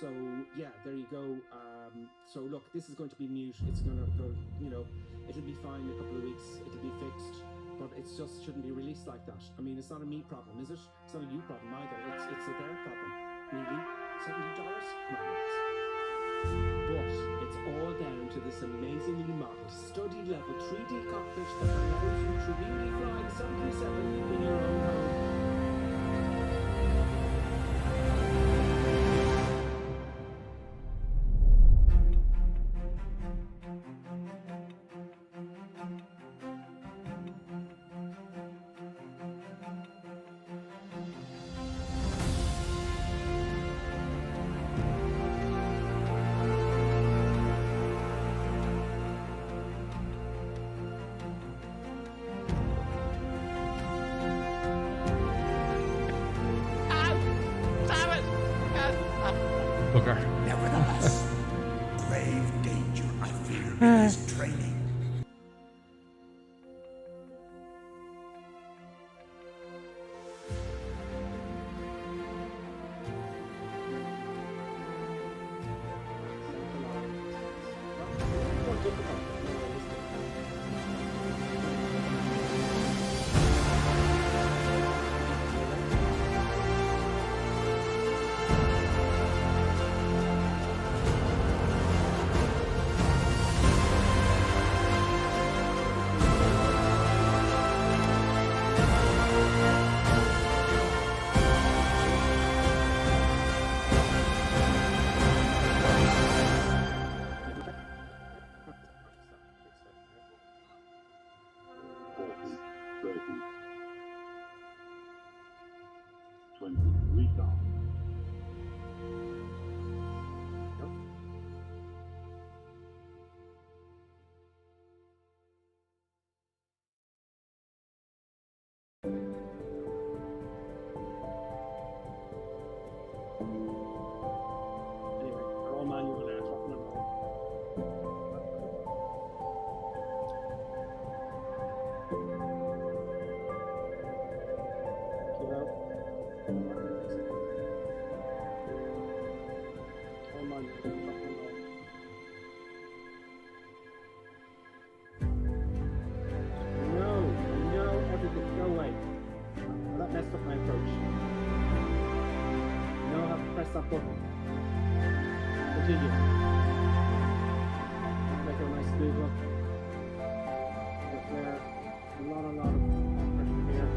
So yeah, there you go. So look, this is going to be mute. It's going to go, you know, it'll be fine in a couple of weeks. It'll be fixed, but it just shouldn't be released like that. I mean, it's not a me problem, is it? It's not a you problem either. It's a their problem. Really, $70? Come on, guys. But it's all down to this amazingly modeled, study level 3D cockpit that allows you to really fly 737 in your own home. Nevertheless, grave danger I fear in his training. That button. Continue. Make it a nice smooth look. There. A lot of pressure here.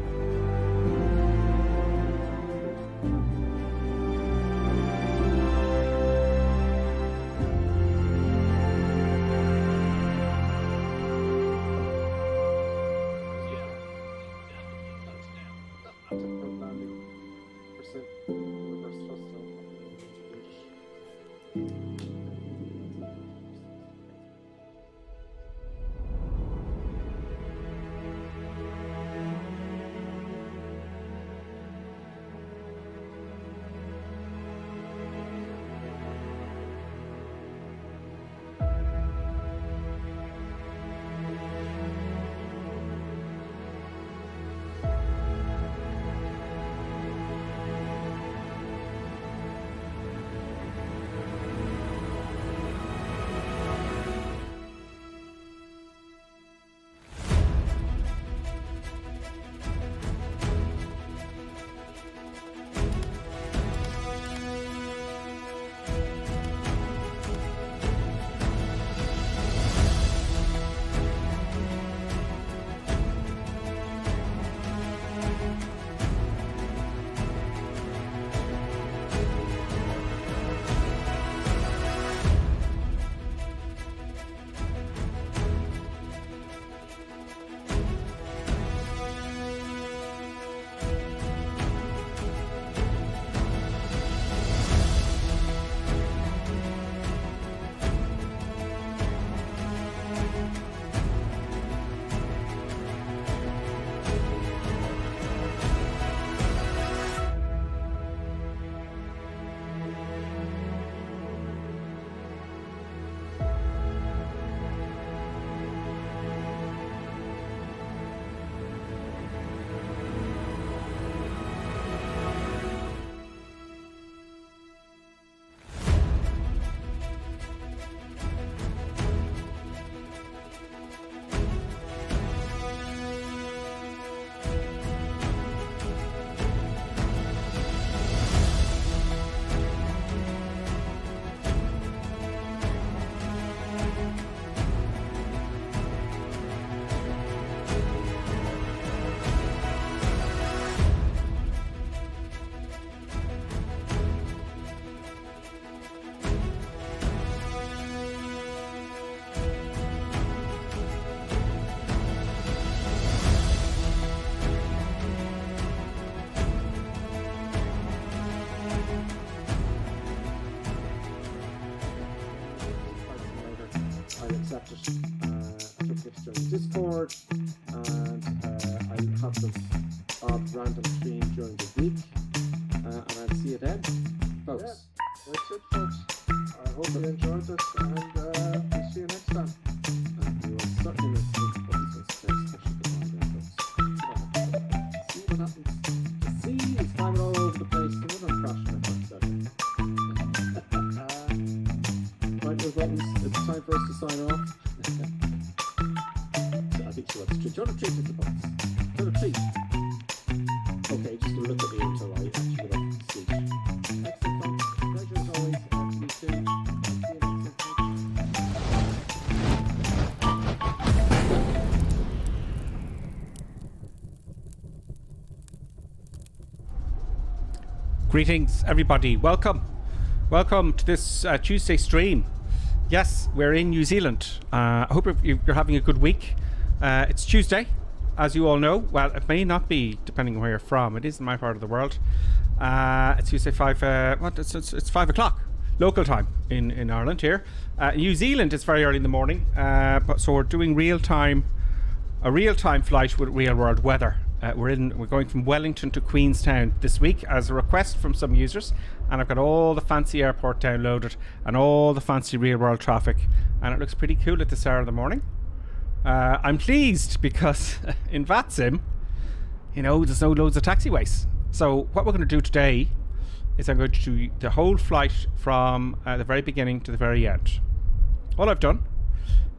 started. I put the picture on Discord, and I'll have some odd random stream during the week, and I'll see you then, folks. Yeah, that's it, folks. I hope you enjoyed this, and we'll see you next time. You will certainly miss the buttons and space see what happens. The sea is climbing all over the place. The one I'm crashing right, those buttons. It's time for us to sign off. I think she wants to treat. Do you want to treat the buttons? Do you want to treat? Okay, just gonna look at me until I actually get off the seat. Excellent, folks. Pleasure as always. You too. See you next time. Greetings, everybody. Welcome to this Tuesday stream. Yes, we're in New Zealand. I hope you're having a good week. It's Tuesday, as you all know. Well, it may not be, depending on where you're from. It is in my part of the world. It's Tuesday 5. It's 5 o'clock local time in Ireland here. New Zealand, it's very early in the morning. So we're doing a real-time flight with real-world weather. We're going from Wellington to Queenstown this week as a request from some users, and I've got all the fancy airport downloaded and all the fancy real-world traffic, and it looks pretty cool at this hour of the morning. I'm pleased because in VATSIM, there's no loads of taxiways. So what we're going to do today is I'm going to do the whole flight from the very beginning to the very end. All I've done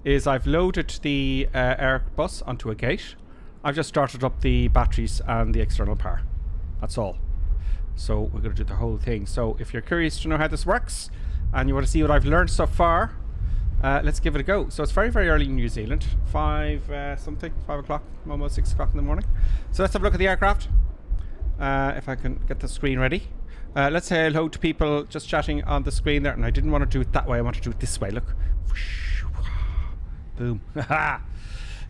is I've loaded the Airbus onto a gate. I've just started up the batteries and the external power. That's all. So we're going to do the whole thing. So if you're curious to know how this works and you want to see what I've learned so far, let's give it a go. So it's very, very early in New Zealand. 5 o'clock, almost 6 o'clock in the morning. So let's have a look at the aircraft. If I can get the screen ready. Let's say hello to people just chatting on the screen there. And I didn't want to do it that way. I want to do it this way. Look. Boom.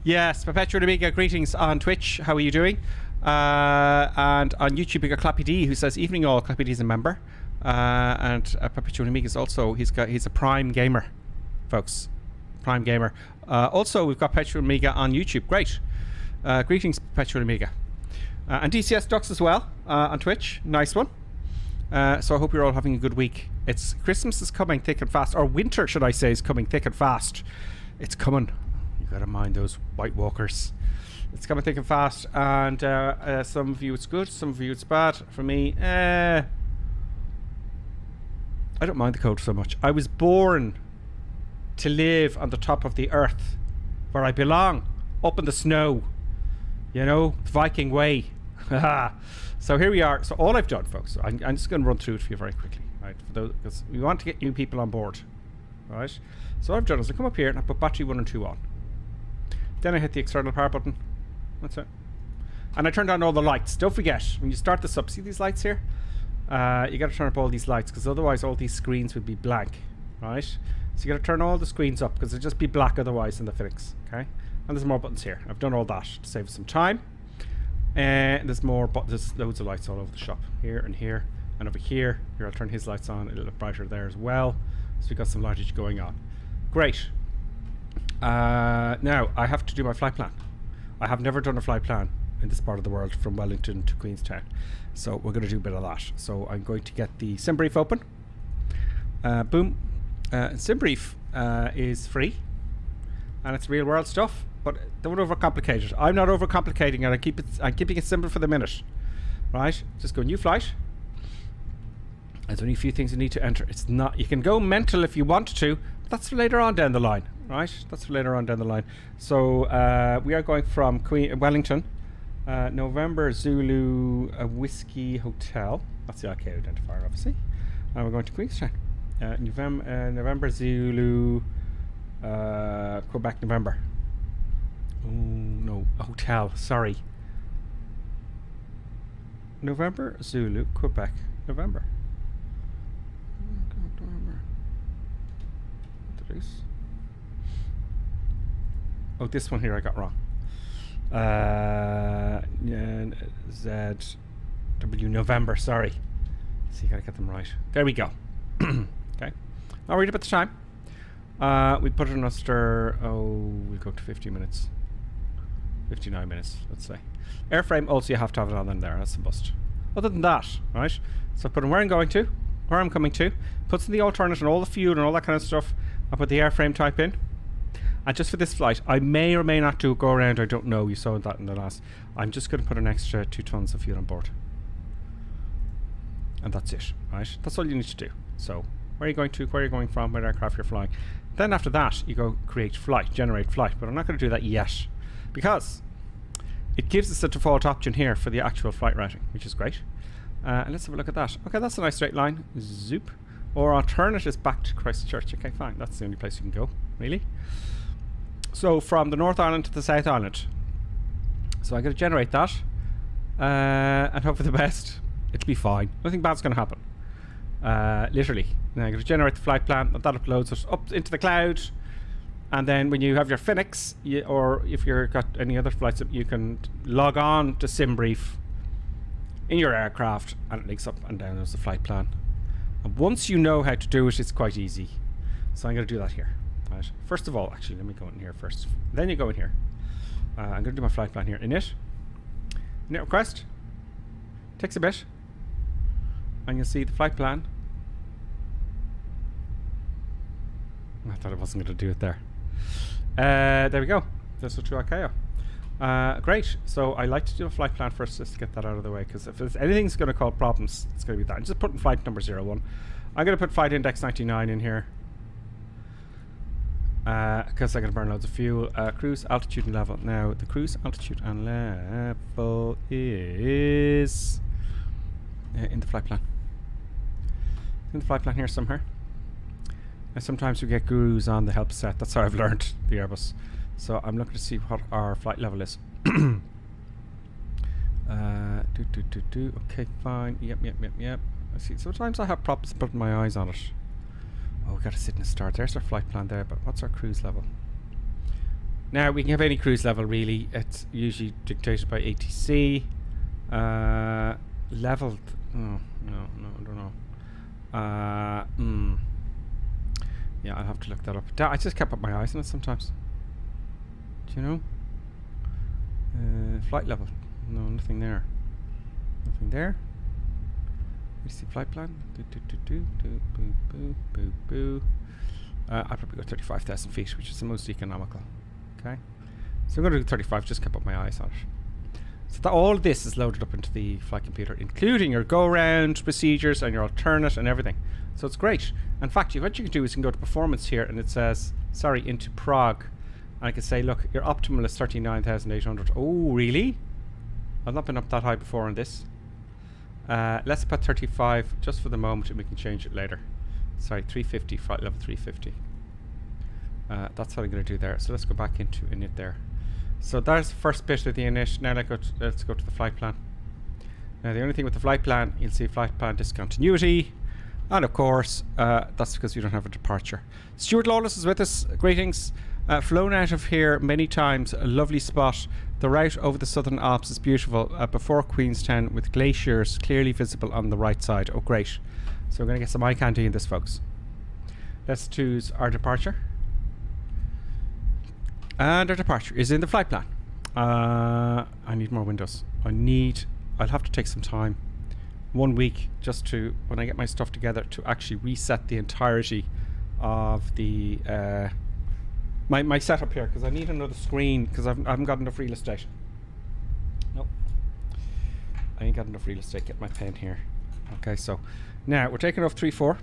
Yes, Perpetual Amiga, greetings on Twitch. How are you doing? And on YouTube, we got Clappy D, who says, "Evening all." Clappy D is a member, and Perpetual Amiga is also he's a Prime gamer, folks. Prime gamer. Also, we've got Perpetual Amiga on YouTube. Great. Greetings, Perpetual Amiga, and DCS Ducks as well on Twitch. Nice one. So I hope you're all having a good week. It's Christmas is coming thick and fast, or winter, should I say, is coming thick and fast. It's coming. Gotta mind those White Walkers. It's coming thick and fast, and some of you it's good, some of you it's bad. For me, I don't mind the cold so much. I was born to live on the top of the earth, where I belong, up in the snow. The Viking way. So here we are. So all I've done, folks, I'm just going to run through it for you very quickly, right? Because we want to get new people on board, right? So what I've done is I come up here and I put battery 1 and 2 on. Then I hit the external power button. That's it. And I turned on all the lights. Don't forget, when you start this up, see these lights here? You got to turn up all these lights, because otherwise all these screens would be blank, right? So you got to turn all the screens up, because it'll just be black otherwise in the Fenix, okay? And there's more buttons here. I've done all that to save some time. And there's more, there's loads of lights all over the shop. Here and here and over here. Here, I'll turn his lights on. It'll look brighter there as well. So we've got some lightage going on. Great. Now I have to do my flight plan. I have never done a flight plan in this part of the world from Wellington to Queenstown, so we're going to do a bit of that. So I'm going to get the SimBrief open. Boom. SimBrief is free and it's real world stuff, but don't overcomplicate it. I'm not overcomplicating it. I'm keeping it simple for the minute, right? Just go new flight. There's only a few things you need to enter. It's not, you can go mental if you want to, but that's for later on down the line. Right, that's for later on down the line. So we are going from Wellington, November Zulu Whiskey Hotel. That's the IK identifier, obviously. And we're going to Queenstown. November Zulu Quebec November. Oh no, hotel. Sorry. November Zulu Quebec November. November. What is? Oh, this one here I got wrong. ZW November, sorry. So you gotta get them right. There we go. Okay. Not worried about the time. We put another, we'll go to 50 minutes. 59 minutes, let's say. Airframe, also you have to have it on in there, that's a must. Other than that, right, so I put in where I'm going to, where I'm coming to, puts in the alternate and all the fuel and all that kind of stuff. I put the airframe type in. And just for this flight, I may or may not do a go around, I don't know, you saw that in the last. I'm just going to put an extra 2 tons of fuel on board. And that's it, right? That's all you need to do. So, where are you going to, where are you going from, what aircraft you're flying. Then after that, you go create flight, generate flight, but I'm not going to do that yet. Because it gives us a default option here for the actual flight routing, which is great. And let's have a look at that. Okay, that's a nice straight line. Zoop. Or alternate is back to Christchurch. Okay, fine. That's the only place you can go, really. So from the North Island to the South Island. So I'm going to generate that. And hope for the best. It'll be fine. Nothing bad's going to happen. Literally. Now I'm going to generate the flight plan. That uploads it up into the cloud. And then when you have your Fenix, or if you've got any other flights, you can log on to SimBrief in your aircraft, and it links up and down as the flight plan. And once you know how to do it, it's quite easy. So I'm going to do that here. Right. First of all, actually, let me go in here first. Then you go in here. I'm going to do my flight plan here. Init request. Takes a bit. And you'll see the flight plan. I thought I wasn't going to do it there. There we go. This is to ICAO. Great. So I like to do a flight plan first just to get that out of the way, because if anything's going to cause problems, it's going to be that. I'm just putting flight number 01. I'm going to put flight index 99 in here. Because I'm going to burn loads of fuel. Cruise altitude and level. Now, the cruise altitude and level is in the flight plan. In the flight plan here somewhere. And sometimes we get gurus on the help set. That's how I've learned the Airbus. So I'm looking to see what our flight level is. Okay, fine. Yep. I see. Sometimes I have problems putting my eyes on it. Oh, we got to sit in the start. There's our flight plan there, but what's our cruise level? Now, we can have any cruise level, really. It's usually dictated by ATC. Leveled. Oh, no, I don't know. Yeah, I'll have to look that up. I just can't put my eyes on it sometimes. Do you know? Flight level. No, nothing there. Nothing there. You see flight plan. I'll probably go 35,000 feet, which is the most economical. Okay. So I'm going to do 35, just can't put my eyes on it. So all of this is loaded up into the flight computer, including your go-round procedures and your alternate and everything. So it's great. In fact, what you can do is you can go to performance here, and it says, sorry, into prog. And I can say, look, your optimal is 39,800. Oh, really? I've not been up that high before on this. Let's put 35 just for the moment, and we can change it later. Sorry, 350, flight level 350. That's what I'm going to do there. So let's go back into init there. So there's the first bit of the init. Now let's go to the flight plan. Now the only thing with the flight plan, you'll see flight plan discontinuity. And of course, that's because we don't have a departure. Stuart Lawless is with us. Greetings. Flown out of here many times. A lovely spot. The route over the Southern Alps is beautiful. Before Queenstown, with glaciers clearly visible on the right side. Oh, great. So we're going to get some eye candy in this, folks. Let's choose our departure. And our departure is in the flight plan. I need more windows. I'll have to take some time. 1 week just to, when I get my stuff together, to actually reset the entirety of the my setup here, because I need another screen, because I haven't got enough real estate. Nope, I ain't got enough real estate. Get my pen here. Okay, so now we're taking off 3-4.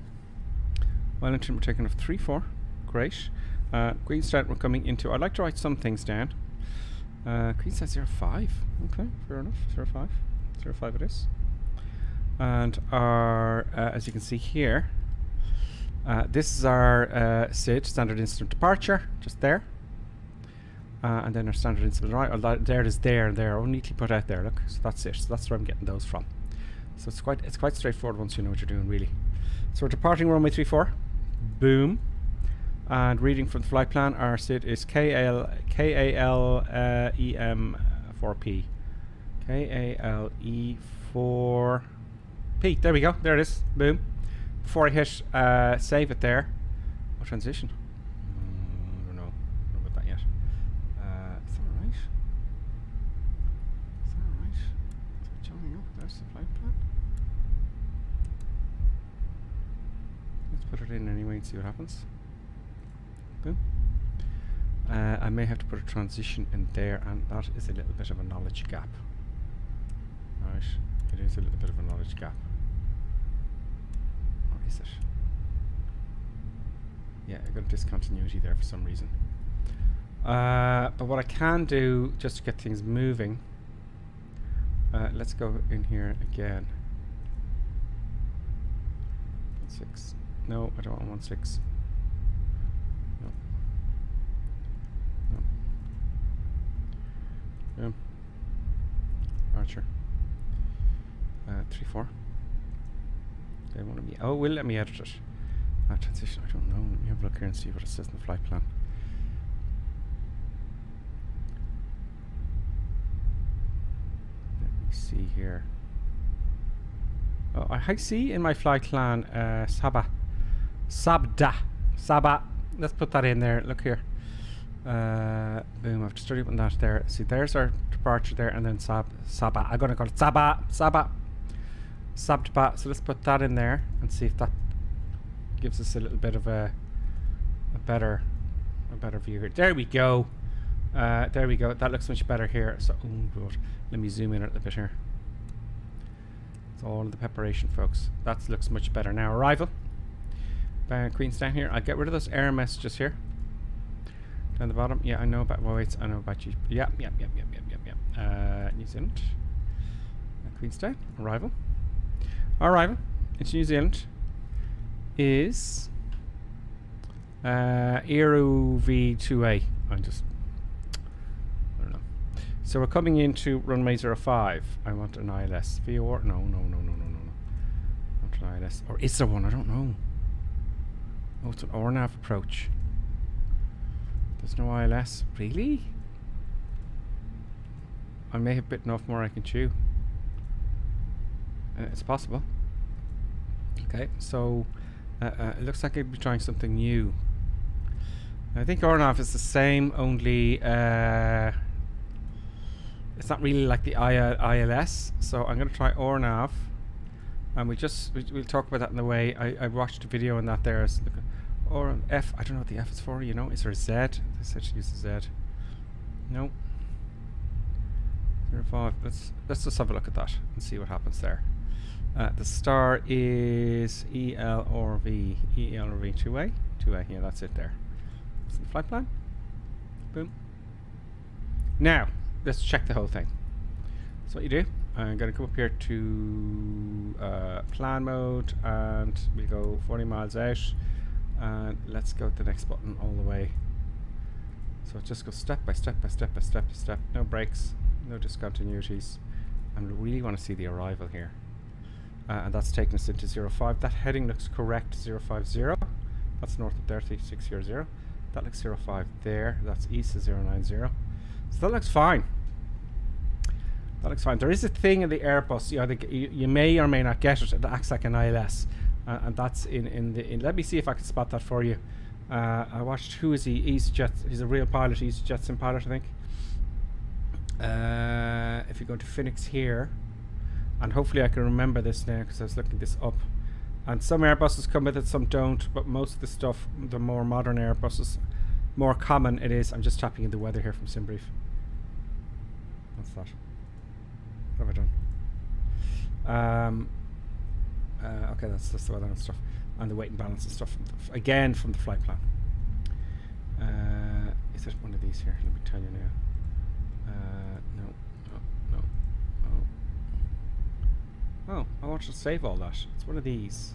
Wellington, we're taking off 3-4. Great. Queenstown, we're coming into. I'd like to write some things down. Queenstown 05. Okay, fair enough. 05. 05 it is. And our, as you can see here, this is our SID, standard incident departure, just there. And then our standard incident, right? Oh, there it is, there and there, all neatly put out there. Look, so that's it. So that's where I'm getting those from. So it's quite straightforward once you know what you're doing, really. So we're departing runway 34. Boom. And reading from the flight plan, our SID is KALEM4P. KALE4P. There we go. There it is. Boom. Before I hit save it there. Oh, transition. There's the flight plan. Let's put it in anyway and see what happens. Boom. I may have to put a transition in there, and that is a little bit of a knowledge gap. Right, it is a little bit of a knowledge gap. Or is it? Yeah, I got a discontinuity there for some reason. But what I can do, just to get things moving, let's go in here again. 1.6. No, I don't want 1.6. No. No. Archer. 3.4. They want me. Oh, will let me edit it. Transition. I don't know. Let me have a look here and see what it says in the flight plan. Let me see here. Oh, I see in my flight plan Sabda. Let's put that in there. Look here. Boom. I've just started on that there. See, there's our departure there, and then Sabda. I'm gonna call it Sabda. So let's put that in there and see if that gives us a little bit of a better view here. There we go. There we go. That looks much better here. So, let me zoom in a little bit here. It's all in the preparation, folks. That looks much better now. Arrival. Queenstown here. I'll get rid of those error messages here. Down the bottom. Yeah, I know about weights. I know about you. Yeah. New Zealand. Queenstown. Arrival. Arrival. It's New Zealand. Is Aero V2A. I don't know. So we're coming into runway 05. I want an ILS. VOR? No. Not an ILS. Or is there one? I don't know. Oh, it's an RNAV approach. There's no ILS. Really? I may have bitten off more I can chew. It's possible. Okay, so it looks like I'd be trying something new. I think RNAV is the same, only it's not really like the ILS. So I'm going to try RNAV, and we'll talk about that in the way. I watched a video on that there. So or F. I don't know what the F is for. You know, is there a Z? They said to use a Z. No. 05. Let's just have a look at that and see what happens there. The star is EL or V. EL or V. 2A? 2A, yeah, that's it there. That's the flight plan. Boom. Now, let's check the whole thing. So what you do, I'm going to come up here to plan mode, and we'll go 40 miles out. And let's go to the next button all the way. So just go step by step by step by step by step. No breaks, no discontinuities. And we really want to see the arrival here. And that's taking us into 05. That heading looks correct, 050. That's north of 3600. That looks 05 there. That's east of 090. So that looks fine. That looks fine. There is a thing in the Airbus, you may or may not get it. It acts like an ILS. And that's in let me see if I can spot that for you. I watched, who is he? EasyJet. He's a real pilot. EasyJet sim pilot, I think. If you go to Fenix here, and hopefully I can remember this now because I was looking this up. And some Airbuses come with it, some don't. But most of the stuff, the more modern Airbuses, more common it is. I'm just tapping in the weather here from SimBrief. What's that? What have I done? Okay, that's the weather and stuff, and the weight and balance and stuff again from the flight plan. Is it one of these here? Let me tell you now. No. Oh, I want to save all that. It's one of these.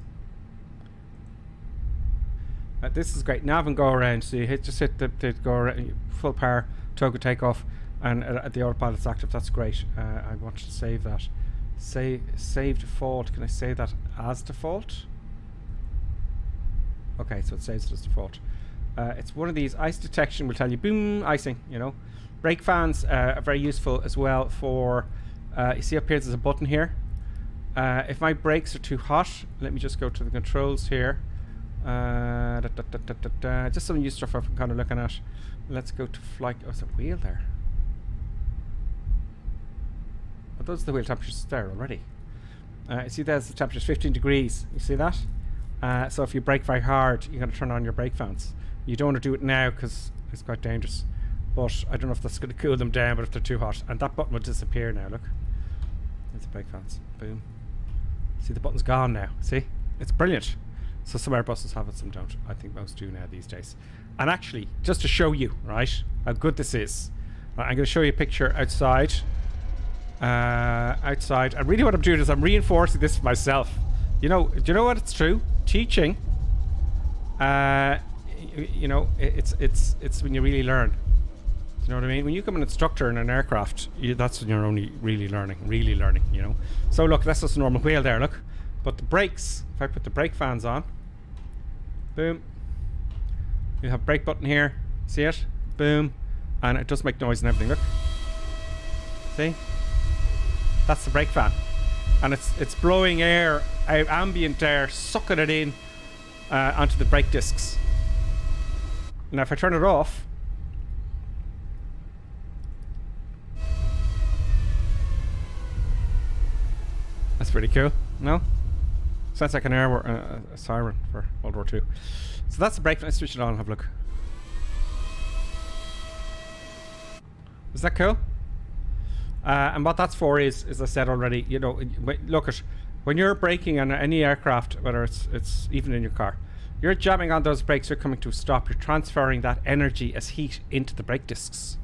This is great. Nav and go around. So you just hit the go around, full power, toggle takeoff, and the autopilot's active. That's great. I want to save that. Save default. Can I say that as default? Okay, so it saves it as default. It's one of these. Ice detection will tell you, boom, icing, you know. Brake fans are very useful as well for, you see up here there's a button here. If my brakes are too hot, let me just go to the controls here. Just some new stuff I'm kind of looking at. Let's go to flight. Oh, it's a wheel there. Oh, those are the wheel temperatures there already. See, there's the temperature, 15 degrees. You see that? So if you brake very hard, you got to turn on your brake fans. You don't want to do it now because it's quite dangerous. But I don't know if that's going to cool them down, but if they're too hot. And that button will disappear now, look. There's the brake fans. Boom. See, the button's gone now. See? It's brilliant. So some Airbuses have it, some don't. I think most do now these days. And actually, just to show you, right, how good this is, I'm going to show you a picture outside. Outside. And really what I'm doing is I'm reinforcing this for myself. You know, do you know what? It's true. Teaching, you know, it's when you really learn. Do you know what I mean? When you become an instructor in an aircraft, that's when you're only really learning, you know. So look, that's just a normal wheel there, look. But the brakes, if I put the brake fans on, boom, you have brake button here, see it? Boom, and it does make noise and everything, look. See? That's the brake fan. And it's blowing air out, ambient air, sucking it in onto the brake discs. Now if I turn it off, that's pretty cool, no? Sounds like an a siren for World War II. So that's the brake fan. Let's switch it on and have a look. Is that cool? And what that's for is, as I said already, you know, look at when you're braking on any aircraft, whether it's even in your car, you're jamming on those brakes, you're coming to a stop, you're transferring that energy as heat into the brake discs.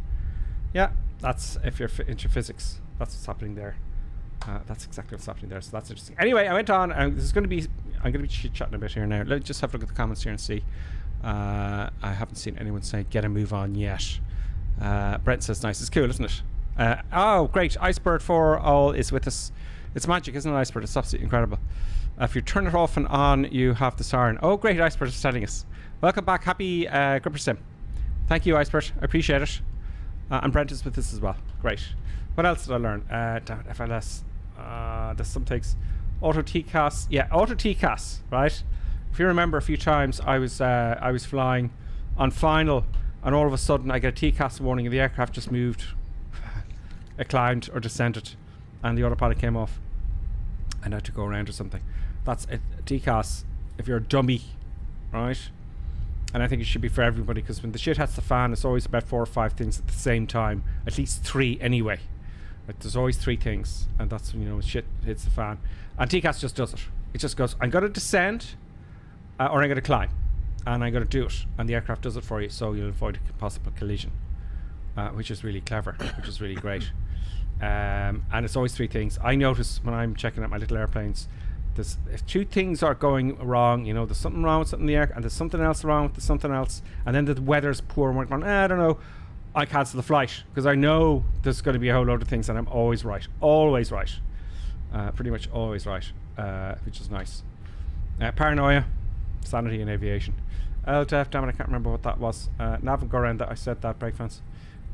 Yeah, that's if you're into physics, that's what's happening there. That's exactly what's happening there, so that's interesting. Anyway, I went on, and this is going to be, I'm going to be chit-chatting a bit here now. Let's just have a look at the comments here and see. I haven't seen anyone say get a move on yet. Brent says nice, it's cool, isn't it? Oh, great. Icebird 4 all is with us. It's magic, isn't it, Icebird? It's absolutely incredible. If you turn it off and on, you have the siren. Oh, great. Icebird is telling us. Welcome back. Happy Gripper Sim. Thank you, Icebird. I appreciate it. And Brent is with us as well. Great. What else did I learn? Damn it, FLS. There's some takes. Auto TCAS. Yeah, auto TCAS, right? If you remember a few times, I was flying on final, and all of a sudden I get a TCAS warning and the aircraft just moved. It climbed or descended and the autopilot came off and I had to go around or something. That's a TCAS if you're a dummy, right? And I think it should be for everybody, because when the shit hits the fan, it's always about 4 or 5 things at the same time, at least 3 anyway. Like there's always 3 things, and that's when you know shit hits the fan. And TCAS just does it. It just goes, I'm going to descend or I'm going to climb, and I'm going to do it, and the aircraft does it for you, so you'll avoid a possible collision, which is really clever, which is really great. And it's always 3 things. I notice when I'm checking out my little airplanes, if 2 things are going wrong, you know, there's something wrong with something in the air, and there's something else wrong with something else, and then the weather's poor, and we're going, I don't know, I cancel the flight, because I know there's going to be a whole load of things, and I'm always right. Always right. Pretty much always right, which is nice. Paranoia, sanity in aviation. LDEF, damn it, I can't remember what that was. Nav and go around that, I said that, brake fans.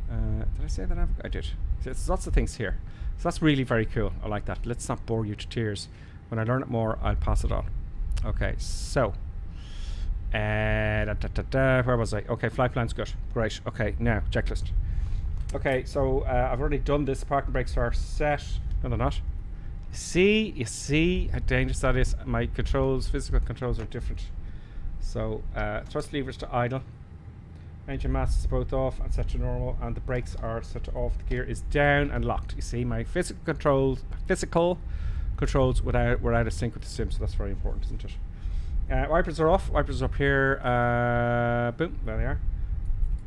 Did I say that? I did. There's lots of things here. So that's really very cool. I like that. Let's not bore you to tears. When I learn it more, I'll pass it on. Okay, so. Where was I? Okay, flight plan's good. Great. Okay, now, checklist. Okay, so I've already done this. Parking brakes are set. No, they're not. You see how dangerous that is? My controls, physical controls are different. So, thrust levers to idle. Engine masks are both off and set to normal, and the brakes are set to off. The gear is down and locked. You see, my physical controls were out of sync with the sim, so that's very important, isn't it? Wipers are off. Wipers are up here. Boom, there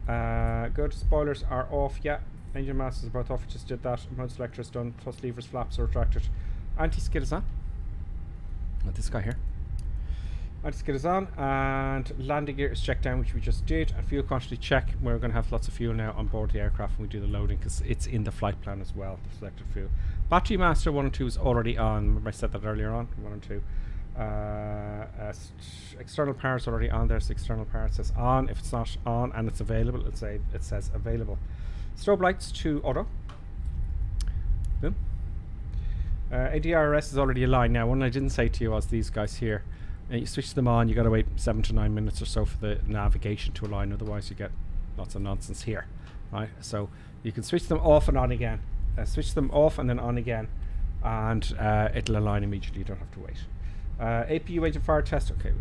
they are. Good. Spoilers are off. Yeah. Engine masks are both off. Just did that. Mode selector is done. Thrust levers, flaps are retracted. Anti-skid is on. This guy here. Anti-skid is on, and landing gear is checked down, which we just did, and fuel quantity check. We're going to have lots of fuel now on board the aircraft when we do the loading, because it's in the flight plan as well, the selected fuel. Battery master 1 and 2 is already on. Remember I said that earlier on, 1 and 2. External power is already on. There's the external power. It says on. If it's not on and it's available, it says available. Strobe lights to auto. Boom. ADRS is already aligned. Now, one I didn't say to you was these guys here. You switch them on, you got to wait 7 to 9 minutes or so for the navigation to align, otherwise you get lots of nonsense here, right? So you can switch them off and on again, switch them off and then on again, and it'll align immediately. You don't have to wait. APU engine fire test. Okay.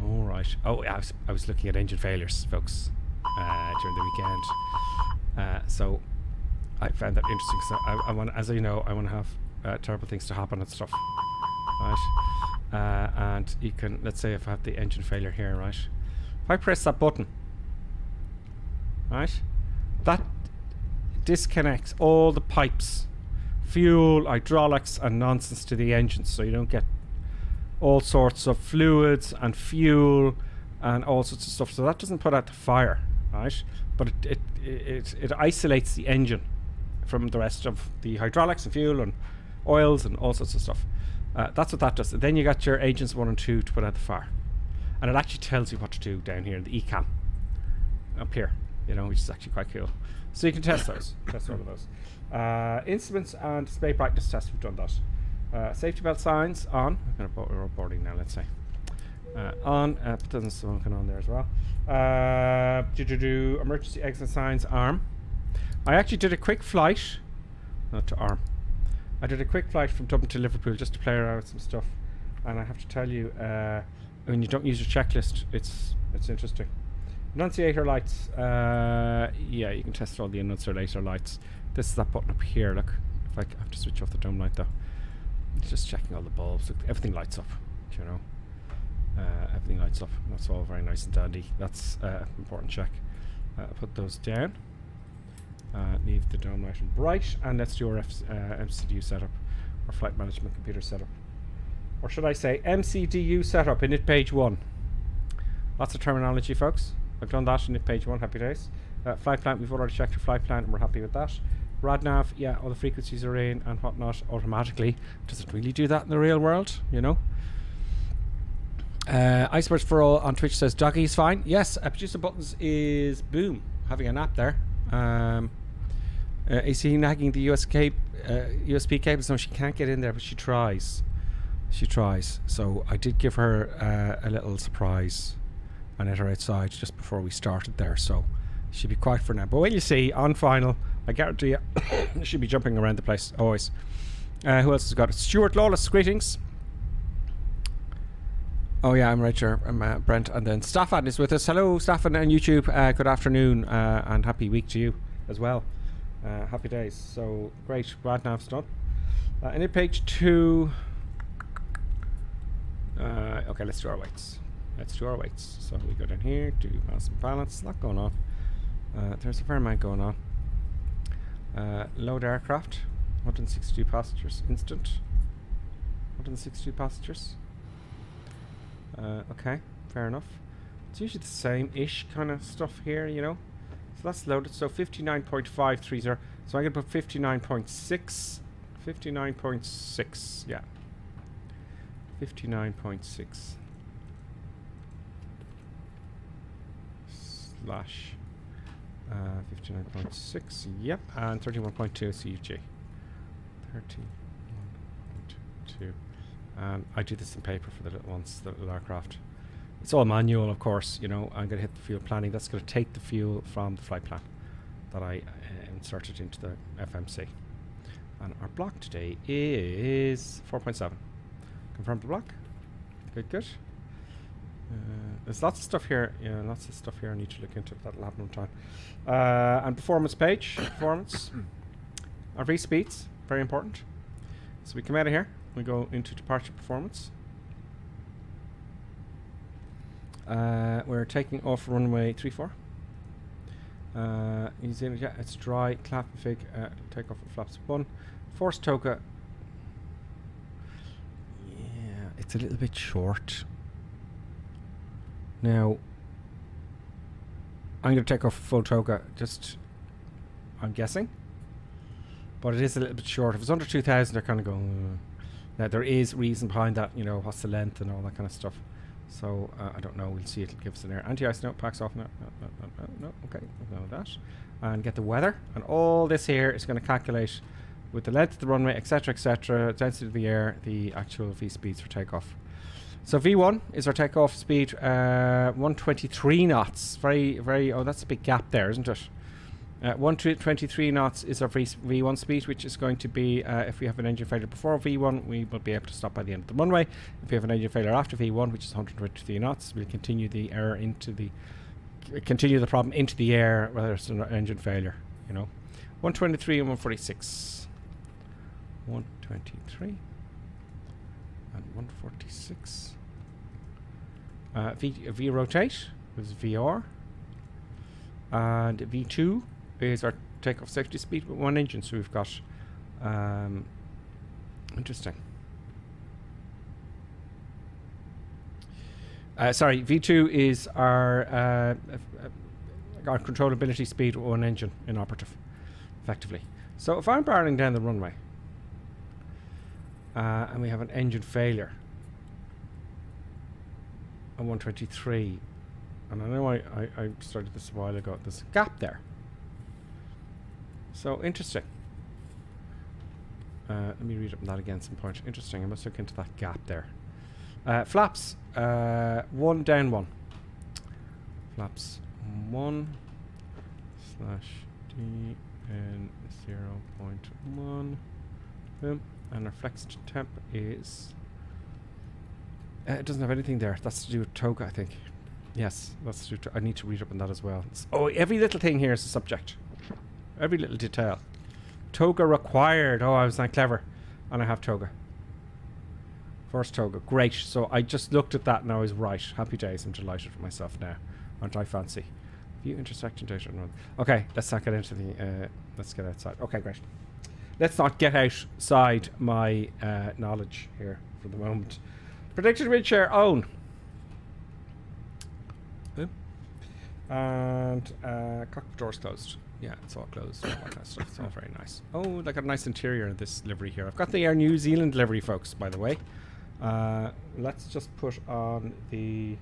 All right. Oh, yeah, I was looking at engine failures, folks, during the weekend. So I found that interesting. So I want, as you know, I want to have terrible things to happen and stuff. Right. And you can, let's say if I have the engine failure here, right? If I press that button, right, that disconnects all the pipes, fuel, hydraulics and nonsense to the engine, so you don't get all sorts of fluids and fuel and all sorts of stuff. So that doesn't put out the fire, right? But it isolates the engine from the rest of the hydraulics and fuel and oils and all sorts of stuff. That's what that does. And then you got your agents 1 and 2 to put out the fire, and it actually tells you what to do down here in the ECAM up here, you know, which is actually quite cool. So you can test those, test all of those. Instruments and display brightness test, we've done that. Safety belt signs on. We're boarding now, let's say. On, but there's something on there as well. Emergency exit signs, arm. I actually did a quick flight, not to arm. I did a quick flight from Dublin to Liverpool just to play around with some stuff, and I have to tell you, when you don't use your checklist, it's interesting. Enunciator lights, yeah, you can test all the enunciator lights. This is that button up here. Look, if I have to switch off the dome light though, it's just checking all the bulbs. Look, everything lights up, you know. Everything lights up. That's all very nice and dandy. That's important check. Put those down. Leave the dome light on bright, and let's do our MCDU setup, or flight management computer setup, or should I say MCDU setup in it page 1. Lots of terminology, folks. I've done that in it page 1. Happy days. Flight plan, we've already checked your flight plan and we're happy with that. RadNav, yeah, all the frequencies are in and whatnot automatically. Doesn't really do that in the real world, you know. Icebergs for all on Twitch says doggy's fine. Yes, producer buttons is boom, having a nap there. Is he nagging the USB cables? No, she can't get in there, but she tries. She tries. So I did give her a little surprise and let her outside just before we started there. So she'll be quiet for now. But when you see on final, I guarantee you, she'll be jumping around the place always. Who else has got it? Stuart Lawless, greetings. Oh yeah, I'm right here. I'm Brent, and then Staffan is with us. Hello, Staffan on YouTube. Good afternoon and happy week to you as well. Happy days. So great, RadNav's done. And in page 2. Okay, let's do our weights. Let's do our weights. So we go down here, do mass and balance. A lot going on. There's a fair amount going on. Load aircraft, 162 passengers. Instant, 162 passengers. Okay, fair enough. It's usually the same-ish kind of stuff here, you know. So that's loaded. So 59.530. So I'm going to put 59.6. 59.6, yeah. 59.6 slash 59.6, yep, and 31.2 CUG. 31.2. I do this in paper for the little ones, the little aircraft. It's all manual, of course, you know. I'm going to hit the fuel planning. That's going to take the fuel from the flight plan that I inserted into the FMC. And our block today is 4.7. Confirm the block. Good, good. There's lots of stuff here. Yeah, lots of stuff here I need to look into. That'll happen on time. And performance page. Performance. Our V speeds. Very important. So we come out of here. We go into departure performance. We're taking off runway 34. New Zealand, yeah, it's dry. Clap and fig. Take off with flaps 1. Force toga. Yeah, it's a little bit short. Now, I'm going to take off full toga, just, I'm guessing. But it is a little bit short. If it's under 2,000, they're kind of going, Now, there is reason behind that, you know, what's the length and all that kind of stuff. So, I don't know, we'll see. It'll give us an air. Anti-ice, no, packs off, no, okay, we'll know that. And get the weather. And all this here is going to calculate with the length of the runway, etc., density of the air, the actual V speeds for takeoff. So V1 is our takeoff speed, 123 knots. Very, very, oh, that's a big gap there, isn't it? 123 knots is our V1 speed, which is going to be, if we have an engine failure before V1, we will be able to stop by the end of the runway. If we have an engine failure after V1, which is 123 knots, we'll continue the error into the, continue the problem into the air, whether it's an engine failure, you know. 123 and 146. 123 and 146. V rotate was VR. And V2 is our takeoff safety speed with one engine, so we've got interesting. Sorry, V2 is our controllability speed with one engine in operative, effectively. So if I'm barreling down the runway and we have an engine failure on 123, and I know I started this a while ago, there's a gap there. So interesting. Let me read up on that again some point. Interesting, I must look into that gap there. Flaps, 1 down 1. Flaps 1 / DN 0.1. Boom. And our flexed temp is... it doesn't have anything there. That's to do with toga, I think. Yes, that's true. I need to read up on that as well. Oh, every little thing here is a subject. Every little detail. Toga required. Oh, I was that clever. And I have toga. First toga. Great. So I just looked at that and I was right. Happy days. I'm delighted with myself now. Aren't I fancy? View intersection data. No. Okay, let's not get into the... let's get outside. Okay, great. Let's not get outside my knowledge here for the moment. Predicted wind share own. And cockpit doors closed. Yeah, it's all closed. All that kind of stuff. It's all very nice. Oh, they got a nice interior in this livery here. I've got the Air New Zealand livery, folks, by the way. Let's just put on the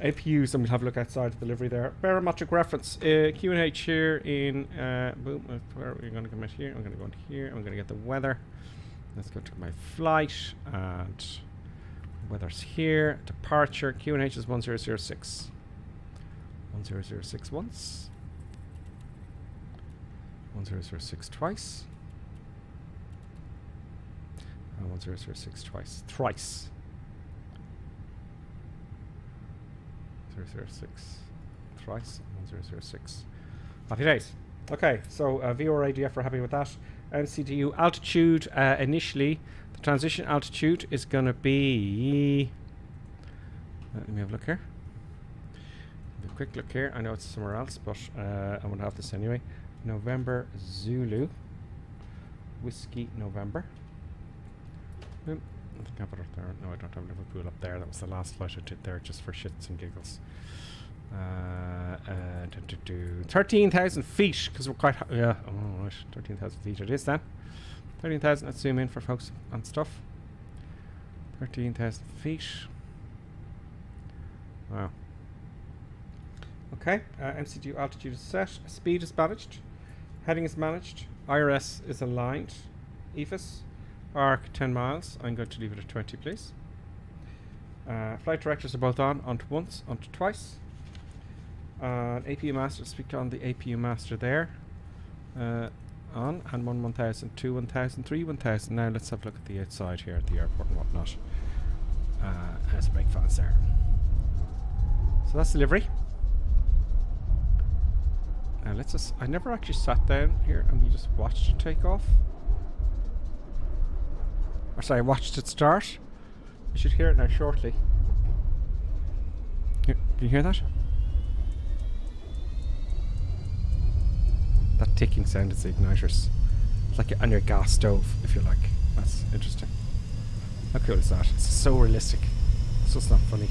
APUs and we'll have a look outside of the livery there. Barometric reference. Q&H here in... boom, where are we going to come out here? I'm going to go into here. I'm going to get the weather. Let's go to my flight. And weather's here. Departure. Q&H is 1006. 1006 once. 1006 twice. 1006 twice. Thrice. 006 thrice. 1006. Happy days. Okay, so VOR ADF, we're happy with that. MCDU altitude, initially, the transition altitude is going to be... let me have a look here. A quick look here. I know it's somewhere else, but I'm going to have this anyway. November Zulu. Whiskey November. I think I put it there. No, I don't have Liverpool up there. That was the last flight I did there just for shits and giggles. 13,000 feet, because we're quite yeah, oh, right. 13,000 feet it is then. 13,000, let's zoom in for folks on stuff. 13,000 feet. Wow. Okay, MCDU altitude is set, speed is managed, heading is managed, IRS is aligned, EFIS, arc 10 miles, I'm going to leave it at 20 please. Flight directors are both on, onto once, onto twice. APU master, speak on the APU master there. On, and 1000, 2 1000, 3 1000. Now let's have a look at the outside here at the airport and whatnot. There's brake fans there. So that's delivery. Now let's just, I never actually sat down here and we just watched it take off. Or sorry, watched it start. You should hear it now shortly. Here, can you hear that? That ticking sound is the igniters. It's like on your gas stove, if you like. That's interesting. How cool is that? It's so realistic. It's just not funny.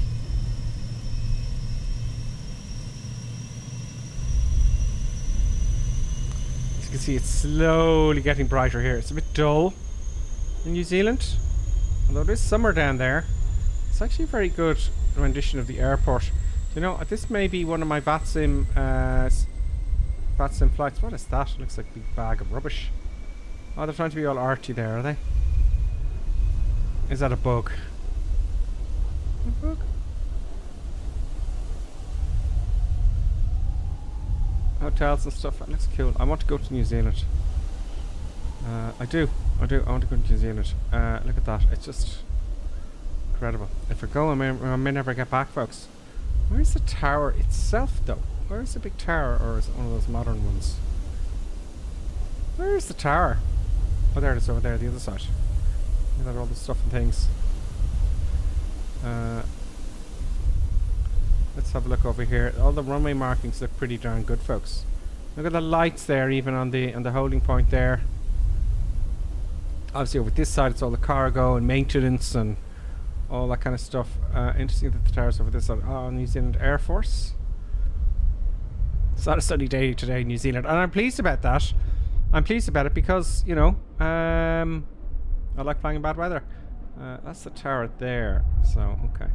As you can see, it's slowly getting brighter here. It's a bit dull in New Zealand. Although it is summer down there, it's actually a very good rendition of the airport. You know, this may be one of my VATSIM flights. What is that? It looks like a big bag of rubbish. Oh, they're trying to be all arty there, are they? Is that a bug? A bug? hotels and stuff. It looks cool. I want to go to New Zealand. I do. I want to go to New Zealand. Look at that. It's just incredible. If I go, I may never get back, folks. Where's the tower itself, though? Where's the big tower, or is it one of those modern ones? Where's the tower? Oh, there it is over there, the other side. Look at all the stuff and things. Let's have a look over here. All the runway markings look pretty darn good, folks. Look at the lights there, even on the holding point there. Obviously, over this side, it's all the cargo and maintenance and all that kind of stuff. Interesting that the tower's over this side. Oh, New Zealand Air Force. It's not a sunny day today in New Zealand, and I'm pleased about that. I'm pleased about it because, you know, I like flying in bad weather. That's the tower there. So, okay.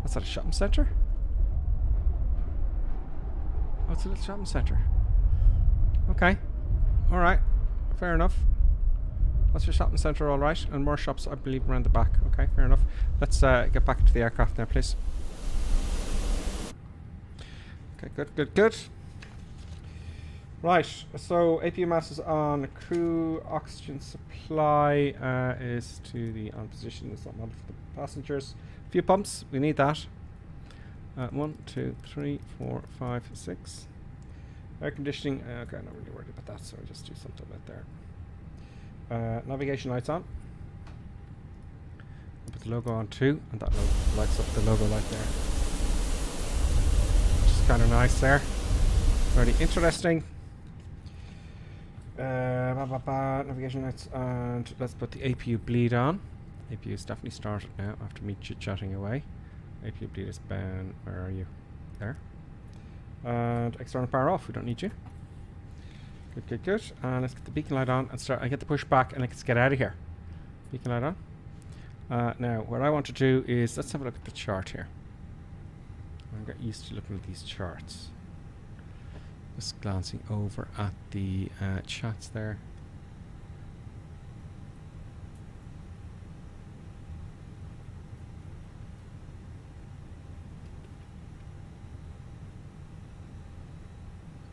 That's not a shopping centre? Oh, it's a little shopping centre. Okay. Alright. Fair enough. That's your shopping centre, alright. And more shops, I believe, around the back. Okay, fair enough. Let's get back into the aircraft now, please. Okay, good. Right, so APU mass is on. Crew oxygen supply is to the on position. It's not mounted for the passengers. Few pumps, we need that. 1, 2, 3, 4, 5, 6. Air conditioning, okay, I'm not really worried about that, so I'll just do something about there. Navigation lights on. I'll put the logo on too, and that lights up the logo light there. Which is kind of nice there. Very interesting. Navigation lights, and let's put the APU bleed on. APU is definitely started now after me chit-chatting away. APU bleed is Ben. Where are you? There. And external power off. We don't need you. Good. And let's get the beacon light on and start. I get the push back and let's get out of here. Beacon light on. Now, what I want to do is let's have a look at the chart here. I get used to looking at these charts. Just glancing over at the chats there.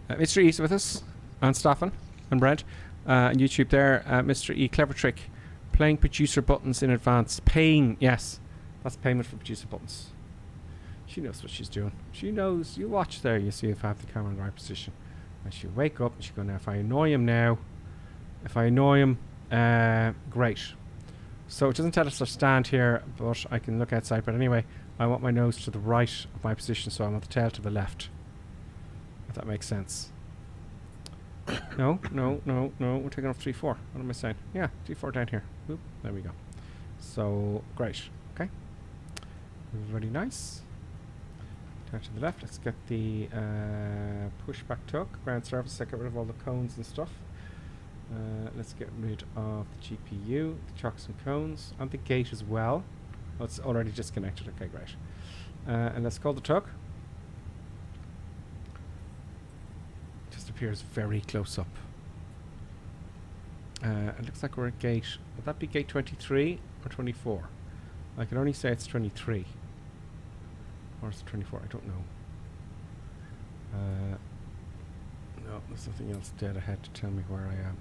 Mr. E's with us, and Staffan, and Brent, on YouTube there. Mr. E, clever trick. Playing producer buttons in advance. Paying, yes. That's payment for producer buttons. She knows what she's doing. She knows. You watch there, you see if I have the camera in the right position. And she'll wake up and she'll go, now if I annoy him now, great. So it doesn't tell us to stand here, but I can look outside. But anyway, I want my nose to the right of my position, so I want the tail to the left. If that makes sense. No. We're taking off 3-4. What am I saying? Yeah, 3-4 down here. Oop, there we go. So, great. Okay. Very nice. Turn to the left. Let's get the pushback tug. Ground surface. Let's get rid of all the cones and stuff. Let's get rid of the GPU, the chocks and cones, and the gate as well. Oh, it's already disconnected. Okay, great. And let's call the tug. Appears very close up. It looks like we're at gate. Would that be gate 23 or 24? I can only say it's 23. Or is it 24? I don't know. No, there's something else dead ahead to tell me where I am.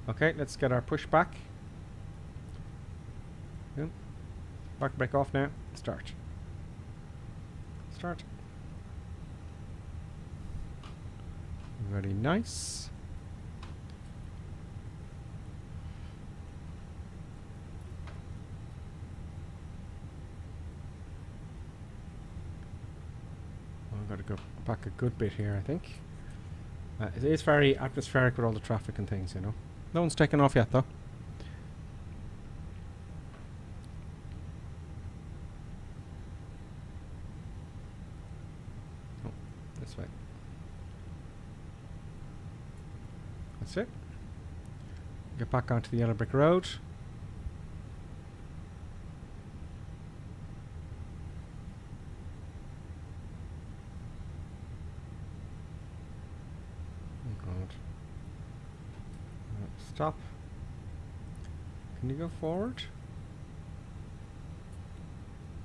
Okay, let's get our push back. Yep. Park brake off now. Start. Very nice. Well, I've got to go back a good bit here, I think. It is very atmospheric with all the traffic and things, you know. No one's taken off yet, though. Oh, this way. That's it. Get back onto the yellow brick road. Oh God. Stop. Can you go forward?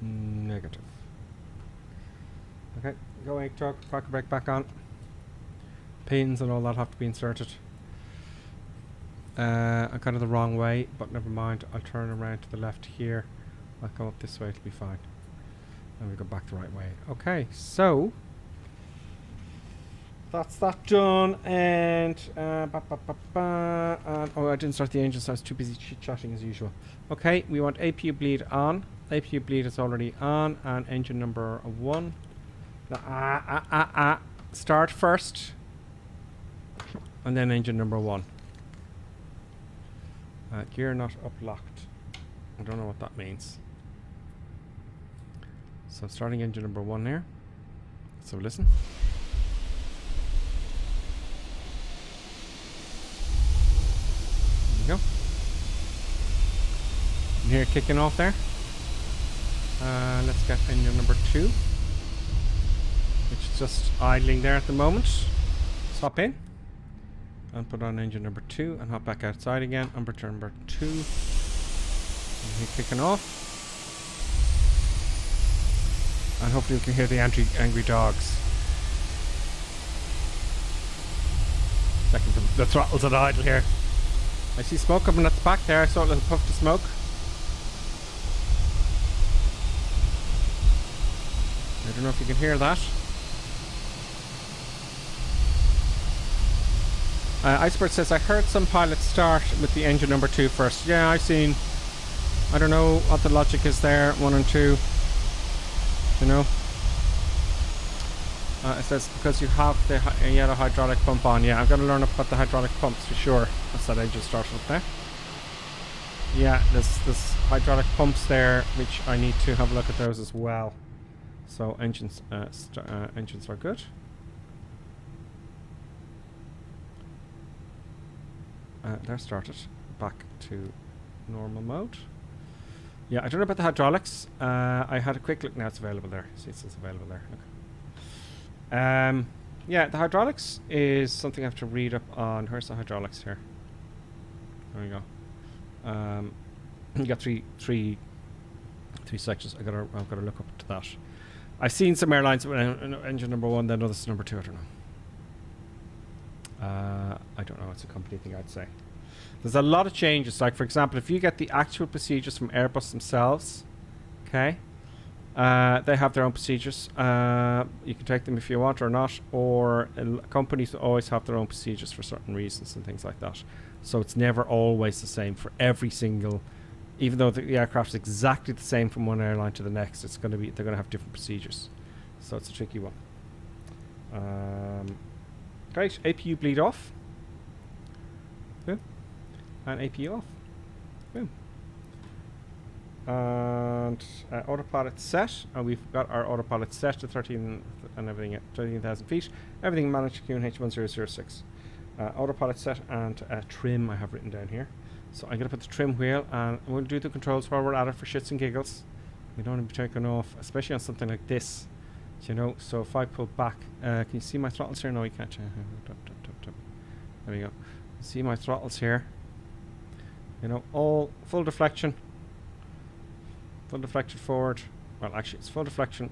Negative. Okay, go 8 truck, park brake back on. pins and all that have to be inserted. I got it the wrong way, but never mind. I'll turn around to the left here. I'll come up this way, it'll be fine. And we go back the right way. Okay, so that's that done. And oh, I didn't start the engine, so I was too busy chit-chatting as usual. Okay, we want APU bleed on. APU bleed is already on, and engine number 1. Now, start first, and then engine number 1. Gear not up locked. I don't know what that means. So starting engine number 1 here. So listen. There we go. You hear it kicking off there. Let's get engine number 2, which is just idling there at the moment. Let's hop in and put on engine number 2 and hop back outside again. Number 2. And here kicking off. And hopefully we can hear the angry dogs. Checking the throttles at idle here. I see smoke coming at the back there. I saw a little puff of smoke. I don't know if you can hear that. Iceberg says, I heard some pilots start with the engine number 2 first. Yeah, I've seen. I don't know what the logic is there, 1 and 2. You know? It says, because you have the yellow hydraulic pump on. Yeah, I'm going to learn about the hydraulic pumps for sure. That's that engine started up there. Yeah, there's hydraulic pumps there, which I need to have a look at those as well. So engines are good. They're started. Back to normal mode. Yeah, I don't know about the hydraulics. I had a quick look now. It's available there. See, it's available there. Okay. Yeah, the hydraulics is something I have to read up on. Where's the hydraulics here? There we go. You got three sections. I've got to look up to that. I've seen some airlines with engine number 1, then others number 2. I don't know. I don't know. It's a company thing, I'd say. There's a lot of changes. Like, for example, if you get the actual procedures from Airbus themselves, okay, they have their own procedures. You can take them if you want or not, or companies always have their own procedures for certain reasons and things like that. So it's never always the same for every single. Even though the aircraft is exactly the same from one airline to the next, they're going to have different procedures. So it's a tricky one. Great, APU bleed off. Boom. And APU off. Boom. And autopilot set. And we've got our autopilot set to 13 and everything at 13,000 feet. Everything managed to QNH 1006. Autopilot set and trim I have written down here. So I'm going to put the trim wheel, and we'll do the controls while we're at it for shits and giggles. We don't want to be taken off, especially on something like this, you know. So if I pull back, can you see my throttles here? No, you can't. There we go. See my throttles here. You know, all full deflection forward. Well, actually, it's full deflection,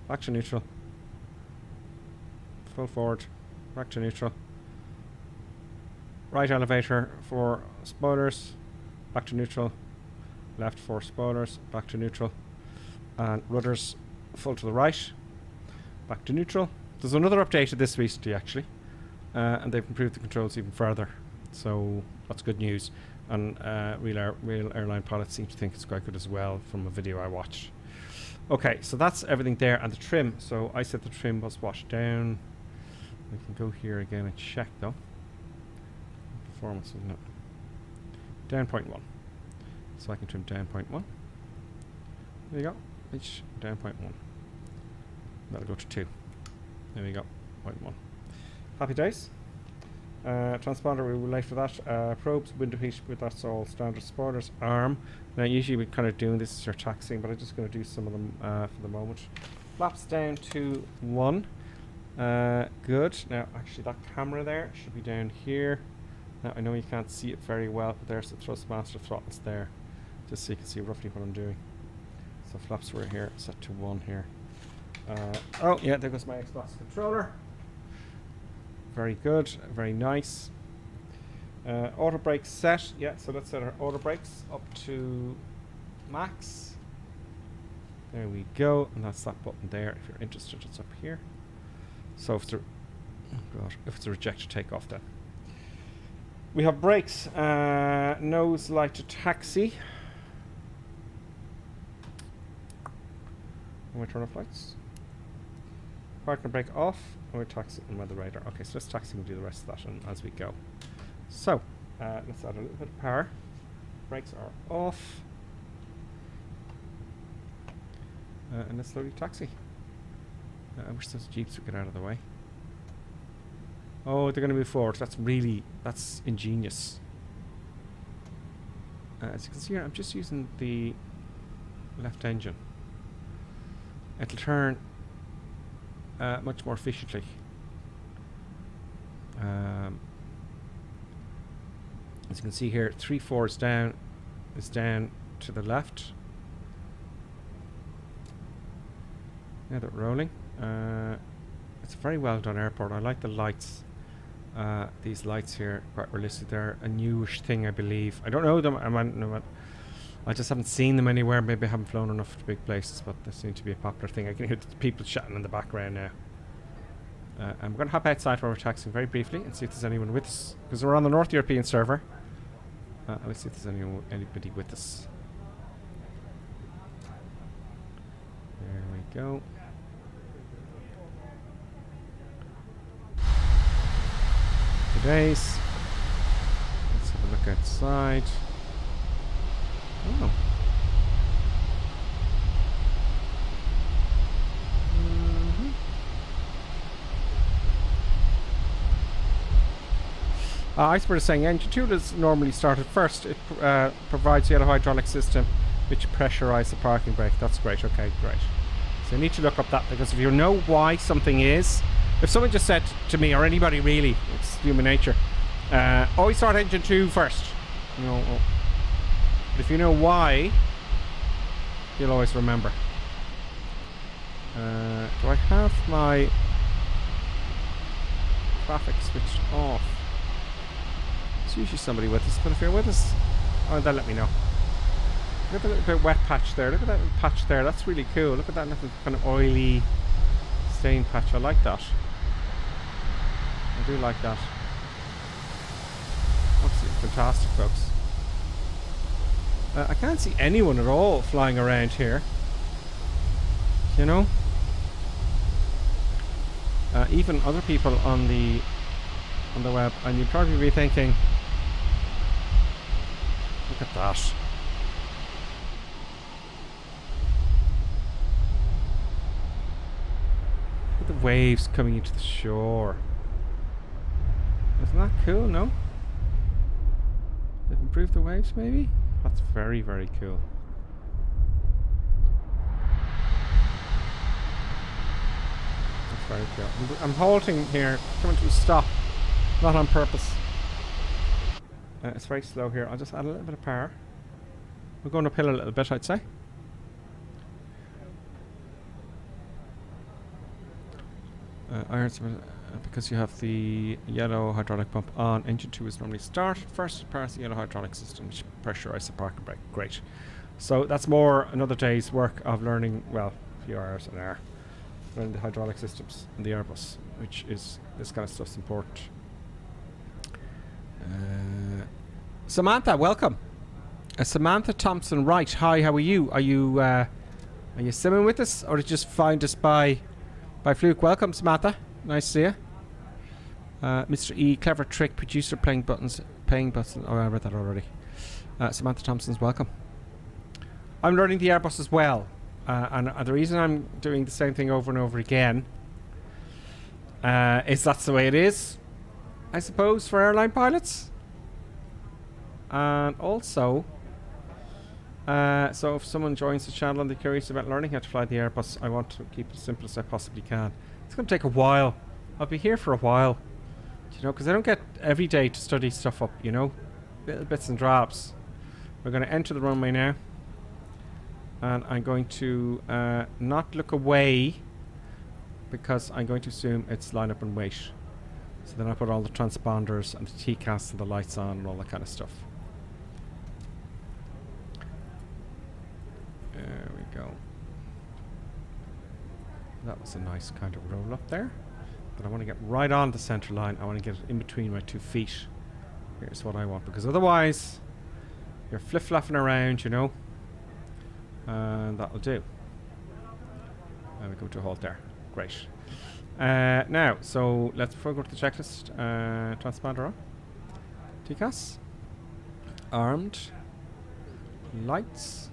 back to neutral, full forward, back to neutral. Right elevator for spoilers, back to neutral. Left for spoilers, back to neutral. And rudders full to the right, back to neutral. There's another update of this recently, actually. And they've improved the controls even further. So that's good news. And real airline pilots seem to think it's quite good as well from a video I watched. Okay, so that's everything there. And the trim. So I said the trim was washed down. We can go here again and check though. Performance, isn't it? Down 0.1. So I can trim down 0.1. There you go. Pitch down 0.1. That'll go to 2. There we go. 0.1. Happy days. Transponder, we will wait for that. Probes, window heat, but that's all standard. Spoilers, arm. Now usually we're kind of doing this as your taxiing, but I'm just going to do some of them for the moment. Flaps down to 1. Good. Now actually that camera there should be down here. Now I know you can't see it very well, but there's the thrust master throttles there, just so you can see roughly what I'm doing. So flaps were here, set to 1 here. Oh yeah, there goes my Xbox controller. Very good, very nice. Auto brakes set, yeah, so let's set our auto brakes up to max. There we go, and that's that button there. If you're interested, it's up here. So if it's a, oh God, if it's a rejected takeoff, then we have brakes. Nose light to taxi. And we turn off lights. Park and brake off. And we're taxi and weather radar. Okay, so let's taxi and do the rest of that as we go. So let's add a little bit of power. Brakes are off. And let's slowly taxi. I wish those jeeps would get out of the way. Oh, they're going to move forward. That's ingenious. As you can see here, I'm just using the left engine. It'll turn much more efficiently. As you can see here, 3/4 is down to the left. Now they're rolling. It's a very well done airport. I like the lights. These lights here, quite realistic. They're a newish thing, I believe. I don't know them. I just haven't seen them anywhere. Maybe I haven't flown enough to big places, but they seem to be a popular thing. I can hear the people chatting in the background now. I'm going to hop outside while we're taxiing very briefly and see if there's anyone with us, because we're on the North European server. Let's see if there's anybody with us. There we go. Days. Let's have a look outside. Oh. Iceberg is saying engine 2 is normally started first. It provides yellow hydraulic system which pressurise the parking brake. That's great. Okay, great. So you need to look up that, because if you know why something is, if someone just said to me, or anybody really, it's human nature, always start engine 2 first. You know, but if you know why, you'll always remember. Do I have my traffic switched off? There's usually somebody with us, but if you're with us, oh, they'll let me know. Look at that little bit wet patch there. Look at that patch there. That's really cool. Look at that little kind of oily stain patch. I like that. I do like that. Absolutely fantastic, folks. I can't see anyone at all flying around here. You know? Even other people on the web, and you'd probably be thinking, look at that. Look at the waves coming into the shore. Isn't that cool, no? They've improved the waves, maybe? That's very, very cool. That's very cool. I'm halting here, coming to a stop. Not on purpose. It's very slow here. I'll just add a little bit of power. We're going uphill a little bit, I'd say. Because you have the yellow hydraulic pump on, engine 2 is normally start. First, pass the yellow hydraulic system, which pressurise the parking brake. Great. So that's more another day's work of learning, well, a few hours, an hour, learning the hydraulic systems in the Airbus, which is, this kind of stuff's important. Samantha, welcome. Samantha Thompson Wright, hi, how are you? Are you simming with us, or did you just find us by fluke? Welcome, Samantha. Nice to see you. Mr. E, clever trick, producer paying buttons. Oh, I read that already. Samantha Thompson's welcome. I'm learning the Airbus as well, and the reason I'm doing the same thing over and over again is that's the way it is, I suppose, for airline pilots. And also, so if someone joins the channel and they're curious about learning how to fly the Airbus, I want to keep it as simple as I possibly can. It's going to take a while. I'll be here for a while, you know, because I don't get every day to study stuff up, you know, little bits and drabs. We're going to enter the runway now, and I'm going to not look away, because I'm going to assume it's line up and wait. So then I put all the transponders and the TCAS and the lights on and all that kind of stuff. There we go. That was a nice kind of roll up there. But I want to get right on the center line. I want to get it in between my 2 feet. Here's what I want, because otherwise you're flip-flopping around, you know. And that'll do. And we come to a halt there. Great. Now, so let's before we go to the checklist. Transponder on. TCAS. Armed. Lights.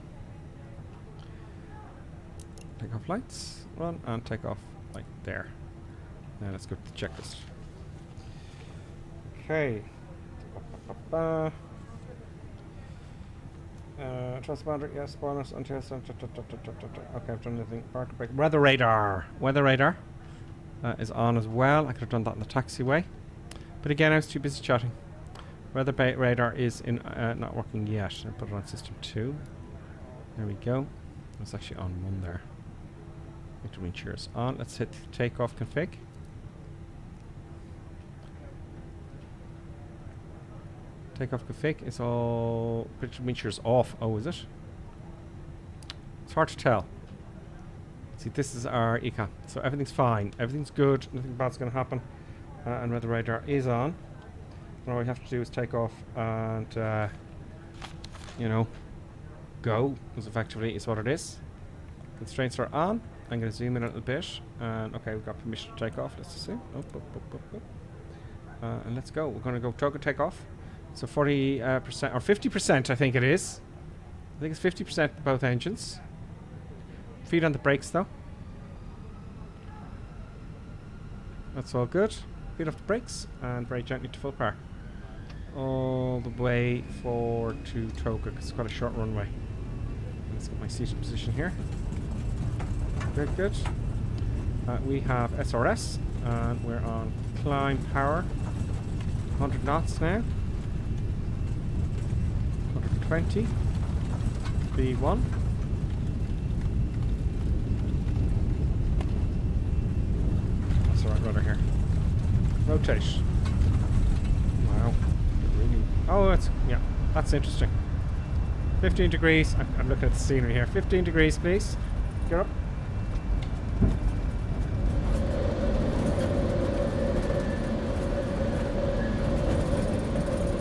Take off lights. Run and take off like there. Now let's go to the checklist. Okay. Transponder, yes, spoilers, until okay, I've done anything. Park brake. Weather radar. Weather radar is on as well. I could have done that in the taxiway. But again, I was too busy chatting. Weather radar is in not working yet. I'll put it on system 2. There we go. It's actually on 1 there. Wind shears on. Let's hit takeoff config. Takeoff config is all wind shears off. Oh, is it? It's hard to tell. See, this is our econ, so everything's fine. Everything's good. Nothing bad's going to happen. And weather radar is on. And all we have to do is take off and, you know, go. Because effectively is what it is. Constraints are on. I'm going to zoom in a little bit. And okay, we've got permission to take off. Let's assume. And let's go. We're going to go toggle take off. So 40% or 50%, I think it is. I think it's 50% both engines. Feet on the brakes, though. That's all good. Feet off the brakes and very gently to full power. All the way forward to Toga, because it's quite a short runway. Let's get my seated position here. Good, good. We have SRS, and we're on climb power. 100 knots now. 120. B1. That's the right rudder here. Rotate. Wow. Really. Oh, that's, yeah, that's interesting. 15 degrees. I'm looking at the scenery here. 15 degrees, please. Get up.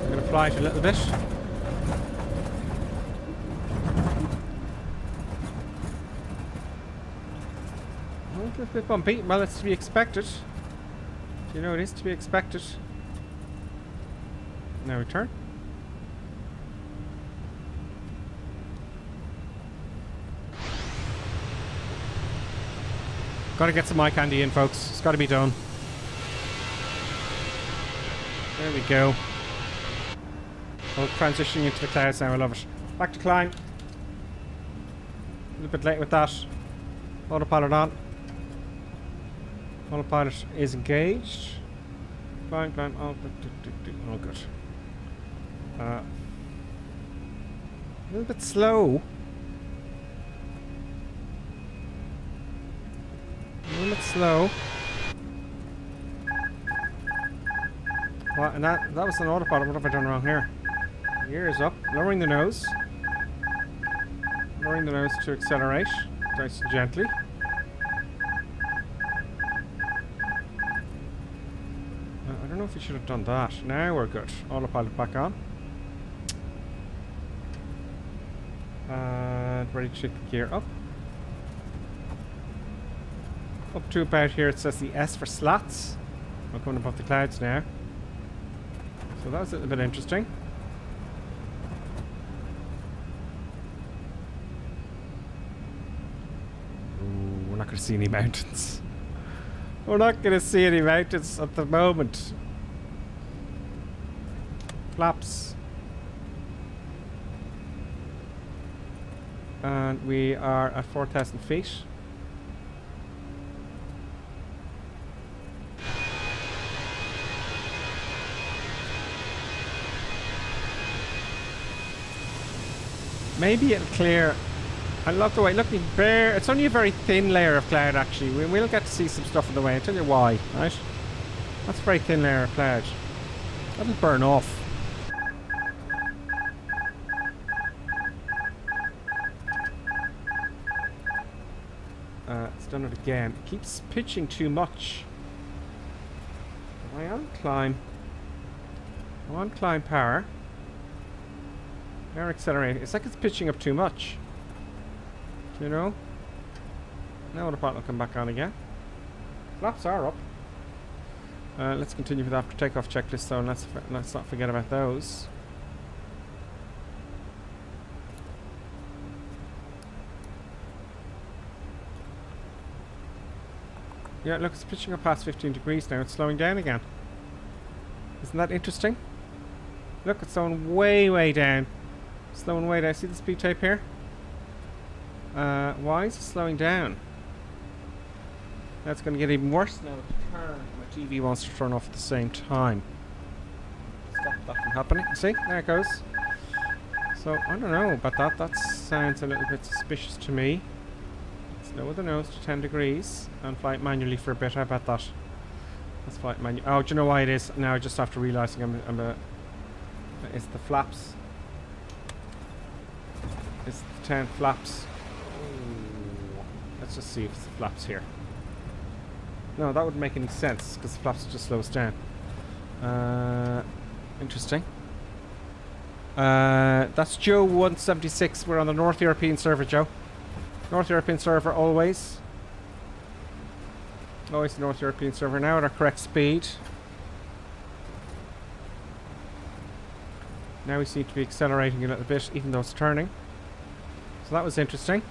I'm going to fly it a little bit. A bit bumpy. Well, it's to be expected. You know, it is to be expected. Now return. Gotta get some eye candy in, folks. It's gotta be done. There we go. Oh, transitioning into the clouds now. I love it. Back to climb. A little bit late with that. Autopilot on. Autopilot is engaged. Climb, climb. Oh, oh good. A little bit slow. A little bit slow. What? And that was an autopilot. What have I done wrong here? Gears up. Lowering the nose. Lowering the nose to accelerate. Nice and gently. I don't know if we should have done that. Now we're good. Autopilot back on. And ready to take the gear up. Up to about here it says the S for slats. We're going above the clouds now. So that was a little bit interesting. Ooh, we're not going to see any mountains. We're not going to see any mountains at the moment. Flaps. And we are at 4,000 feet. Maybe it'll clear. I love the way, look, bare. It's only a very thin layer of cloud actually. We will get to see some stuff on the way. I'll tell you why, right? That's a very thin layer of cloud. That'll burn off. It's done it again. It keeps pitching too much. Am I on climb? I'm on climb power. Now accelerating. It's like it's pitching up too much. Do you know? Now the pilot will come back on again. Flaps are up. Let's continue with the after takeoff checklist though, and let's not forget about those. Yeah, look, it's pitching up past 15 degrees now. It's slowing down again. Isn't that interesting? Look, it's slowing way down. Slowing way down. See the speed tape here? Why is it slowing down? That's going to get even worse now. My TV wants to turn off at the same time. Stop that from happening. See? There it goes. So, I don't know about that. That sounds a little bit suspicious to me. Let's lower the nose to 10 degrees and fly it manually for a bit. How about that? Let's fly it manually. Oh, do you know why it is? Now, just after realising it's the flaps. It's the 10 flaps. Ooh. Let's just see if it's the flaps here. No, that wouldn't make any sense because the flaps just slow us down. Interesting. That's Joe 176. We're on the North European server, Joe. North European server always. Always the North European server. Now at our correct speed. Now we seem to be accelerating a little bit even though it's turning. So that was interesting.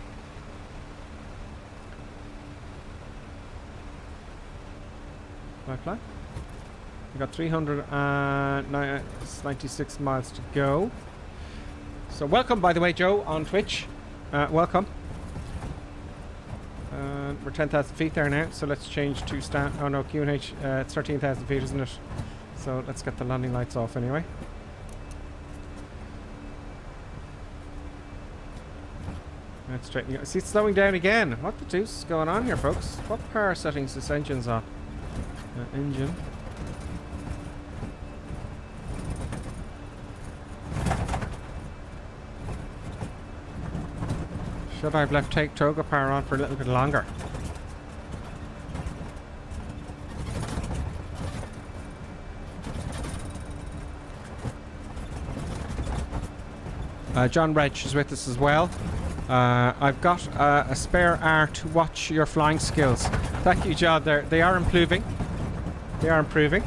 Fly. We got 396 miles to go. So welcome, by the way, Joe, on Twitch. Welcome. We're 10,000 feet there now, so let's change to stand. Oh no, QNH. It's 13,000 feet, isn't it? So let's get the landing lights off anyway. Let's straighten. See, it's slowing down again. What the deuce is going on here, folks? What power settings this engine's on? Engine. Should I have left Toga power on for a little bit longer? John Reg is with us as well. I've got a spare hour to watch your flying skills. Thank you, John. They are improving. They are improving.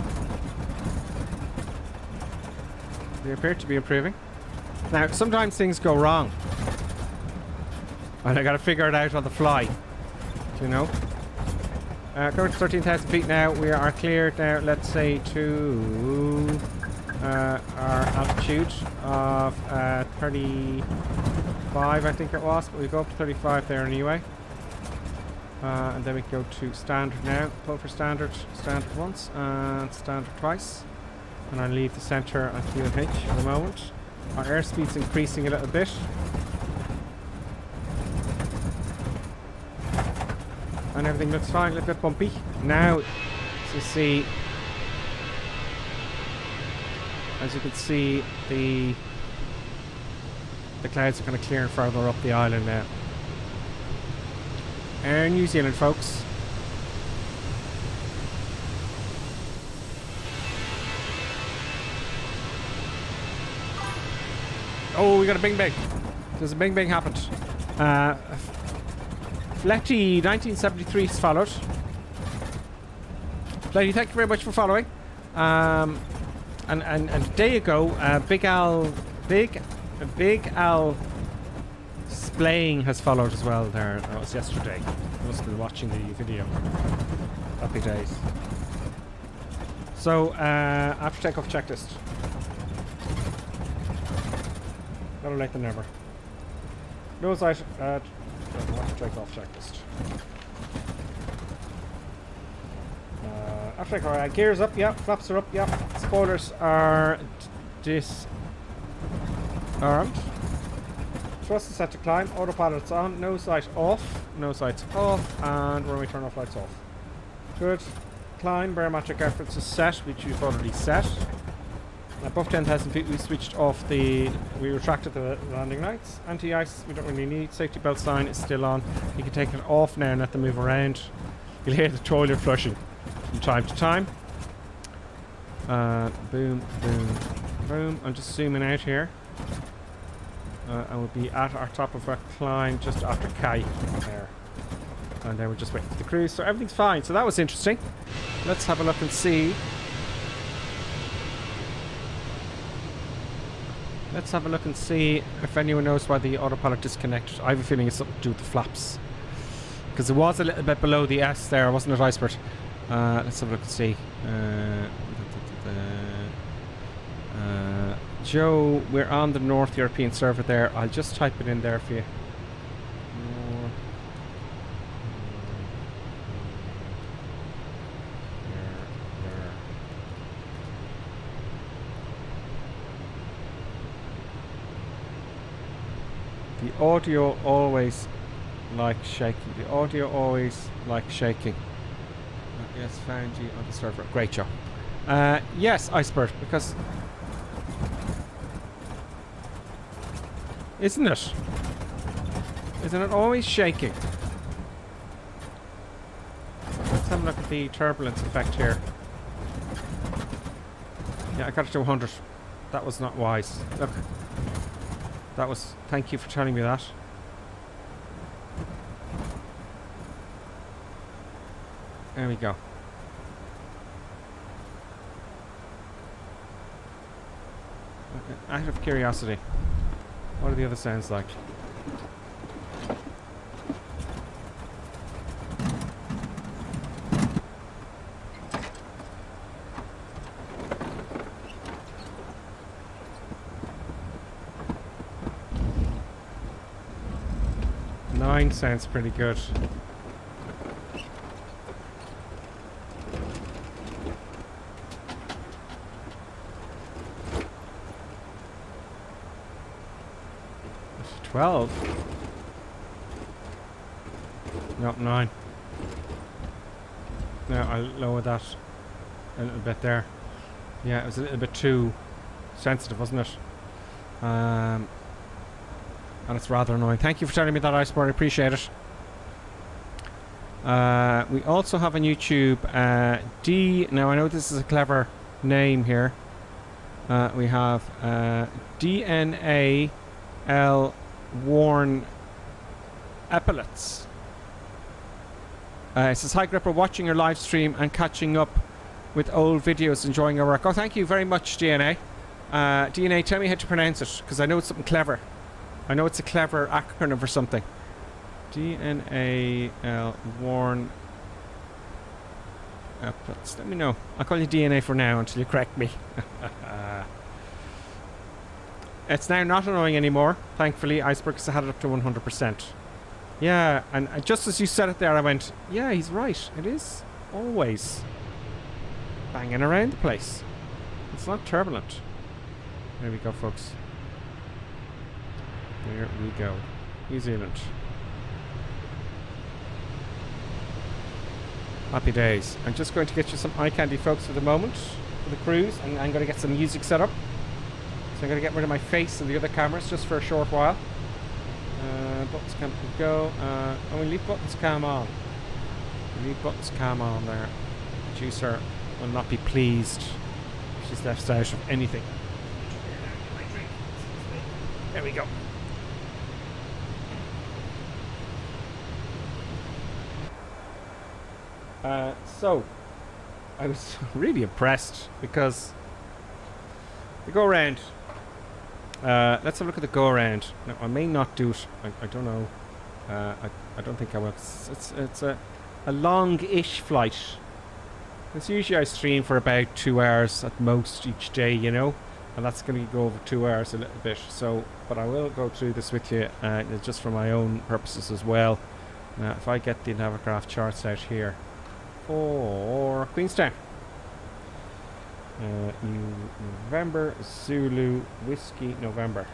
They appear to be improving. Now, sometimes things go wrong. And I gotta figure it out on the fly. Do you know? Going to 13,000 feet now. We are cleared now, let's say, to our altitude of 35, I think it was. But we go up to 35 there anyway. And then we go to standard now. Pull for standard once and standard twice. And I'll leave the center at QNH for the moment. Our airspeed's increasing a little bit. And everything looks fine, a little bit bumpy. Now, as you can see, the clouds are kind of clearing further up the island now. Air New Zealand, folks. Oh, we got a bing bang. There's a bing bang happened. Fletty 1973 is followed. Fletty, thank you very much for following. And a day ago, Big Al Splaying has followed as well there. That was yesterday. I must have been watching the video. Happy days. So, after takeoff checklist. Better late than never. Nose light at after takeoff checklist. After takeoff, gears up, yeah. Flaps are up, yeah. Spoilers are disarmed. Thrust is set to climb. Autopilot's on. Nose light off. Nose lights off. And runway turn off lights off. Good. climb. Barometric efforts is set, which we've already set. Above 10,000 feet, we switched off we retracted the landing lights. Anti-ice, we don't really need. Safety belt sign is still on. You can take it off now and let them move around. You'll hear the toilet flushing from time to time. Boom, boom, boom. I'm just zooming out here. And we'll be at our top of our climb just after K there. And then we're just waiting for the cruise. So everything's fine. So that was interesting. Let's have a look and see. Let's have a look and see if anyone knows why the autopilot disconnected. I have a feeling it's something to do with the flaps. Because it was a little bit below the S there, wasn't it, Icebert? Let's have a look and see. Joe, we're on the North European server there. I'll just type it in there for you. The audio always like shaking. The audio always like shaking. Yes, found you on the server. Great job. Yes, Icebird, because isn't it? Isn't it always shaking? Let's have a look at the turbulence effect here. Yeah, I got it to 100. That was not wise. Look. That was... Thank you for telling me that. There we go. Out of curiosity, what are the other sounds like? Nine sounds pretty good. It's 12. No, 9. Now I'll lower that a little bit there. Yeah, it was a little bit too sensitive, wasn't it? And it's rather annoying. Thank you for telling me that, Iceboard. I appreciate it. We also have on YouTube D. Now I know this is a clever name here. We have DNAL worn epaulets. It says, hi Gripper, watching your live stream and catching up with old videos, enjoying your work. Oh, thank you very much, DNA. DNA, tell me how to pronounce it, because I know it's something clever. I know it's a clever acronym for something. DNAL worn epaulets. Let me know. I'll call you DNA for now until you correct me. It's now not annoying anymore, thankfully, Iceberg, because I had it up to 100%. Yeah, and just as you said it there, I went, yeah, he's right. It is always banging around the place. It's not turbulent. There we go, folks. There we go. New Zealand. Happy days. I'm just going to get you some eye candy, folks, for the moment, for the cruise, and I'm going to get some music set up. So I'm going to get rid of my face and the other cameras just for a short while. Buttons cam can go. And we leave buttons cam on. We leave buttons cam on there. Producer will not be pleased if she's left out of anything. There we go. So I was really impressed because the go around. Let's have a look at the go around. Now I may not do it. I don't know. I don't think I will. It's a long-ish flight. It's usually I stream for about 2 hours at most each day, you know, and that's going to go over 2 hours a little bit. So, but I will go through this with you just for my own purposes as well. If I get the Navicraft charts out here for Queenstown. November, Zulu, Whiskey, November.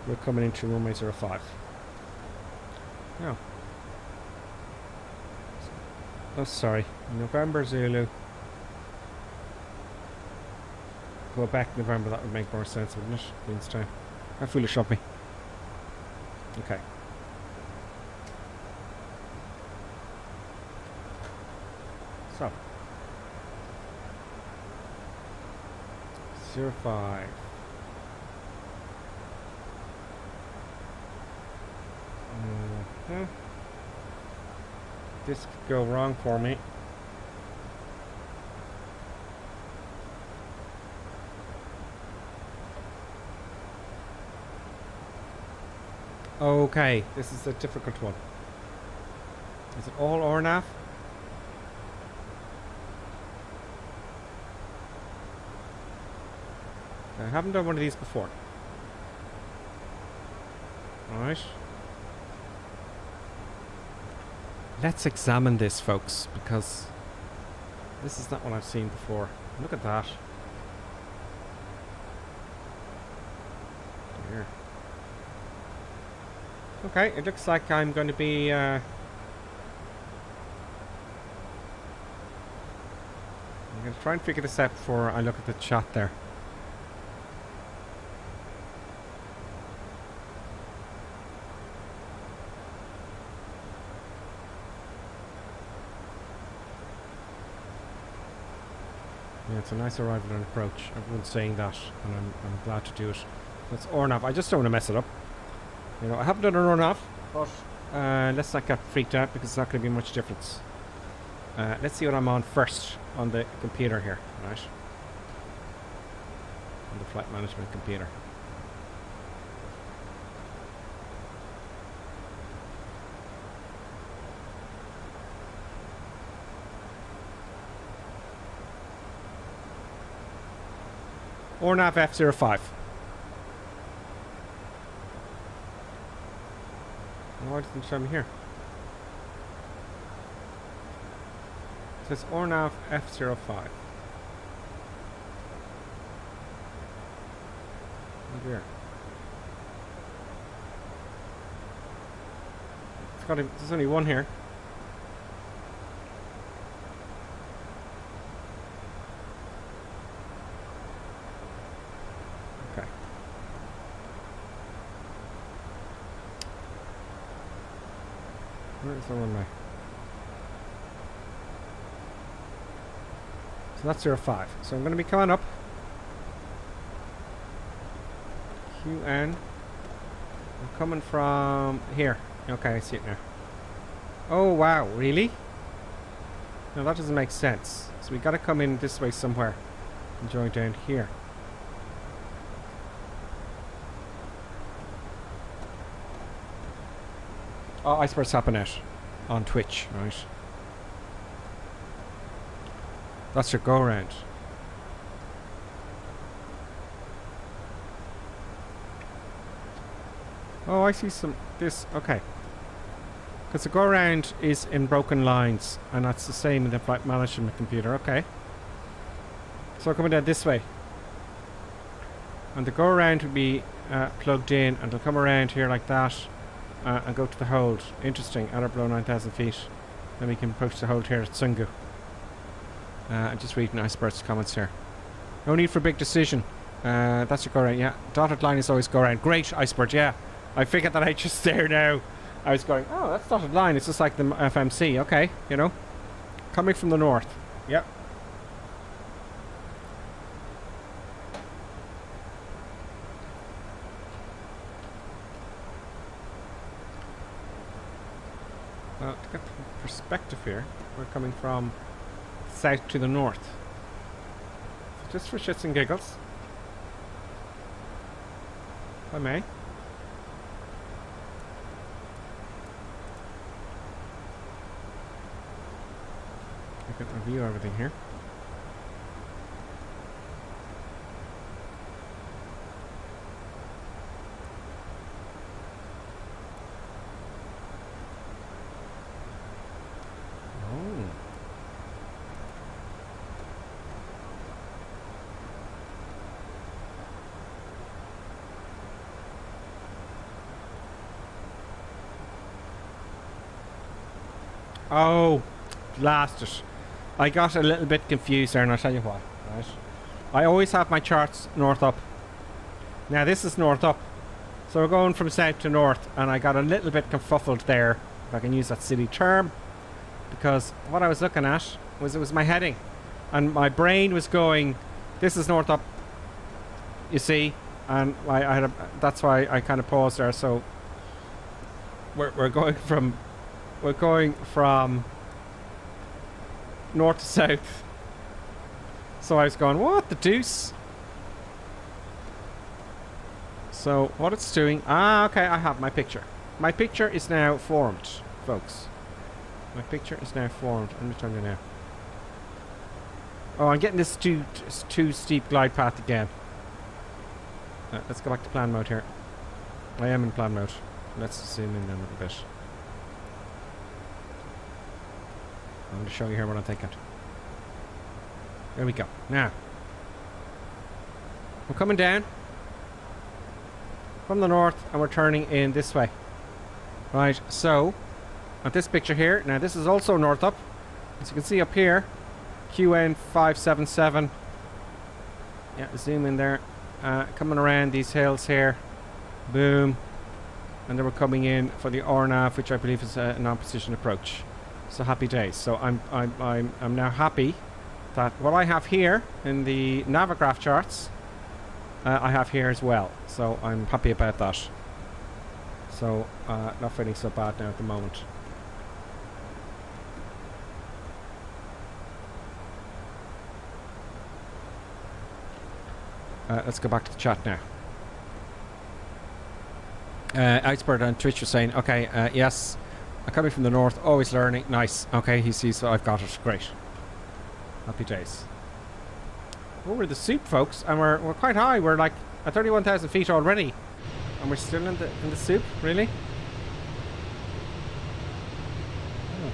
We're coming into runway 05. No. Oh, sorry. November Zulu. Go back November, that would make more sense, wouldn't it? Queenstown. How foolish of me. Okay. So. 05. This could go wrong for me. Okay, this is a difficult one. Is it all or nav? I haven't done one of these before. Alright. Let's examine this, folks, because this is not what I've seen before. Look at that. Dear. Okay, it looks like I'm going to be I'm going to try and figure this out before I look at the chat there. Yeah, it's a nice arrival and approach. Everyone's saying that, and I'm glad to do it. That's RNAV. I just don't want to mess it up. You know, I haven't done a RNAV, but let's not get freaked out because it's not going to be much difference. Let's see what I'm on first on the computer here, right? On the flight management computer. RNAV F05. Why doesn't it show me here? It says RNAV F05. Oh dear. There's only one here. Okay. Where is the runway? So that's 05. So I'm going to be coming up. QN. I'm coming from here. Okay, I see it now. Oh wow, really? No, that doesn't make sense. So we got to come in this way somewhere and join down here. Oh, icebergs happen out on Twitch, right? That's your go around. Oh, I see some this. Okay. Because the go around is in broken lines, and that's the same in the flight management computer. Okay. So coming down this way, and the go around will be plugged in, and it'll come around here like that, and go to the hold. Interesting. At or below 9,000 feet, then we can approach the hold here at Sungu. I'm just reading Iceberg's comments here. No need for big decision. That's your go around. Yeah, dotted line is always go around. Great, Iceberg. Yeah, I figured that out just there now. I was going, oh, that's dotted line. It's just like the FMC. Okay, you know, coming from the north. Yep. Well, to get perspective here, we're coming from south to the north. So just for shits and giggles, if I may. I can review everything here. Oh, blast it. I got a little bit confused there, and I'll tell you why. Right? I always have my charts north up. Now this is north up. So we're going from south to north, and I got a little bit confuffled there, if I can use that silly term, because what I was looking at was it was my heading, and my brain was going, this is north up, you see, and that's why I kind of paused there. So we're going from north to south. So I was going, what the deuce? So what it's doing, okay, I have my picture. My picture is now formed, folks. My picture is now formed. Let me turn it now. Oh, I'm getting this too steep glide path again. Let's go back to plan mode here. I am in plan mode. Let's zoom in a little bit. I'm going to show you here what I'm thinking. There we go. Now, we're coming down from the north, and we're turning in this way. Right, so at this picture here, now this is also north up. As you can see up here, QN 577. Yeah, zoom in there. Coming around these hills here. Boom. And then we're coming in for the RNAV, which I believe is a non-precision approach. So happy days. So I'm now happy that what I have here in the Navigraph charts, I have here as well. So I'm happy about that. So not feeling so bad now at the moment. Let's go back to the chat now. Outspurt on Twitch was saying, okay, yes, I'm coming from the north, always learning. Nice. Okay, he sees, so I've got it. Great. Happy days. Oh, we're the soup, folks, and we're quite high. We're like at 31,000 feet already, and we're still in the soup. Really? Oh.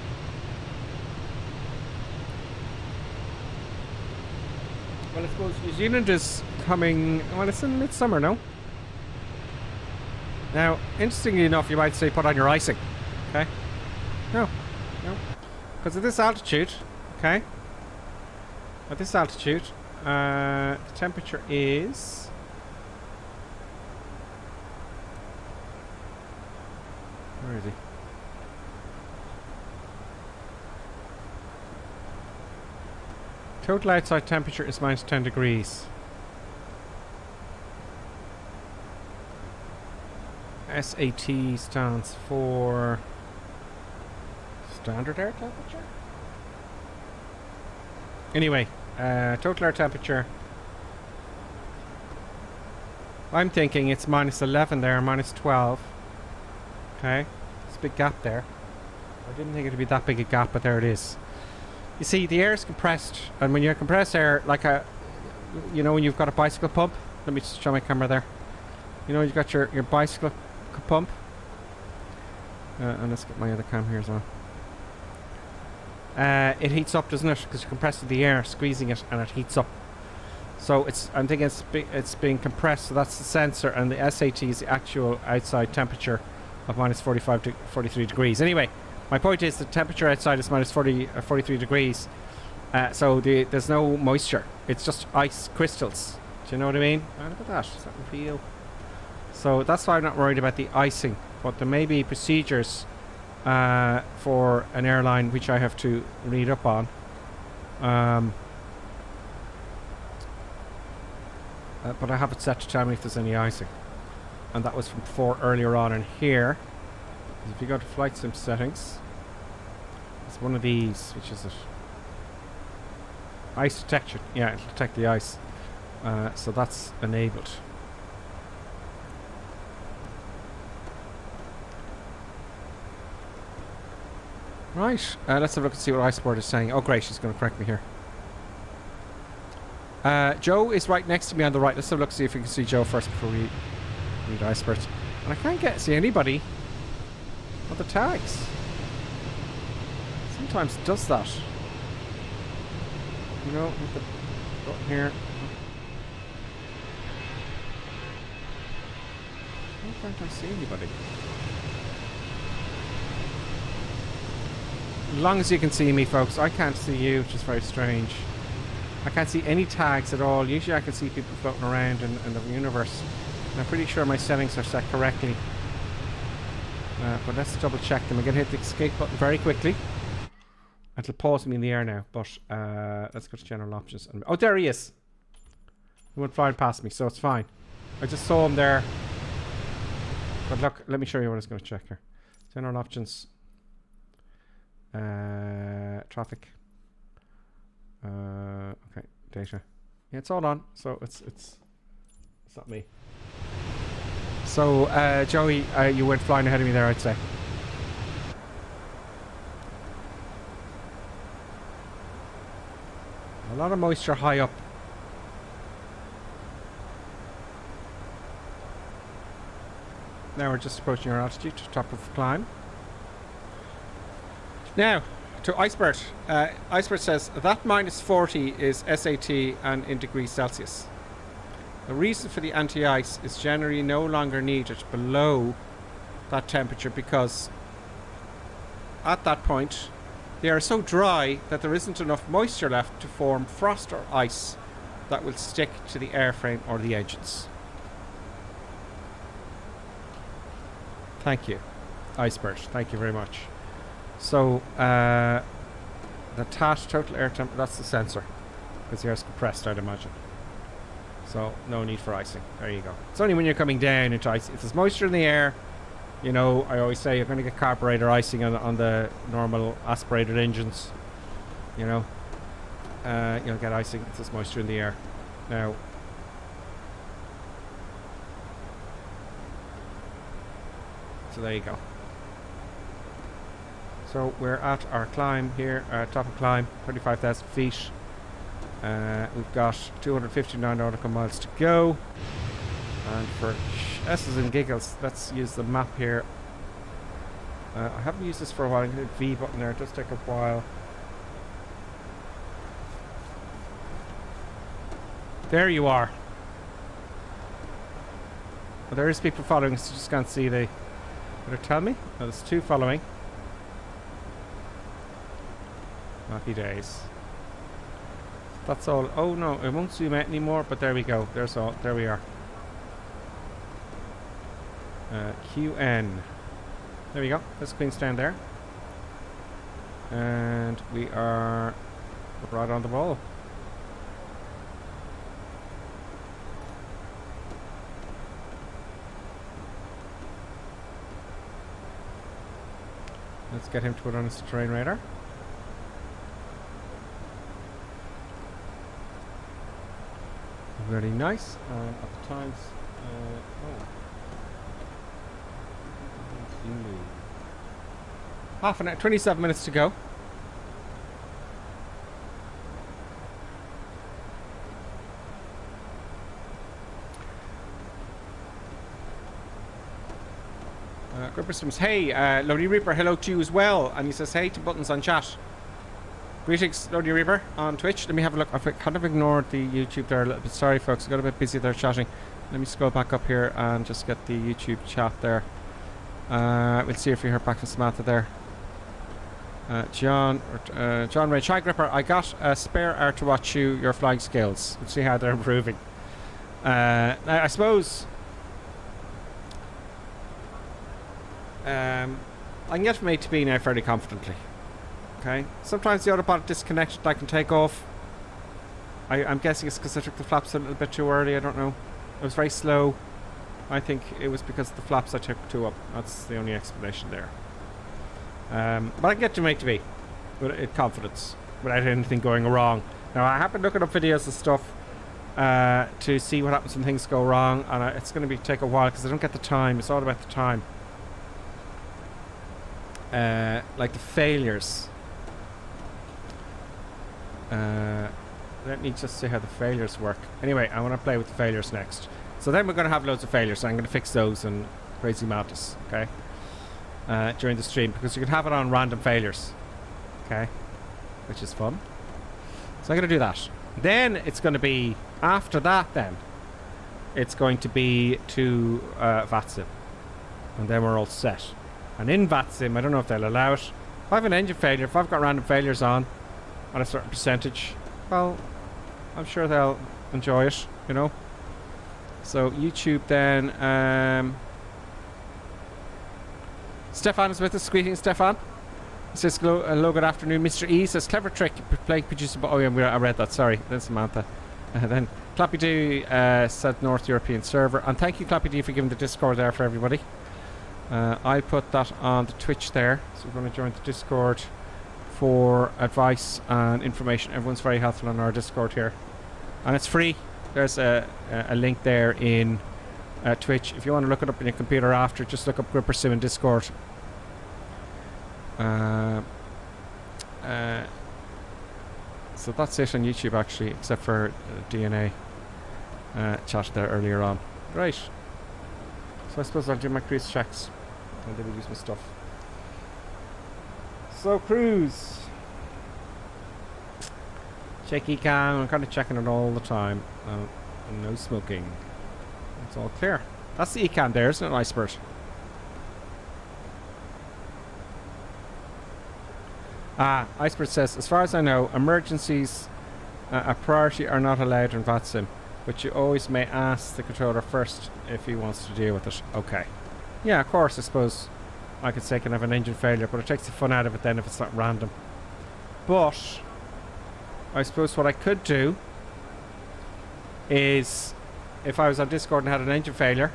Well, I suppose New Zealand is coming. Well, it's in midsummer, no? Now, interestingly enough, you might say put on your icing. Okay? No. Because at this altitude, okay? At this altitude, the temperature is... Where is he? Total outside temperature is minus 10 degrees. SAT stands for standard air temperature. Anyway, total air temperature. I'm thinking it's minus 11 there, minus 12. Okay, it's a big gap there. I didn't think it'd be that big a gap, but there it is. You see, the air is compressed, and when you compress air, like you know, when you've got a bicycle pump. Let me just show my camera there. You know, you've got your bicycle pump. And let's get my other cam here as well. It heats up, doesn't it? Because you're compressing the air, squeezing it, and it heats up. So I'm thinking it's being compressed. So that's the sensor, and the SAT is the actual outside temperature of minus 45 to 43 degrees. Anyway, my point is the temperature outside is minus 43 degrees. So there's no moisture. It's just ice crystals. Do you know what I mean? Oh, look at that. Does that feel? So that's why I'm not worried about the icing. But there may be procedures for an airline which I have to read up on. But I have it set to tell me if there's any icing. And that was from before earlier on in here. If you go to flight sim settings, it's one of these. Which is it? Ice detection. Yeah, it'll detect the ice. So that's enabled. Right, let's have a look and see what iSport is saying. Oh great, she's going to correct me here. Joe is right next to me on the right. Let's have a look and see if we can see Joe first before we read iSport. And I can't see anybody on the tags. Sometimes it does that. You know, with the button here. Why can't I see anybody? As long as you can see me, folks. I can't see you, which is very strange. I can't see any tags at all. Usually I can see people floating around in the universe. And I'm pretty sure my settings are set correctly. But let's double check them. I'm going to hit the escape button very quickly. It'll pause me in the air now. But let's go to general options. Oh, there he is. He went flying past me, so it's fine. I just saw him there. But look, let me show you what I was going to check here. General options. Traffic. Okay, data. Yeah, it's all on. So it's not me. So Joey, you went flying ahead of me there, I'd say. A lot of moisture high up. Now we're just approaching our altitude, top of the climb. Now, to Icebird. Icebird says that minus 40 is SAT and in degrees Celsius. The reason for the anti-ice is generally no longer needed below that temperature because at that point they are so dry that there isn't enough moisture left to form frost or ice that will stick to the airframe or the engines. Thank you, Icebird. Thank you very much. So, the TAT, total air temperature, that's the sensor. Because the air's compressed, I'd imagine. So, no need for icing. There you go. It's only when you're coming down into ice. If there's moisture in the air, you know, I always say you're going to get carburetor icing on the normal aspirated engines. You know, you'll get icing if there's moisture in the air. Now, so there you go. So we're at our climb here, top of climb, 35,000 feet. We've got 259 nautical miles to go. And for S's and giggles, let's use the map here. I haven't used this for a while. I'm going to hit V button there. It does take a while. There you are. Well, there is people following us. You just can't see the... Better tell me. Oh, there's two following. Happy days. That's all. Oh no, it won't zoom out anymore, but there we go. There's all. There we are. QN. There we go. There's Queenstown there. And we are right on the ball. Let's get him to put on his terrain radar. Very nice. At the times, half an hour, 27 minutes to go. Gripper says, hey, Lodi Reaper, hello to you as well. And he says, hey to Buttons on chat. Greetings, Lodi Reaper on Twitch. Let me have a look. I've kind of ignored the YouTube there a little bit. Sorry, folks. I got a bit busy there chatting. Let me scroll back up here and just get the YouTube chat there. We'll see if we hear back from Samantha there. John Ray, Chai Gripper, I got a spare hour to watch your flying skills. Let's see how they're improving. Now, I suppose... I can get from A to B now fairly confidently. Okay. Sometimes the autopilot disconnected, I can take off. I'm guessing it's because I took the flaps a little bit too early. I don't know. It was very slow. I think it was because of the flaps I took too up. That's the only explanation there. But I can get to A to B with confidence without anything going wrong. Now I have been looking up videos and stuff to see what happens when things go wrong, and it's going to take a while because I don't get the time. It's all about the time. Like the failures. Let me just see how the failures work. Anyway, I want to play with the failures next. So then we're going to have loads of failures. So I'm going to fix those and crazy madness, okay? During the stream, because you can have it on random failures, okay? Which is fun. So I'm going to do that. Then it's going to be, after that then, it's going to be to VATSIM. And then we're all set. And in VATSIM, I don't know if they'll allow it. If I have an engine failure, if I've got random failures on a certain percentage, well, I'm sure they'll enjoy it, you know. So YouTube then, Stefan is with us. Greetings, Stefan. He says, hello, good afternoon. Mr. E says, clever trick, playing producer. Oh yeah, I read that, sorry. That's Samantha. Then Clappy D said North European server. And thank you, Clappy D, for giving the Discord there for everybody. I put that on the Twitch there. So we're going to join the Discord for advice and information. Everyone's very helpful on our Discord here. And it's free. There's a link there in Twitch. If you want to look it up on your computer after, just look up Gripper Sim in Discord. So that's it on YouTube actually, except for DNA chat there earlier on. Right. So I suppose I'll do my cruise checks and then we'll use my stuff. So cruise. Check ecam. I'm kind of checking it all the time. No smoking. It's all clear. That's the ecam there, isn't it, Iceberg? Iceberg says, as far as I know, emergencies a priority are not allowed in VATSIM, but you always may ask the controller first if he wants to deal with it. Okay. Yeah, of course, I suppose I could say I can have an engine failure, but it takes the fun out of it then if it's not random. But I suppose what I could do is, if I was on Discord and had an engine failure,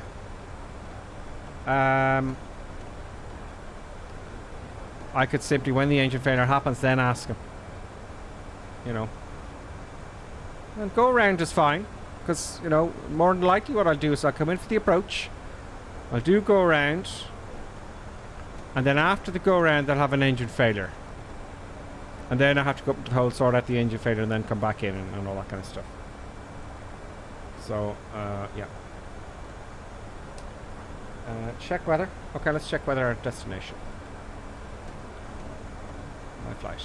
I could simply, when the engine failure happens, then ask him. You know. And go around is fine. Because, you know, more than likely what I'll do is I'll come in for the approach. I'll do go around. And then after the go around, they'll have an engine failure. And then I have to go up to the hole, sort out the engine failure, and then come back in and all that kind of stuff. So, yeah. Check weather. Okay, let's check weather at destination. My flight.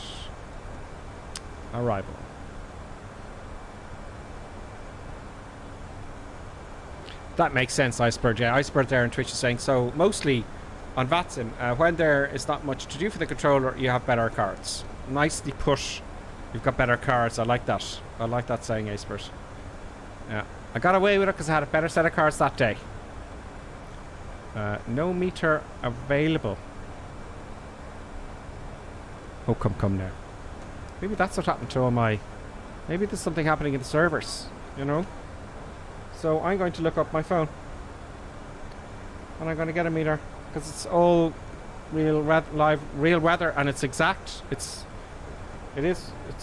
Arrival. That makes sense, Iceberg. Yeah, Iceberg there on Twitch is saying, so mostly on VATSIM, when there is not much to do for the controller, you have better cards. Nicely put. You've got better cards. I like that. I like that saying, Iceberg. Yeah. I got away with it because I had a better set of cards that day. No meter available. Oh, come now. Maybe that's what happened to all my... Maybe there's something happening in the servers, you know? So I'm going to look up my phone. And I'm going to get a meter. Because it's all real weather, and it's exact. It's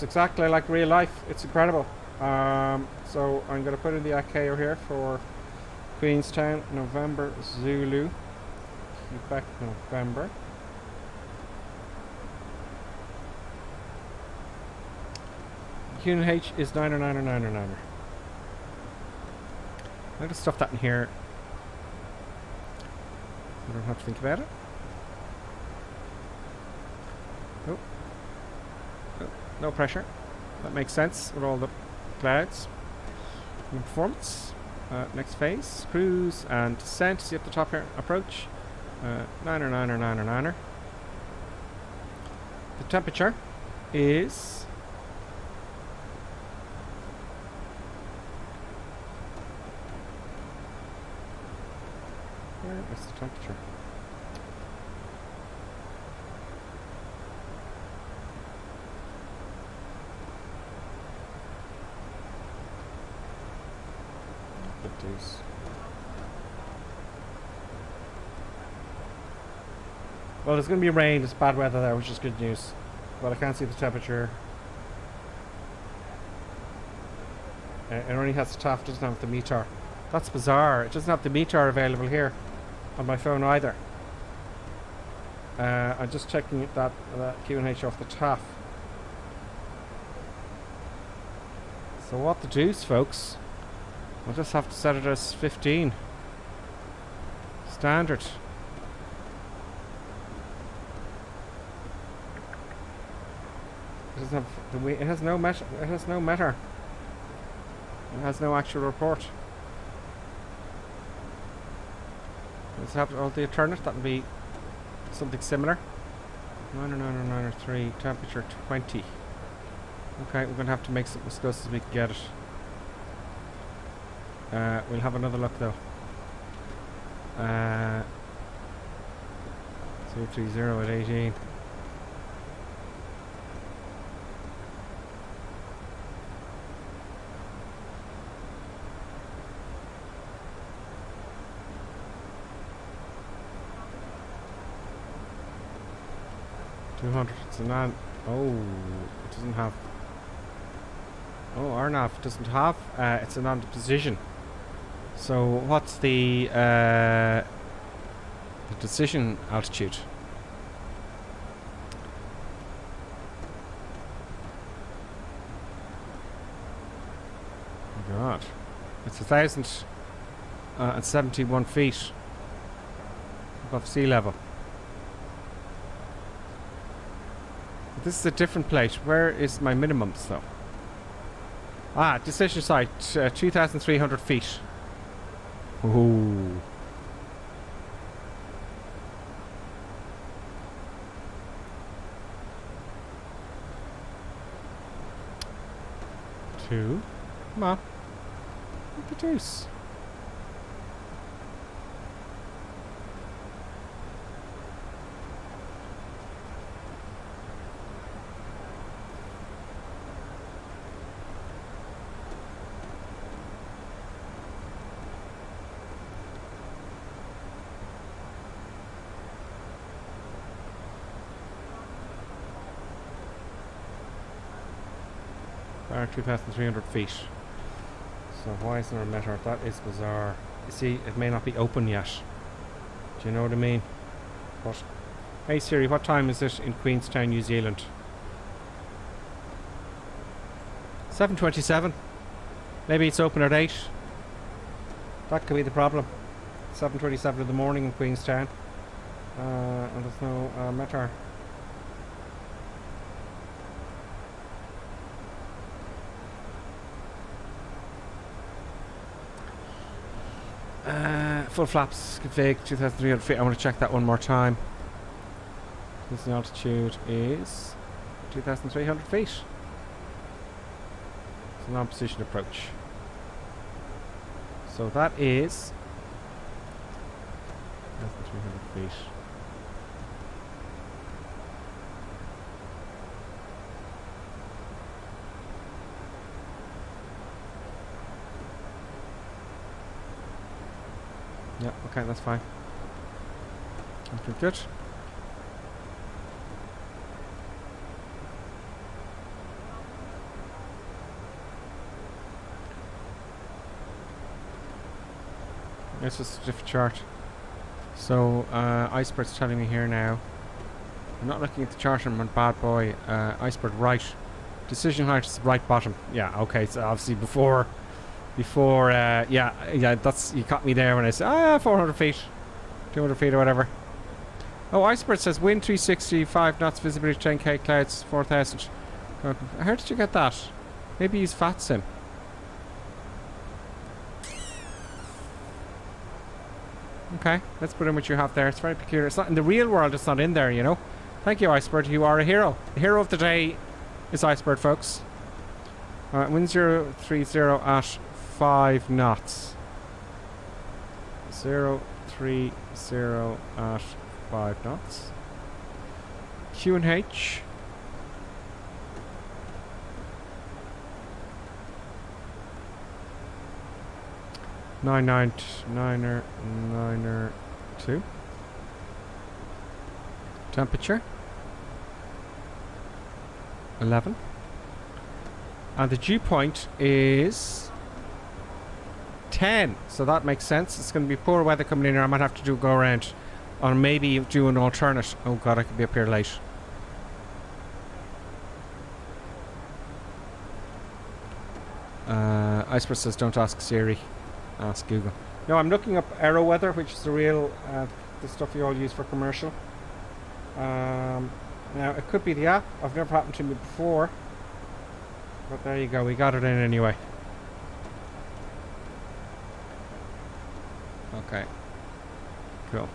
exactly like real life. It's incredible. So I'm going to put in the ICAO here for Queenstown, November, Zulu, Quebec, November. QNH is 9 or 9 or 9 or 9. I'm going to stuff that in here. I don't have to think about it. Nope. No pressure. That makes sense with all the clouds. Performance. Next phase. Cruise and descent. See up the top here. Approach. 9 or 9 or 9 or 9. The temperature is... What's the temperature? Well, there's going to be rain. It's bad weather there, which is good news. But I can't see the temperature. It only has the TAF, doesn't have the meter. That's bizarre. It doesn't have the meter available here on my phone either. I'm just checking that QNH off the TAF. So what the deuce, folks? We'll just have to set it as 15. Standard. It doesn't have the way. It has no meter. It has no meter. It has no actual report. Let's have all the alternate. That would be something similar. 90903, temperature 20. Okay, we're going to have to make it as close as we can get it. We'll have another look though. 230 at 18. It's a non. Oh, it doesn't have. Oh, RNAV doesn't have. It's a non-decision. So what's the decision altitude? Oh God, it's 1,071 feet above sea level. This is a different plate. Where is my minimums though? Ah, decision site, 2,300 feet. Ooh. Two. Come on. Produce. Are 2,300 feet. So why isn't there a meter? That is bizarre. You see, it may not be open yet. Do you know what I mean? But hey Siri, what time is it in Queenstown, New Zealand? 7:27. Maybe it's open at 8. That could be the problem. 7:27 in the morning in Queenstown. And there's no meter. Full flaps, config, 2,300 feet. I want to check that one more time. This altitude is 2,300 feet. It's a non-position approach. So that is 2,300 feet. Yeah, okay, that's fine. Okay, good. It's just a different chart. So, Icebird's telling me here now. I'm not looking at the chart, I'm on bad boy. Icebird right. Decision height is right bottom. Yeah, okay, so obviously before yeah, that's, you caught me there when I said 400 feet, 200 feet or whatever. Oh, Icebird says wind 365 knots, visibility 10k, clouds 4,000. How did you get that? Maybe use FatSim. Okay, let's put in what you have there. It's very peculiar. It's not in the real world. It's not in there, you know. Thank you, Icebird. You are a hero. The hero of the day is Icebird, folks. Wind 030 at 5 knots. 030 at 5 knots. QNH. Niner 2. Temperature 11. And the dew point is 10. So that makes sense. It's going to be poor weather coming in here. I might have to do a go around. Or maybe do an alternate. Oh god, I could be up here late. Icebird says don't ask Siri. Ask Google. No, I'm looking up Aero Weather, which is the real the stuff you all use for commercial. Now it could be the app. I've never happened to me before. But there you go, we got it in anyway. Okay. Cool.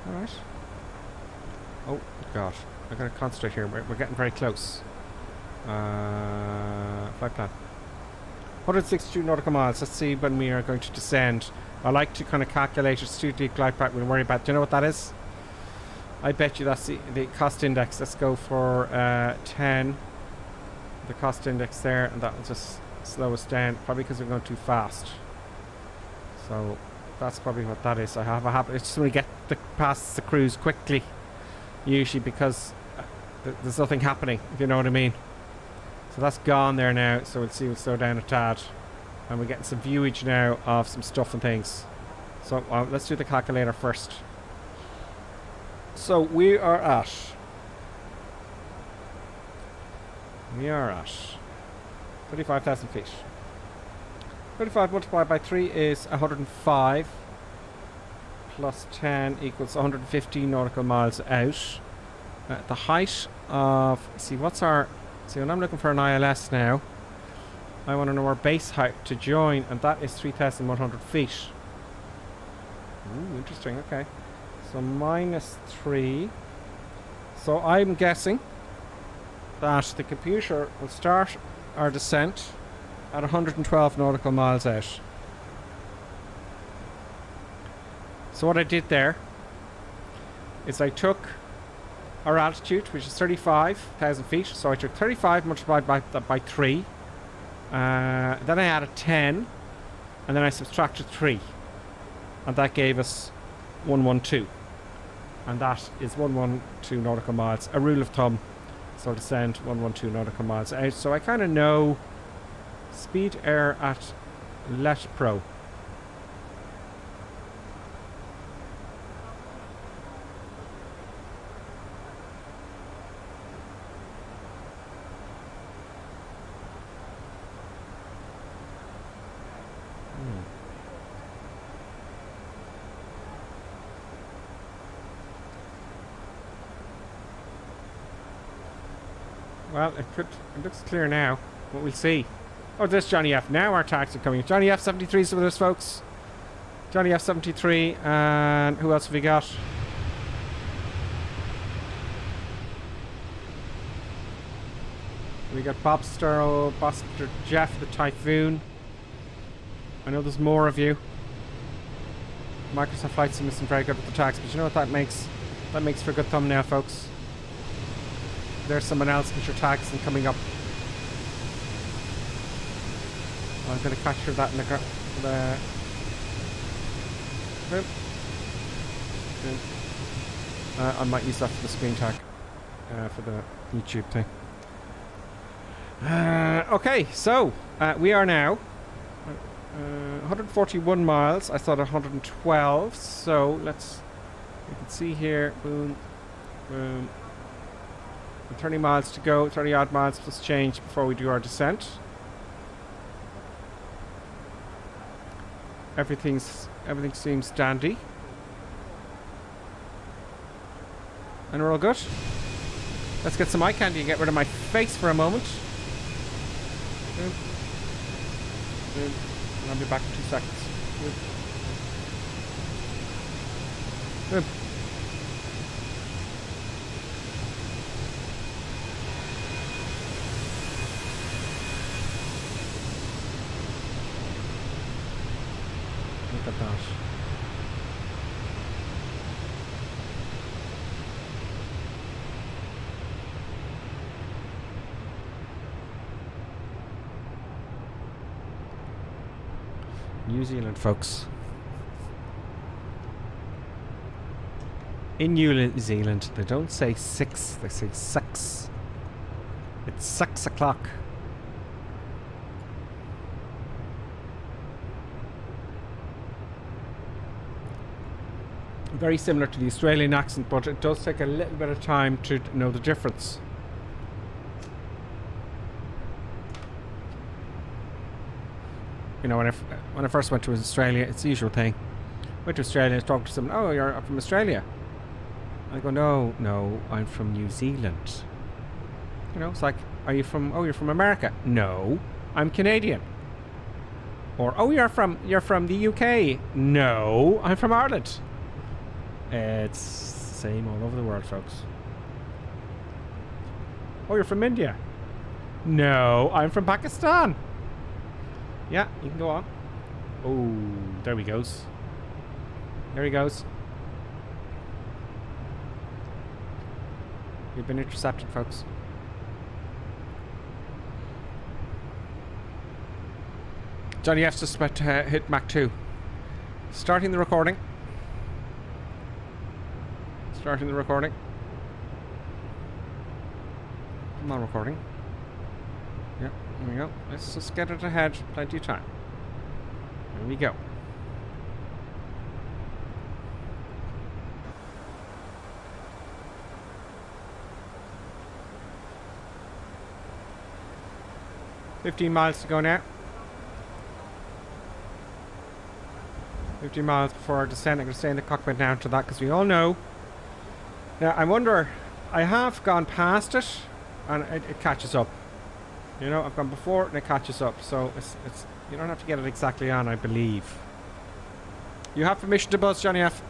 Alright. Oh, God. I gotta concentrate here. We're getting very close. Flight plan. 162 nautical miles. Let's see when we are going to descend. I like to kind of calculate it. Student glide path. We'll worry about. Do you know what that is? I bet you that's the cost index. Let's go for 10. The cost index there, and that will just slow us down. Probably because we're going too fast. So that's probably what that is. I have a habit. It's just when we get past the cruise quickly, usually because there's nothing happening. If you know what I mean. So that's gone there now. So we'll see. We'll slow down a tad, and we're getting some viewage now of some stuff and things. So let's do the calculator first. So we are at 35,000 feet. 35 multiplied by 3 is 105. Plus 10 equals 115 nautical miles out. The height of... See, what's our... See, when I'm looking for an ILS now, I want to know our base height to join, and that is 3,100 feet. Ooh, interesting, okay. So minus 3. So I'm guessing that the computer will start our descent at 112 nautical miles out. So what I did there is I took our altitude, which is 35,000 feet. So I took 35 multiplied by 3. Then I added 10. And then I subtracted 3. And that gave us 112. And that is 112 nautical miles. A rule of thumb. So descend 112 nautical miles out. So I kind of know speed air at Let Pro. Well, it looks clear now, but we'll see. Oh, there's Johnny F. Now our tags are coming. Johnny F73 is with us, folks. Johnny F73, and who else have we got? We got Bobster Jeff the Typhoon. I know there's more of you. Microsoft Flight Sim isn't very good with the tags, but you know what that makes? That makes for a good thumbnail, folks. There's someone else with your tags and coming up. I'm going to capture that in the I might use that for the screen tag for the YouTube thing. Okay, so we are now 141 miles. I thought 112. So you can see here. Boom, boom. 30 miles to go, 30 odd miles plus change before we do our descent. Everything seems dandy. And we're all good. Let's get some eye candy and get rid of my face for a moment. And I'll be back in 2 seconds. Good. Look at that. New Zealand, folks. In New Zealand, they don't say 6, they say 6. It's 6 o'clock. Very similar to the Australian accent, but it does take a little bit of time to know the difference. You know, when I first went to Australia, it's the usual thing. Went to Australia, talked to someone. Oh, you're from Australia. I go, no, I'm from New Zealand. You know, it's like, are you from? Oh, you're from America. No, I'm Canadian. Or, oh, you're from the UK. No, I'm from Ireland. It's the same all over the world, folks. Oh, you're from India? No, I'm from Pakistan. Yeah, you can go on. Oh, there he goes. There he goes. You've been intercepted, folks. Johnny F's just about to hit Mach 2. Starting the recording. Starting the recording. Come on, recording. Yep, here we go. Let's just get it ahead. Plenty of time. Here we go. $15 miles to go now. 15 miles before descent. I'm going to stay in the cockpit now to that because we all know. Now, I wonder, I have gone past it and it catches up. You know, I've gone before and it catches up. So it's you don't have to get it exactly on, I believe. You have permission to buzz, Johnny F.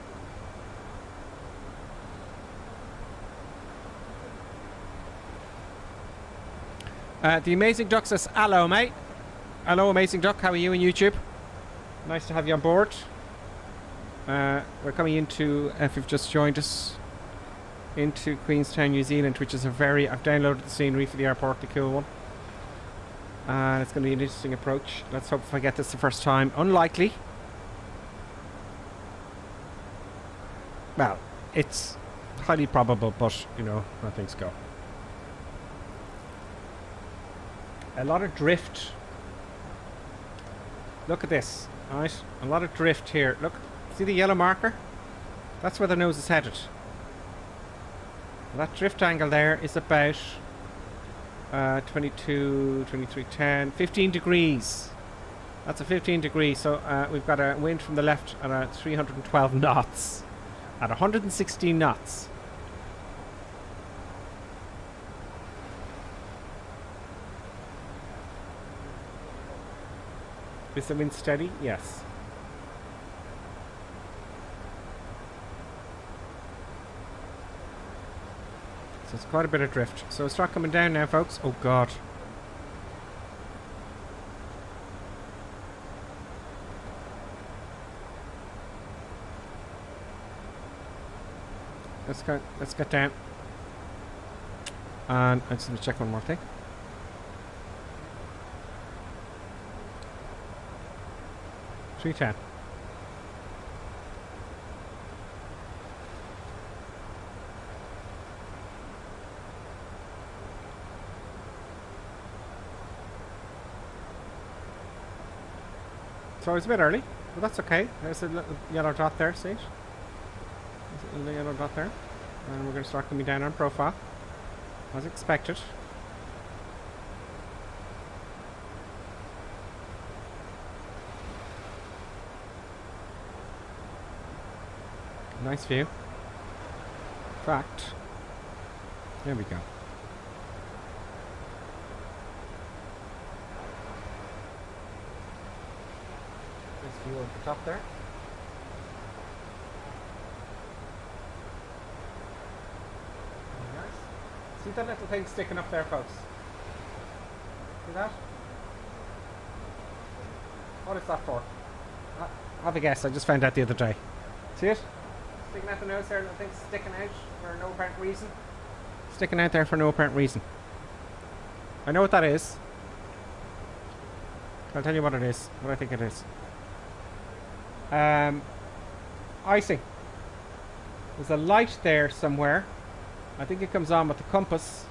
The Amazing Duck says, hello, mate. Hello, Amazing Duck. How are you on YouTube? Nice to have you on board. We're coming into, if you've just joined us, into Queenstown, New Zealand, which is a very, I've downloaded the scenery for the airport, the cool one. And it's going to be an interesting approach. Let's hope if I get this the first time. Unlikely. Well, it's highly probable, but, you know, how things go. A lot of drift. Look at this, alright? A lot of drift here. Look, see the yellow marker? That's where the nose is headed. That drift angle there is about 22, 23, 10, 15 degrees. That's a 15 degrees. So we've got a wind from the left at 312 knots. At 116 knots. Is the wind steady? Yes. So it's quite a bit of drift. So it's start coming down now, folks. Oh God. Let's go. Let's get down. And I just want to check one more thing. $310. So it's a bit early, but that's okay. There's a little yellow dot there, see it? There's a little yellow dot there. And we're going to start coming down on profile, as expected. Nice view. In fact, there we go. Nice view of the top there. Very nice. See that little thing sticking up there, folks? See that? What is that for? Have a guess. I just found out the other day. See it? Sticking out the nose there, little thing's sticking out for no apparent reason. Sticking out there for no apparent reason. I know what that is. I'll tell you what it is, what I think it is. Icing. There's a light there somewhere. I think it comes on with the compass.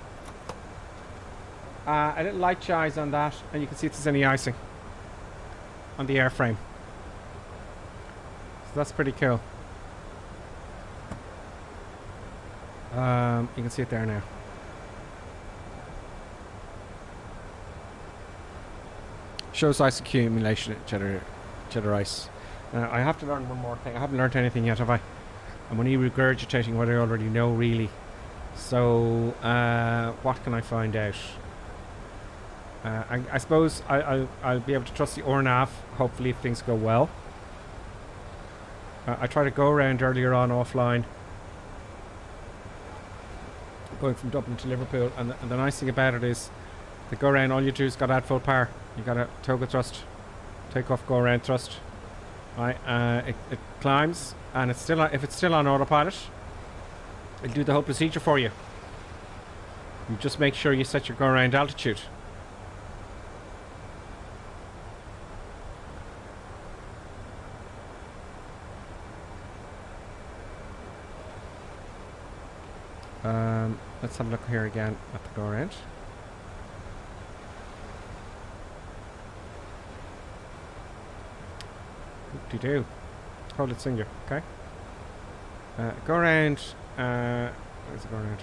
A little light shines on that, and you can see if there's any icing on the airframe. So that's pretty cool. You can see it there now. Shows ice accumulation at cheddar ice. I have to learn one more thing. I haven't learned anything yet, have I? I'm only regurgitating what I already know, really. So, what can I find out? I suppose I'll be able to trust the ORNAV, hopefully, if things go well. I tried to go around earlier on offline. going from Dublin to Liverpool, and the nice thing about it is the go around, all you do is got to add full power. You got a toga thrust, take off, go around thrust, right? It climbs, and it's still if it's still on autopilot, it'll do the whole procedure for you. You just make sure you set your go around altitude. Let's have a look here again at the go around. Do hold it singular, okay? Go around. Where's it go around?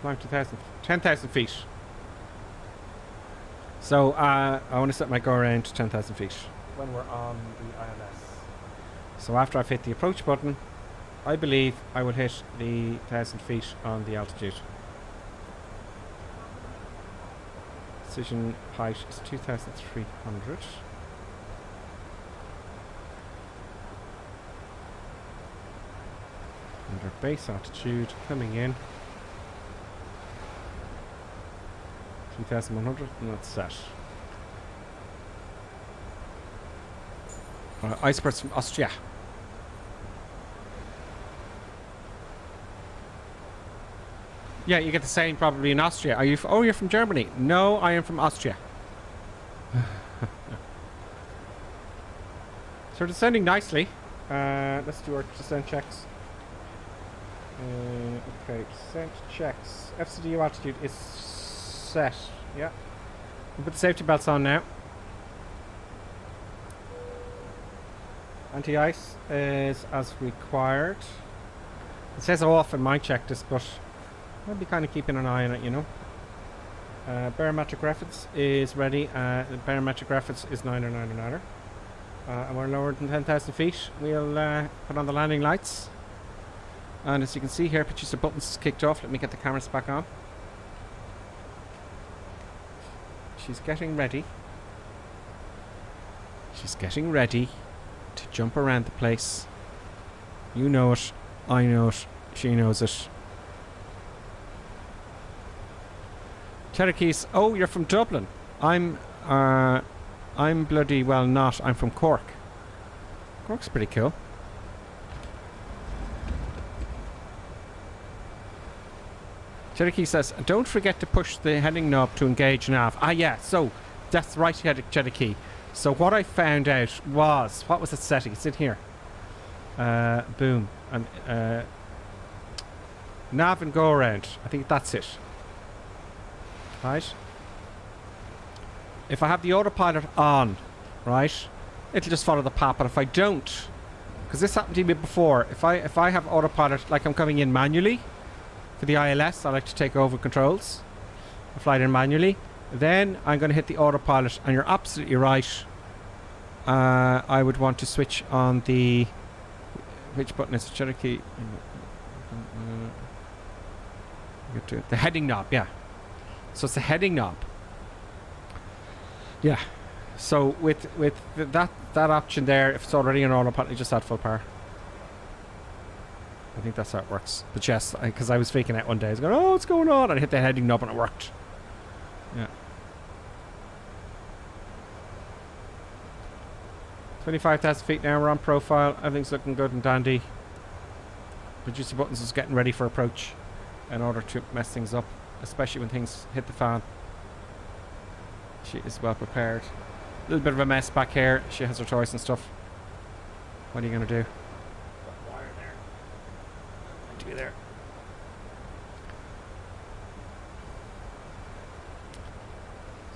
Climb 10,000 feet. So I want to set my go around to 10,000 feet when we're on the ILS. So after I've hit the approach button, I believe I will hit the 1,000 feet on the altitude. Decision height is 2,300. Under base altitude coming in 3,100, and that's set. Icebergs from Austria. Yeah, you get the same probably in Austria. Are you? Oh, you're from Germany. No, I am from Austria. So descending nicely. Let's do our descent checks. Okay, descent checks. FCDU altitude is set. Yeah. We'll put the safety belts on now. Anti-ice is as required. It says off in my check this, but I'll be kind of keeping an eye on it, you know. Barometric reference is ready. The barometric reference is 9er. And we're lower than 10,000 feet. We'll put on the landing lights. And as you can see here, producer buttons kicked off. Let me get the cameras back on. She's getting ready. She's getting ready to jump around the place. You know it. I know it. She knows it. Cherokees. Oh, you're from Dublin. I'm bloody well not. I'm from Cork. Cork's pretty cool. Cherokee says, don't forget to push the heading knob to engage nav. Ah, yeah, so that's right, Cherokee. So what I found out was, what was it setting? It's in here. Boom. And nav and go around. I think that's it. Right? If I have the autopilot on, right, it'll just follow the path. But if I don't, because this happened to me before, if I have autopilot, like I'm coming in manually for the ILS, I like to take over controls. I fly it in manually. Then I'm going to hit the autopilot, and you're absolutely right. I would want to switch on the... Which button is it? Cherokee? The heading knob, yeah. So it's the heading knob. Yeah. So with that option there, if it's already on autopilot, you just add full power. I think that's how it works. But yes, because I was faking out one day. I was going, oh, what's going on? And I hit the heading knob and it worked. Yeah. 25,000 feet now. We're on profile. Everything's looking good and dandy. Producer buttons is getting ready for approach in order to mess things up, especially when things hit the fan. She is well prepared. A little bit of a mess back here. She has her toys and stuff. What are you going to do? Wire there. Do there.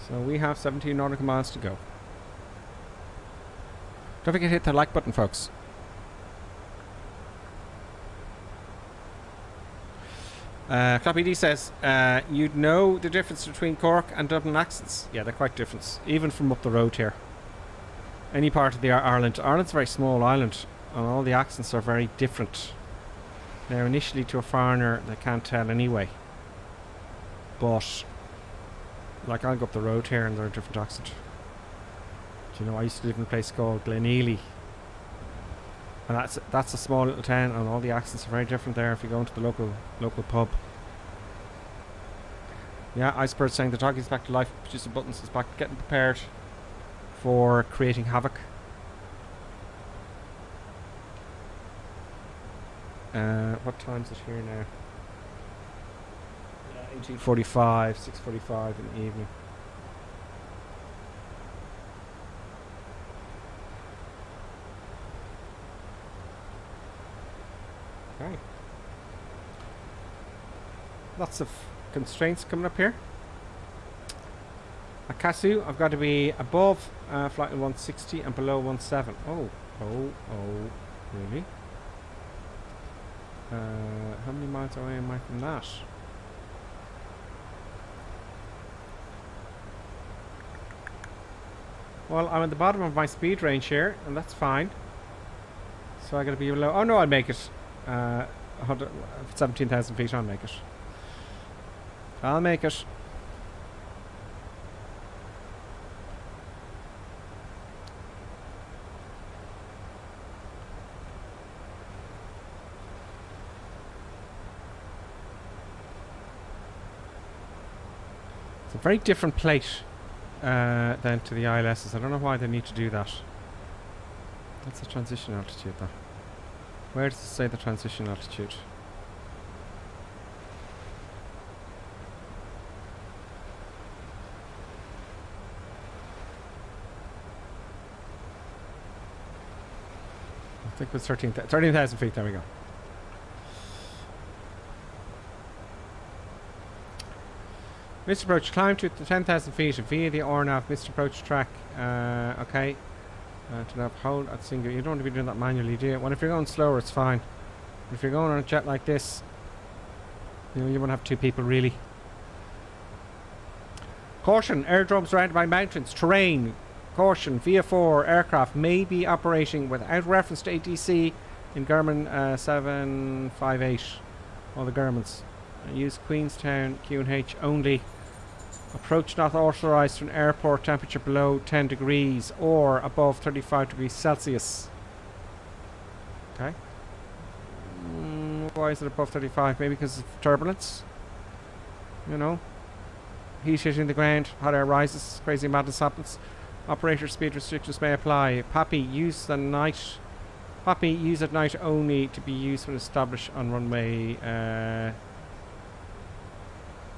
So we have 17 nautical miles to go. Don't forget to hit the like button, folks. Clappy D says, you'd know the difference between Cork and Dublin accents. Yeah, they're quite different, even from up the road here. Any part of the Ireland. Ireland's a very small island, and all the accents are very different. Now, initially to a foreigner, they can't tell anyway. But, like, I'll go up the road here and they're a different accent. Do you know, I used to live in a place called Glenealy. And that's a small little town, and all the accents are very different there if you go into the local pub. Yeah, Iceberg saying the dog is back to life. Producer Buttons is back getting prepared for creating havoc. What time is it here now? 18:45, 6:45 in the evening. Okay. Lots of constraints coming up here. At Kasu, I've got to be above flight 160 and below 17. Oh, really? How many miles away am I from that? Well, I'm at the bottom of my speed range here, and that's fine. So I got to be below. Oh no, I'll make it. 17,000 feet. I'll make it. I'll make it. It's a very different plate than to the ILSs. I don't know why they need to do that. That's the transition altitude though. Where does it say the transition altitude? I think it was 13,000 feet. There we go. Mr. Approach, climb to the 10,000 feet via the RNAV Mr. Approach track. Okay. To have hold at single. You don't want to be doing that manually, do you? Well, if you're going slower, it's fine. But if you're going on a jet like this, you know, you want to have two people really. Caution, airdromes surrounded by mountains, terrain. Caution, VF4 aircraft may be operating without reference to ATC in Garmin 758. All the Garmins. Use Queenstown QNH only. Approach not authorized to an airport temperature below 10 degrees or above 35 degrees Celsius. Okay. Why is it above 35? Maybe because of turbulence. You know. Heat hitting the ground, hot air rises, crazy madness happens. Operator speed restrictions may apply. Pappy, use at night only to be used when established on runway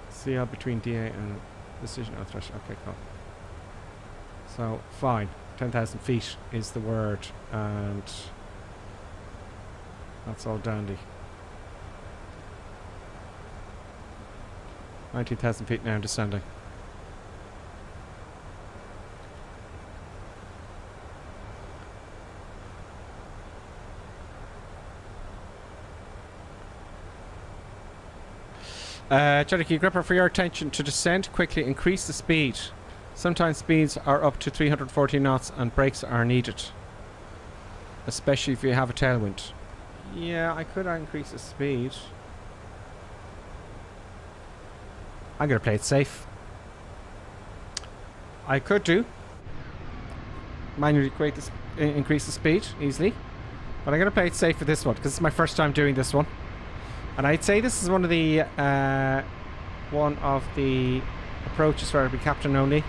CL between DA and decision threshold. Okay, cool. So fine, 10,000 feet is the word, and that's all dandy. 19,000 feet now, descending. Cherokee Gripper, for your attention to descend quickly, increase the speed. Sometimes speeds are up to 340 knots and brakes are needed, especially if you have a tailwind. Yeah, I could increase the speed. I'm going to play it safe. I could do manually increase the speed easily, but I'm going to play it safe for this one because it's my first time doing this one. And I'd say this is one of the approaches where it'll be captain only.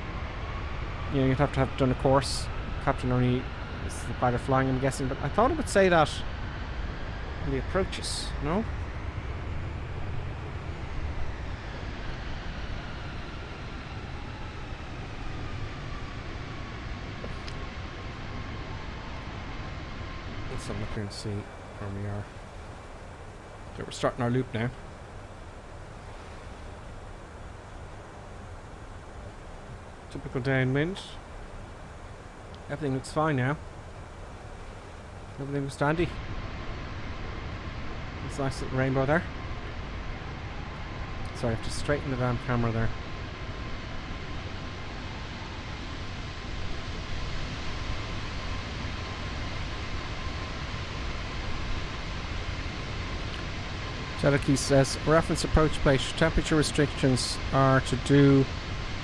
You know, you'd have to have done a course. Captain only is the pilot flying, I'm guessing. But I thought it would say that in the approaches, no? Let's have a look here and see where we are. Okay, we're starting our loop now. Typical downwind. Everything looks fine now. Everything was dandy. There's a nice little rainbow there. Sorry, I have to straighten the damn camera there. Cherokee says, reference approach plate temperature restrictions are to do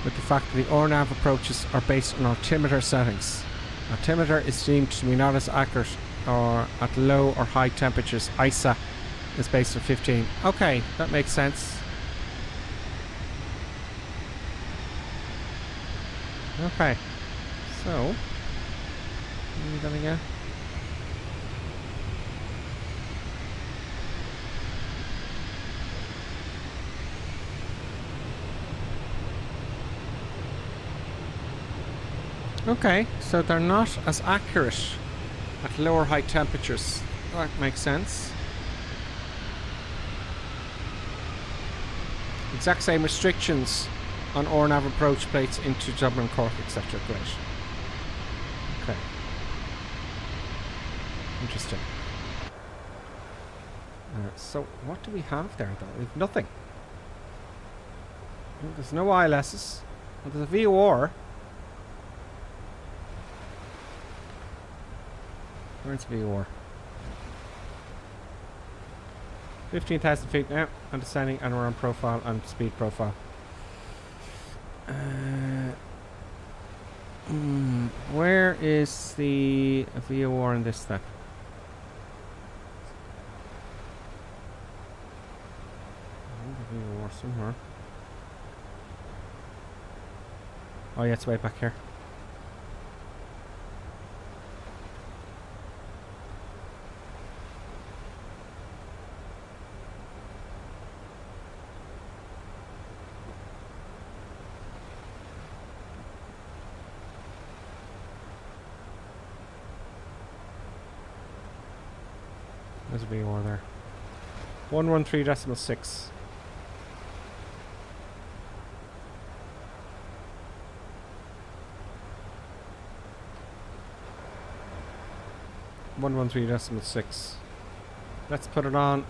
with the fact that the RNAV approaches are based on altimeter settings. Altimeter is deemed to be not as accurate or at low or high temperatures. ISA is based on 15. Okay, that makes sense. Okay, so what are we gonna get? Okay, so they're not as accurate at lower high temperatures. That makes sense. Exact same restrictions on RNAV approach plates into Dublin, Cork, etc. Great. Okay. Interesting. So what do we have there though? We've nothing. There's no ILSs. Well, there's a VOR. Where's VOR? 15,000 feet now. Understanding, and we're on profile and speed profile. Where is the VOR in this then? VOR somewhere. Oh yeah, it's way back here. There's a VOR there. 113.6. .6. Let's put it on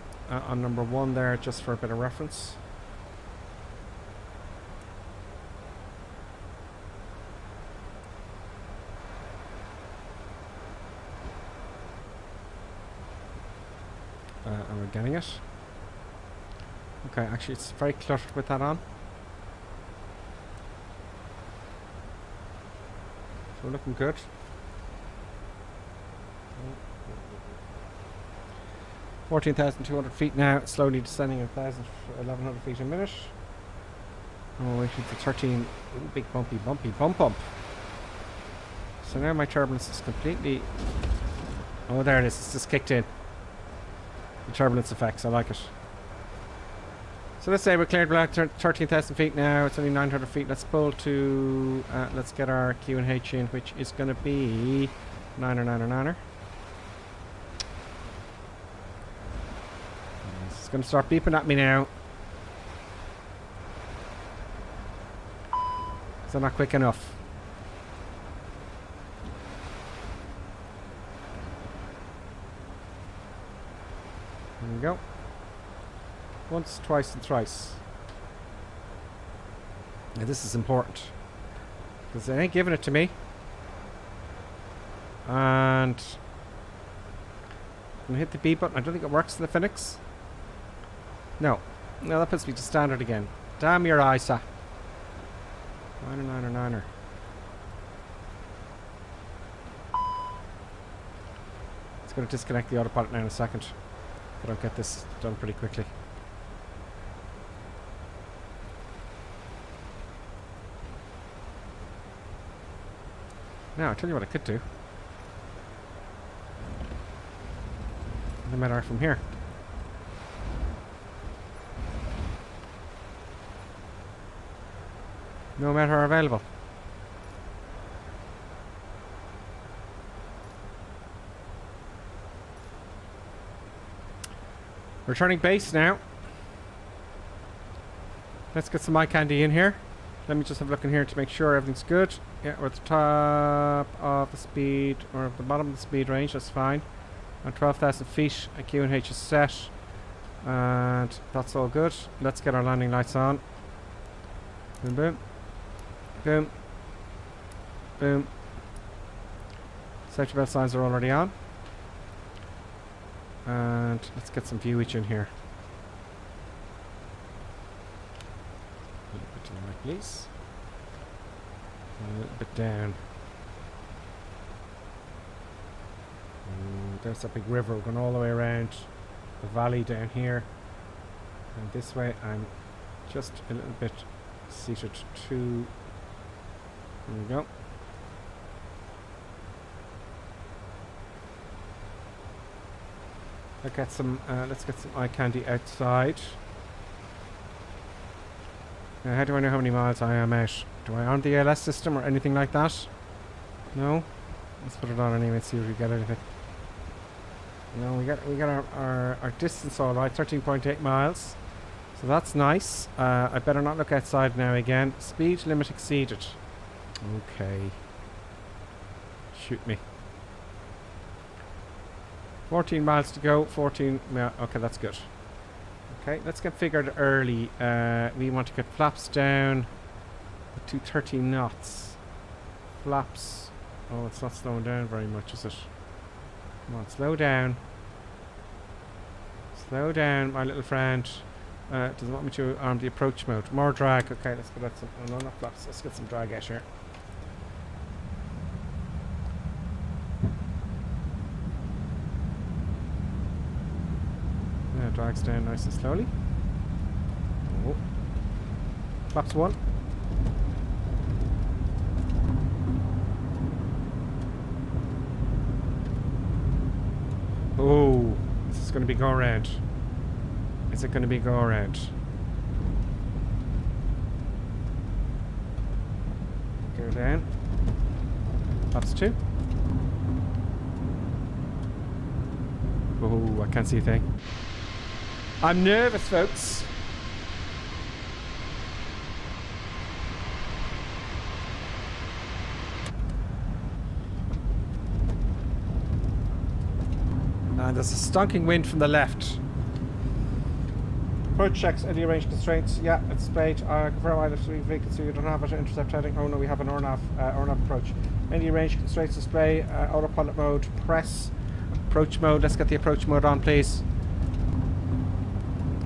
number 1 there just for a bit of reference. And we're getting it. Okay, actually it's very cluttered with that on. So we're looking good. 14,200 feet now, slowly descending 1,100 feet a minute. Oh, waiting for 13. Ooh, big bumpy bump. So now my turbulence is completely... Oh, there it is. It's just kicked in. The turbulence effects, I like it. So let's say we're cleared below 13,000 feet now. It's only 900 feet. Let's pull to... let's get our Q and H in, which is going to be... 9er. It's going to start beeping at me now. Is that not quick enough? There we go. Once, twice, and thrice. Now this is important, because they ain't giving it to me. And I'm gonna hit the B button. I don't think it works in the Fenix. No, that puts me to standard again. Damn your ISA. 9er. It's going to disconnect the autopilot now in a second. But I'll get this done pretty quickly. Now, I'll tell you what I could do. No matter from here. No matter available. Returning base now. Let's get some eye candy in here. Let me just have a look in here to make sure everything's good. Yeah, we're at the top of the speed, or at the bottom of the speed range, that's fine. On 12,000 feet, a Q and H is set. And that's all good. Let's get our landing lights on. Boom, boom. Boom. Boom. Safety belt signs are already on. And let's get some viewage in here. A little bit to the right, please. And a little bit down. there's a big river going all the way around the valley down here. And this way I'm just a little bit seated to... There we go. Let's get some eye candy outside. Now, how do I know how many miles I am out? Do I on the ALS system or anything like that? No? Let's put it on anyway, see if we get anything. No, we got our distance all right, 13.8 miles. So that's nice. I better not look outside now again. Speed limit exceeded. Okay. Shoot me. 14 miles to go. 14. Yeah, okay, that's good. Okay, let's get figured early. We want to get flaps down to 30 knots. Flaps. Oh, it's not slowing down very much, is it? Come on, slow down. Slow down, my little friend. Doesn't want me to arm the approach mode. More drag. Okay, let's get some. Oh, no, not flaps. Let's get some drag out here. Yeah, drag's down nice and slowly. Oh. Flaps 1. Oh, this is going to be go around. Is it going to be go around? Go down. Flaps 2. Oh, I can't see a thing. I'm nervous, folks. And there's a stonking wind from the left. Approach checks, any range constraints. Yeah, it's displayed. Confirm either vehicle so you don't have it. Intercept heading. Oh no, we have an RNAV approach. Any range constraints display. Autopilot mode. Press. Approach mode. Let's get the approach mode on, please.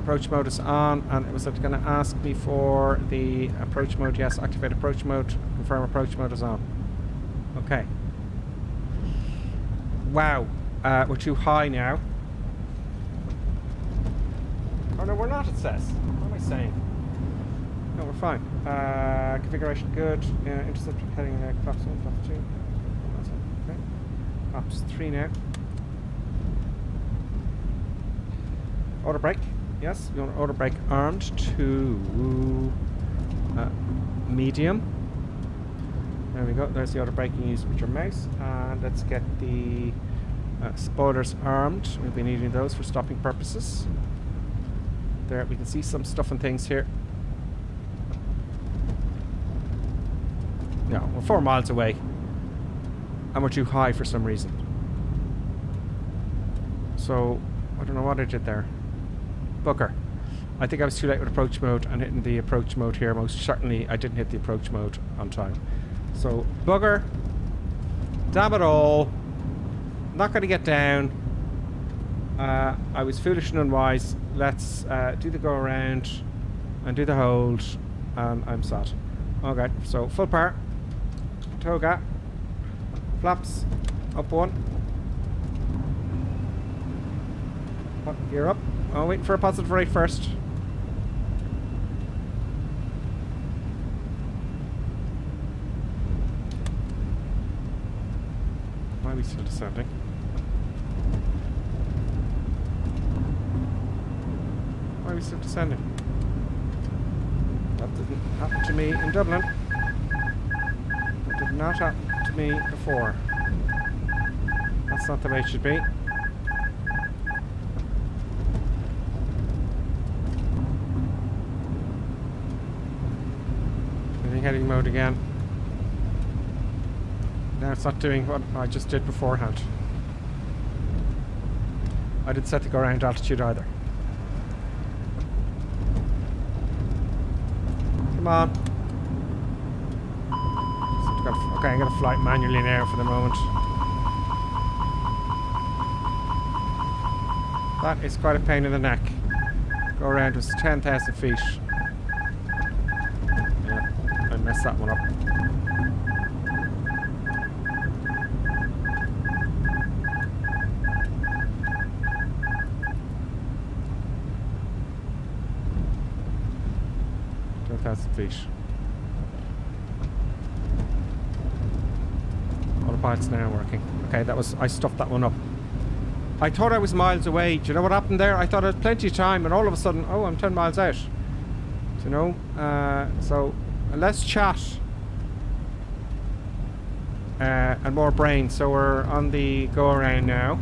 Approach mode is on, and it was going to ask me for the approach mode. Yes, activate approach mode. Confirm approach mode is on. Okay. Wow. We're too high now. Oh no, we're not, it says. What am I saying? No, we're fine. Configuration good. Intercept heading flaps 1, flaps 2. Okay. Flaps 3 now. Auto brake. Yes, you want auto brake armed to medium. There we go. There's the auto braking used with your mouse. And let's get the spoilers armed. We'll be needing those for stopping purposes. There, we can see some stuff and things here. No, we're 4 miles away. And we're too high for some reason. So, I don't know what I did there. Booker. I think I was too late with approach mode and hitting the approach mode here. Most certainly I didn't hit the approach mode on time. So, bugger. Damn it all. Not going to get down. I was foolish and unwise. Let's do the go around and do the hold. I'm sad. Okay, so full power. Toga. Flaps. Up 1. Gear up. Oh, waiting for a positive rate first. Why are we still descending? Why are we still descending? That didn't happen to me in Dublin. That did not happen to me before. That's not the way it should be. Heading mode again. Now it's not doing what I just did beforehand. I didn't set the go around altitude either. Come on. Okay, I'm gonna fly it manually now for the moment. That is quite a pain in the neck. Go around was 10,000 feet. Messed that one up. 10,000 feet. Autopilot's now working. Okay, I stuffed that one up. I thought I was miles away. Do you know what happened there? I thought I had plenty of time, and all of a sudden, oh, I'm 10 miles out. Do you know? So, less chat and more brain. So we're on the go around now.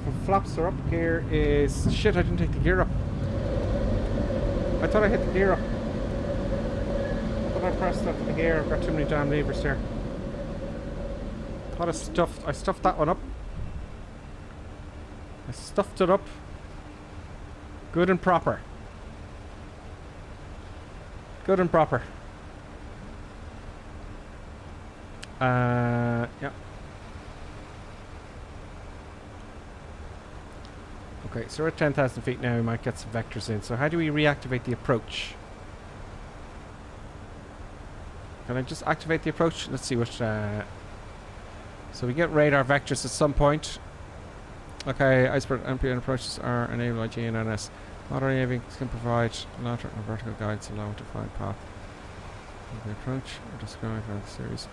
The flaps are up. Gear is... Shit, I didn't take the gear up. I thought I hit the gear up. I thought I pressed up the gear. I've got too many damn levers here. I stuffed that one up. I stuffed it up. Good and proper. Good and proper. Yeah. Okay, so we're at 10,000 feet now. We might get some vectors in. So how do we reactivate the approach? Can I just activate the approach? Let's see what... So we get radar vectors at some point. Okay, iceberg MPN approaches are enabled by GNNS. Modern aviation can provide lateral and vertical guides along a defined path. The approach are described by the series.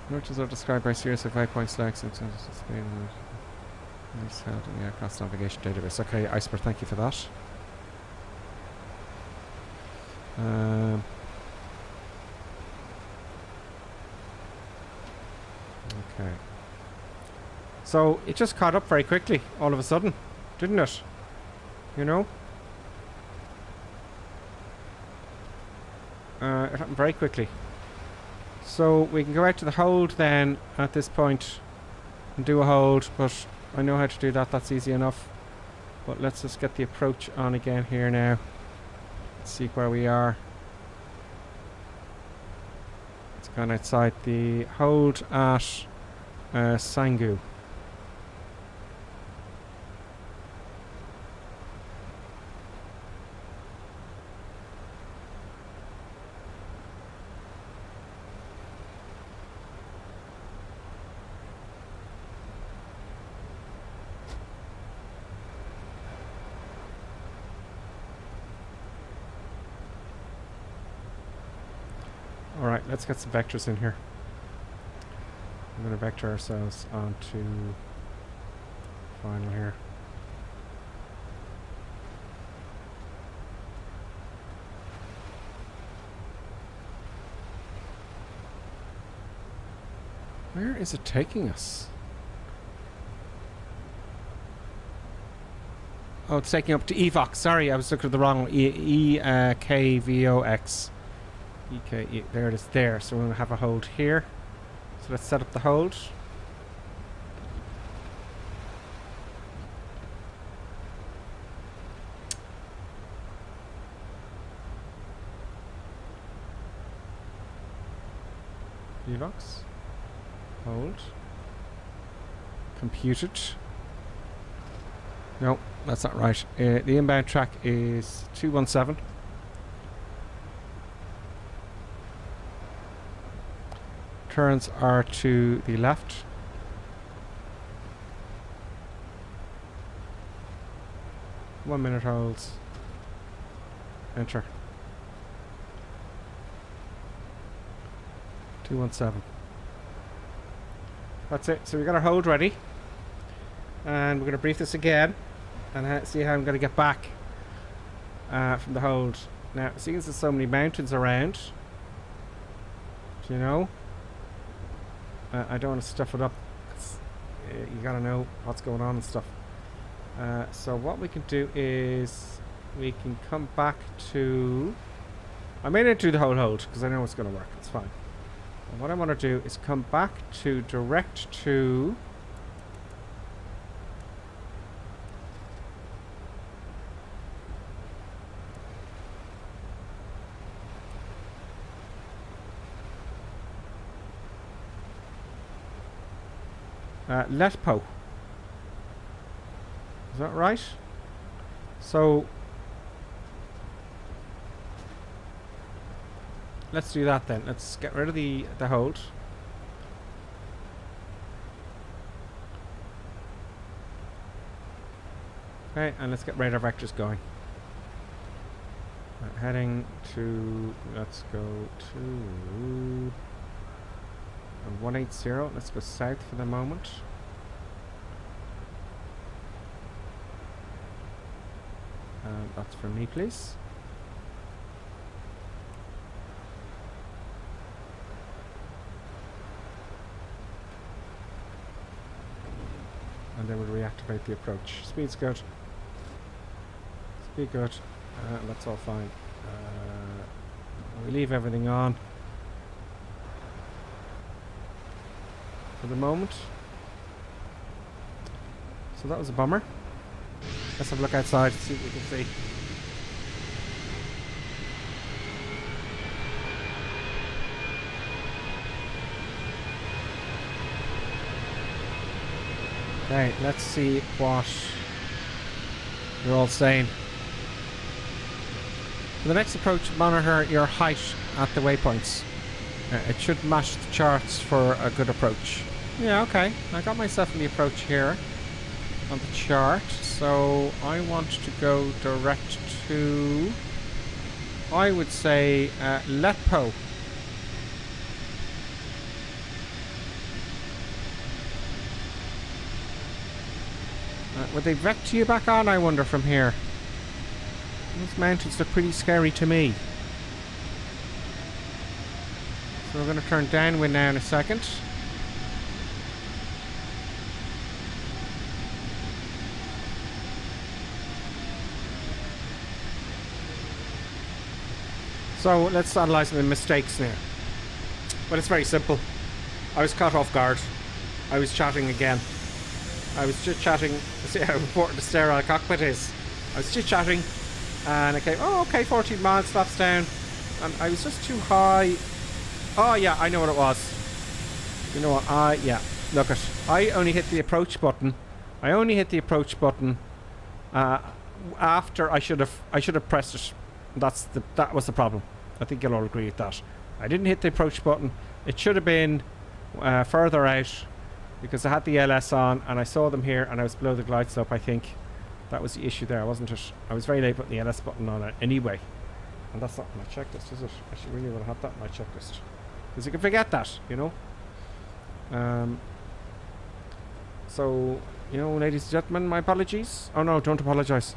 Approaches are described by a series of waypoint selects in terms of speed and held in the aircraft navigation database. Okay, iceberg, thank you for that. Okay. So it just caught up very quickly, all of a sudden, didn't it? You know? It happened very quickly. So we can go out to the hold then at this point and do a hold, but I know how to do that, that's easy enough. But let's just get the approach on again here now. Let's see where we are. It's gone outside the hold at Sangu. Alright, let's get some vectors in here. I'm going to vector ourselves onto final here. Where is it taking us? Oh, it's taking up to EVOX. Sorry, I was looking at the wrong one. EKVOX. EKE. There it is there. So we're going to have a hold here. So let's set up the hold. EVOX. Hold. Computed. No, that's not right. The inbound track is 217. Turns are to the left. One minute holds. Enter. 217. That's it. So we got our hold ready. And we're going to brief this again. And see how I'm going to get back from the hold. Now, seeing as there's so many mountains around, you know, I don't want to stuff it up. You got to know what's going on and stuff. So what we can do is we can come back to... I may not do the whole hold because I know it's going to work. It's fine. And what I want to do is come back to direct to... Letpo. Is that right? So let's do that then. Let's get rid of the hold. Okay, and let's get radar vectors going. Heading to, let's go to 180. Let's go south for the moment. That's for me, please. And then we'll reactivate the approach. Speed's good. Speed good. That's all fine. We leave everything on for the moment. So that was a bummer. Let's have a look outside and see what we can see. Okay, let's see what you're all saying. For the next approach, monitor your height at the waypoints. It should match the charts for a good approach. Yeah, okay. I got myself in the approach here on the chart. So I want to go direct to, I would say, Letpo. Would they vector you back on, I wonder, from here? These mountains look pretty scary to me. So we're going to turn downwind now in a second. So let's analyse the mistakes now. Well, it's very simple. I was caught off guard. I was chatting again. I was just chatting. See how important the sterile cockpit is. I was just chatting, and I came. Oh, okay, 14 miles, flaps down, and I was just too high. Oh yeah, I know what it was. You know what? Yeah. Look it. I only hit the approach button. I only hit the approach button after I should have pressed it. That was the problem. I think you'll all agree with that. I didn't hit the approach button. It should have been further out, because I had the LS on and I saw them here and I was below the glide slope. I think that was the issue there, wasn't it? I was very late putting the LS button on it anyway. And that's not my checklist, is it? I should really want to have that in my checklist, because you can forget that, you know. So, you know, ladies and gentlemen, my apologies. Oh no, don't apologise.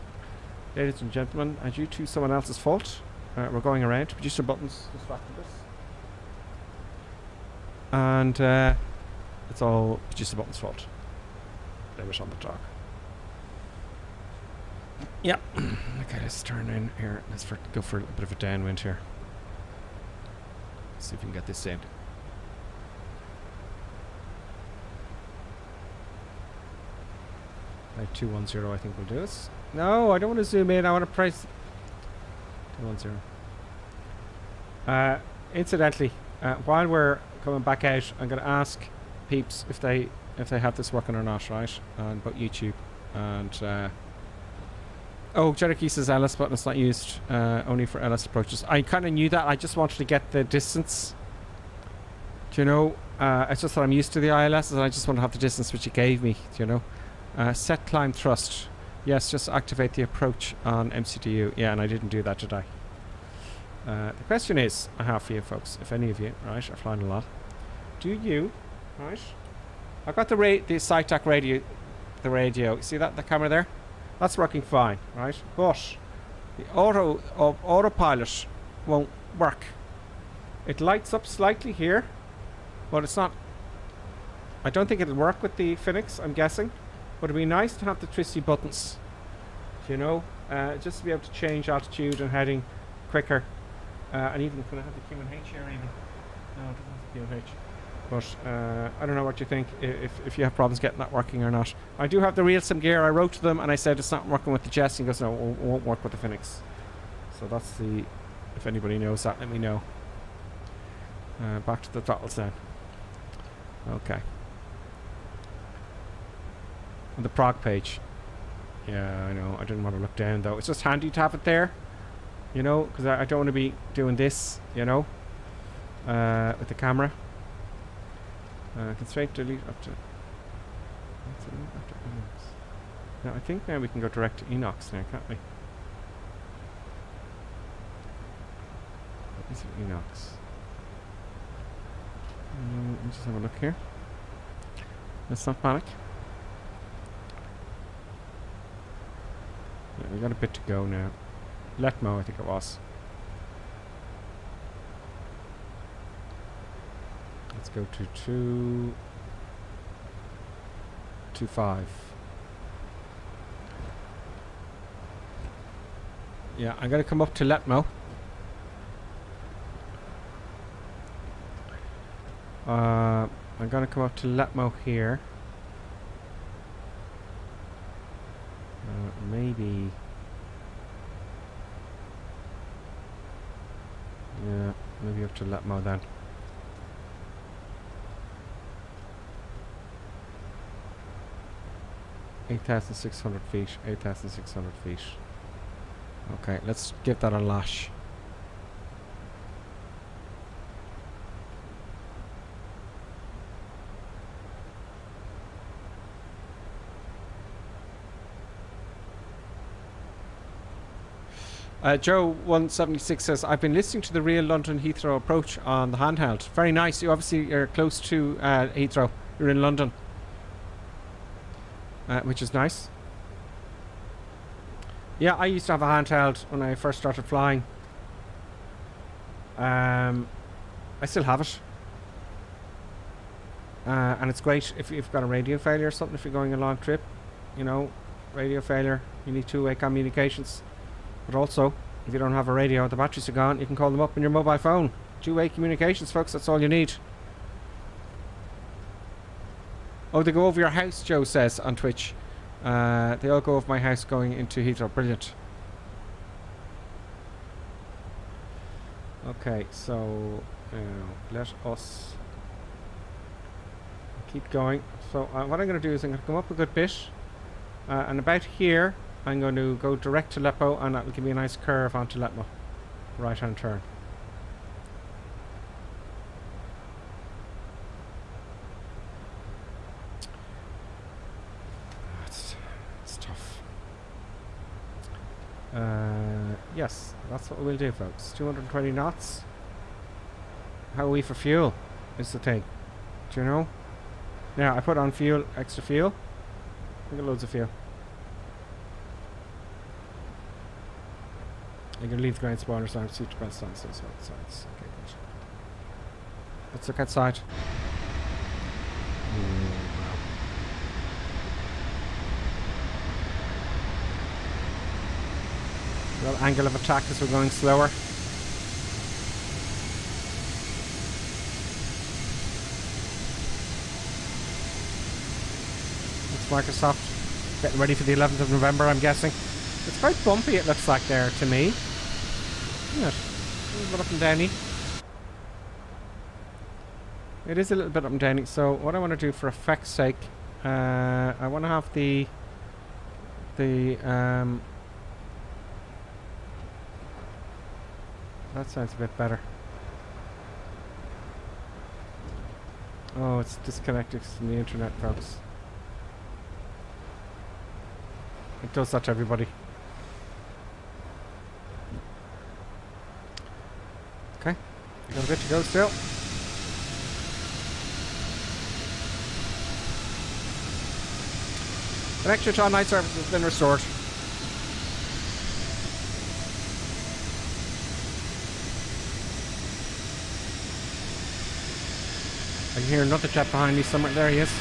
Ladies and gentlemen, and due to someone else's fault, we're going around. Producer buttons distracted us. And it's all producer buttons' fault. They were on the talk. Yep. Okay, let's turn in here. Let's go for a bit of a downwind here. See if we can get this in. Like 210, I think will do this. No, I don't want to zoom in. I want to press 210. Incidentally, while we're coming back out, I'm going to ask peeps if they have this working or not, right? And about YouTube and. Oh, Cherokee says LS button is not used only for LS approaches. I kind of knew that. I just wanted to get the distance. Do you know? It's just that I'm used to the ILS, and I just want to have the distance which it gave me. Do you know? Set climb thrust. Yes, just activate the approach on MCDU. Yeah, and I didn't do that today. The question is, I have for you folks, if any of you, right, are flying a lot, do you, right? I've got the SciTac radio, you see that, the camera there? That's working fine, right? But the autopilot won't work. It lights up slightly here, but it's not. I don't think it'll work with the Fenix, I'm guessing. But it'd be nice to have the twisty buttons, you know, just to be able to change altitude and heading quicker. And even can I have the QNH here even? No, it doesn't have the QNH. But I don't know what you think, if you have problems getting that working or not. I do have the real sim gear. I wrote to them and I said it's not working with the Jets. He goes, no, it won't work with the Fenix. So that's the, if anybody knows that, let me know. Back to the throttles then. Okay. And the prog page. Yeah, I know. I didn't want to look down though. It's just handy to have it there, you know, because I don't want to be doing this, you know, with the camera. Constraint delete up to. Now I think now we can go direct to Enox now, can't we? What is it, Enox? Let me just have a look here. Let's not panic. Yeah, we got a bit to go now. Letmo, I think it was. Let's go to 225. Yeah, I'm gonna come up to Letmo. I'm gonna come up to Letmo here. Maybe. Yeah, maybe up to Letmo then. $8,600 feet. 8,600 feet. Okay, let's give that a lash. Joe 176 says, I've been listening to the real London Heathrow approach on the handheld. Very nice. You obviously are close to Heathrow. You're in London. Which is nice. Yeah, I used to have a handheld when I first started flying. I still have it. And it's great if you've got a radio failure or something, if you're going a long trip. You know, radio failure, you need two-way communications. But also, if you don't have a radio, the batteries are gone, you can call them up on your mobile phone. Two-way communications, folks, that's all you need. Oh, they go over your house, Joe says on Twitch. They all go over my house going into Heathrow. Brilliant. Okay, so let us keep going. So what I'm going to do is I'm going to come up a good bit. And about here, I'm going to go direct to Letmo, and that will give me a nice curve onto Letmo. Right-hand turn. It's tough. Yes, that's what we'll do, folks. 220 knots. How are we for fuel is the thing. Do you know? Now, I put on fuel, extra fuel. I got loads of fuel. I'm going to leave the ground spoilers on, seatbelt stands on sides. Okay, good. Let's look outside. Wow. Well, angle of attack as we're going slower. It's Microsoft getting ready for the 11th of November, I'm guessing. It's quite bumpy, it looks like there to me. Isn't it? A little bit up and downy. It is a little bit up and downy. So what I want to do for effect's sake, I want to have the that sounds a bit better. Oh, it's disconnected from the internet, folks. It does that to everybody. Okay, we got a bit to go still. Connection to on-night service has been restored. I can hear another jet behind me somewhere. There he is.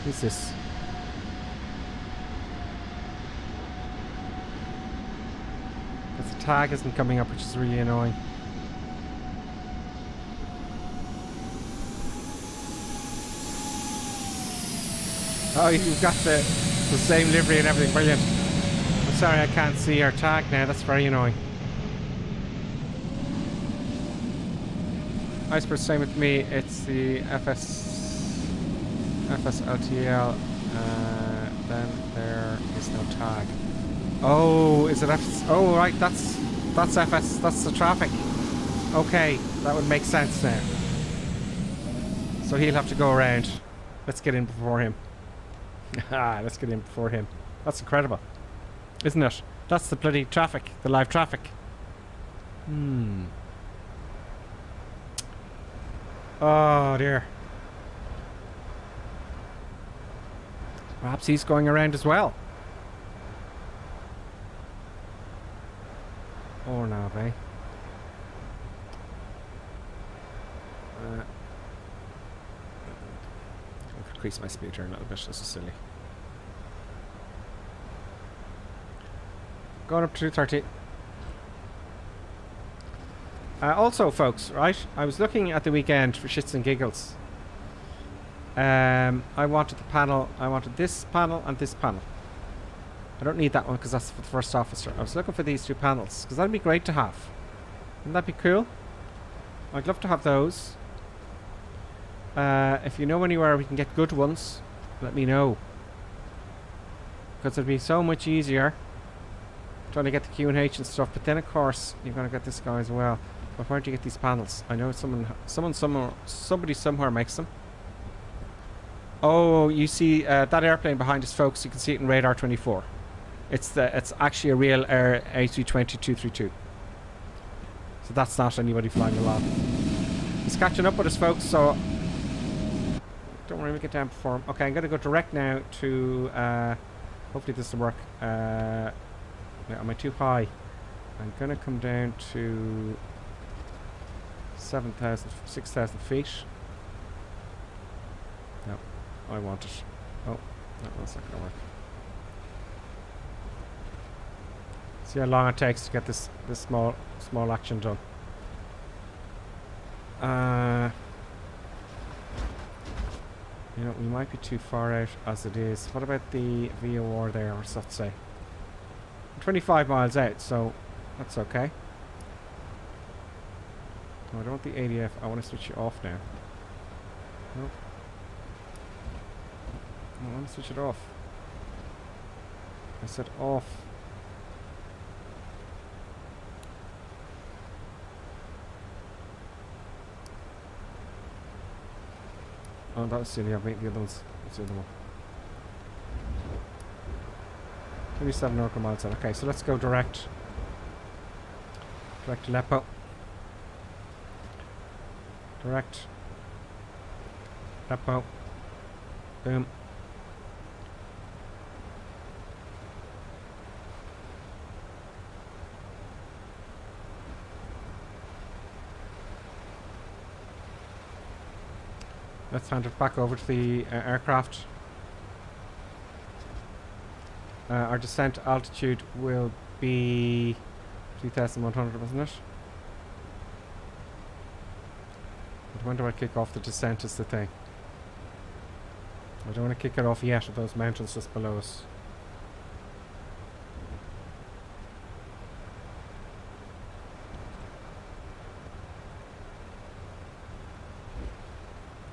Who's this? The tag isn't coming up, which is really annoying. Oh, you've got the same livery and everything. Brilliant. I'm sorry I can't see our tag now. That's very annoying. I suppose same with me. It's the FSLTL. Then there is no tag. Oh, is it FS? Oh, right. That's FS. That's the traffic. Okay, that would make sense now. So he'll have to go around. Let's get in before him. Let's get in before him. That's incredible, isn't it? That's the bloody traffic, the live traffic. Oh dear. Perhaps he's going around as well. Or now, eh? I'll increase my speed here a little bit. This is silly. Going up to 230. Also, folks, right? I was looking at the weekend for shits and giggles. I wanted the panel. I wanted this panel and this panel. I don't need that one because that's for the first officer. I was looking for these two panels because that'd be great to have. Wouldn't that be cool? I'd love to have those. If you know anywhere we can get good ones, let me know. Because it'd be so much easier trying to get the Q&H and stuff. But then, of course, you're going to get this guy as well. But where do you get these panels? I know somebody somewhere makes them. Oh, you see that airplane behind us, folks. You can see it in radar 24. It's actually a real A320-232. So that's not anybody flying along. He's catching up with us, folks. So don't worry, we get down before him. Okay, I'm going to go direct now to. Hopefully this will work. Am I too high? I'm going to come down to 6,000 feet. No, I want it. Oh, no, that's not going to work. See how long it takes to get this small action done. You know, we might be too far out as it is. What about the VOR there, or so to say? 25 miles out, so that's okay. No, I don't want the ADF. I want to switch it off now. Nope. I want to switch it off. I said off. Oh, that was silly. I'll make the other ones. What's the other one? 27 nautical miles in. Okay, so let's go direct. Direct to Aleppo. Direct. Aleppo. Boom. Let's hand it back over to the aircraft. Our descent altitude will be 3,100, wasn't it? But when do I kick off the descent is the thing. I don't want to kick it off yet at those mountains just below us.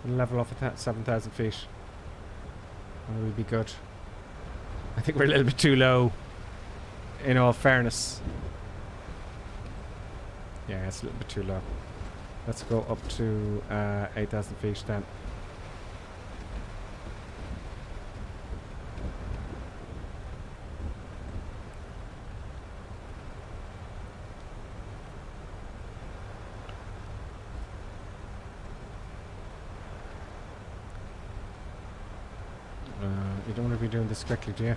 Level off at 7,000 feet. And we'll be good. I think we're a little bit too low, in all fairness. Yeah, it's a little bit too low. Let's go up to 8,000 feet then. You don't want to be doing this quickly, do you?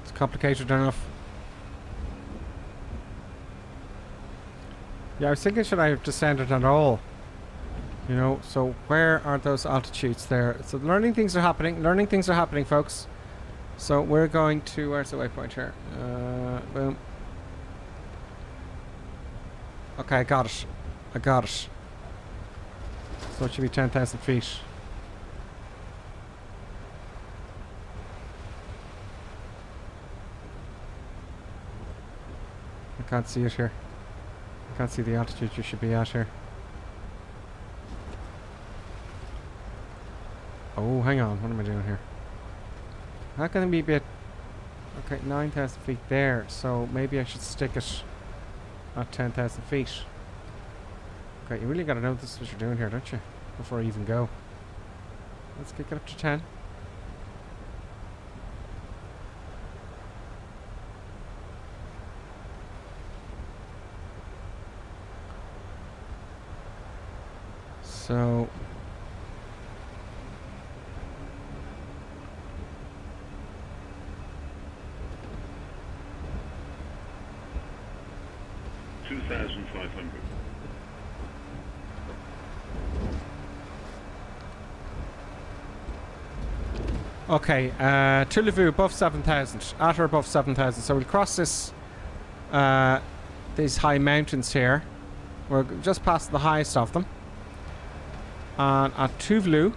It's complicated enough. Yeah, I was thinking, should I have descended at all? You know, so where are those altitudes there? So learning things are happening. Learning things are happening, folks. So we're going to, where's the waypoint here? Boom. Okay, I got it. I got it. So it should be 10,000 feet. I can't see it here. I can't see the altitude you should be at here. Oh, hang on. What am I doing here? How can it be a bit... Okay, 9,000 feet there, so maybe I should stick it at 10,000 feet. Okay, you really gotta know this is what you're doing here, don't you? Before you even go. Let's kick it up to 10. So... Okay, Tullivoo above 7,000, at or above 7,000. So we'll cross this, these high mountains here. We're just past the highest of them. And at Tuvalu,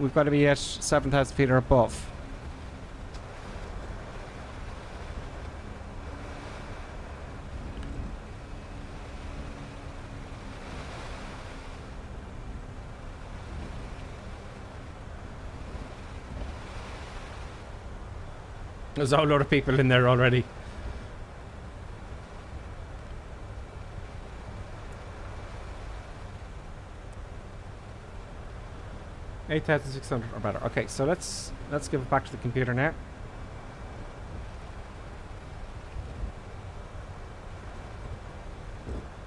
we've got to be at 7,000 feet or above. There's a whole lot of people in there already. $8,600 or better. Okay, so let's give it back to the computer now.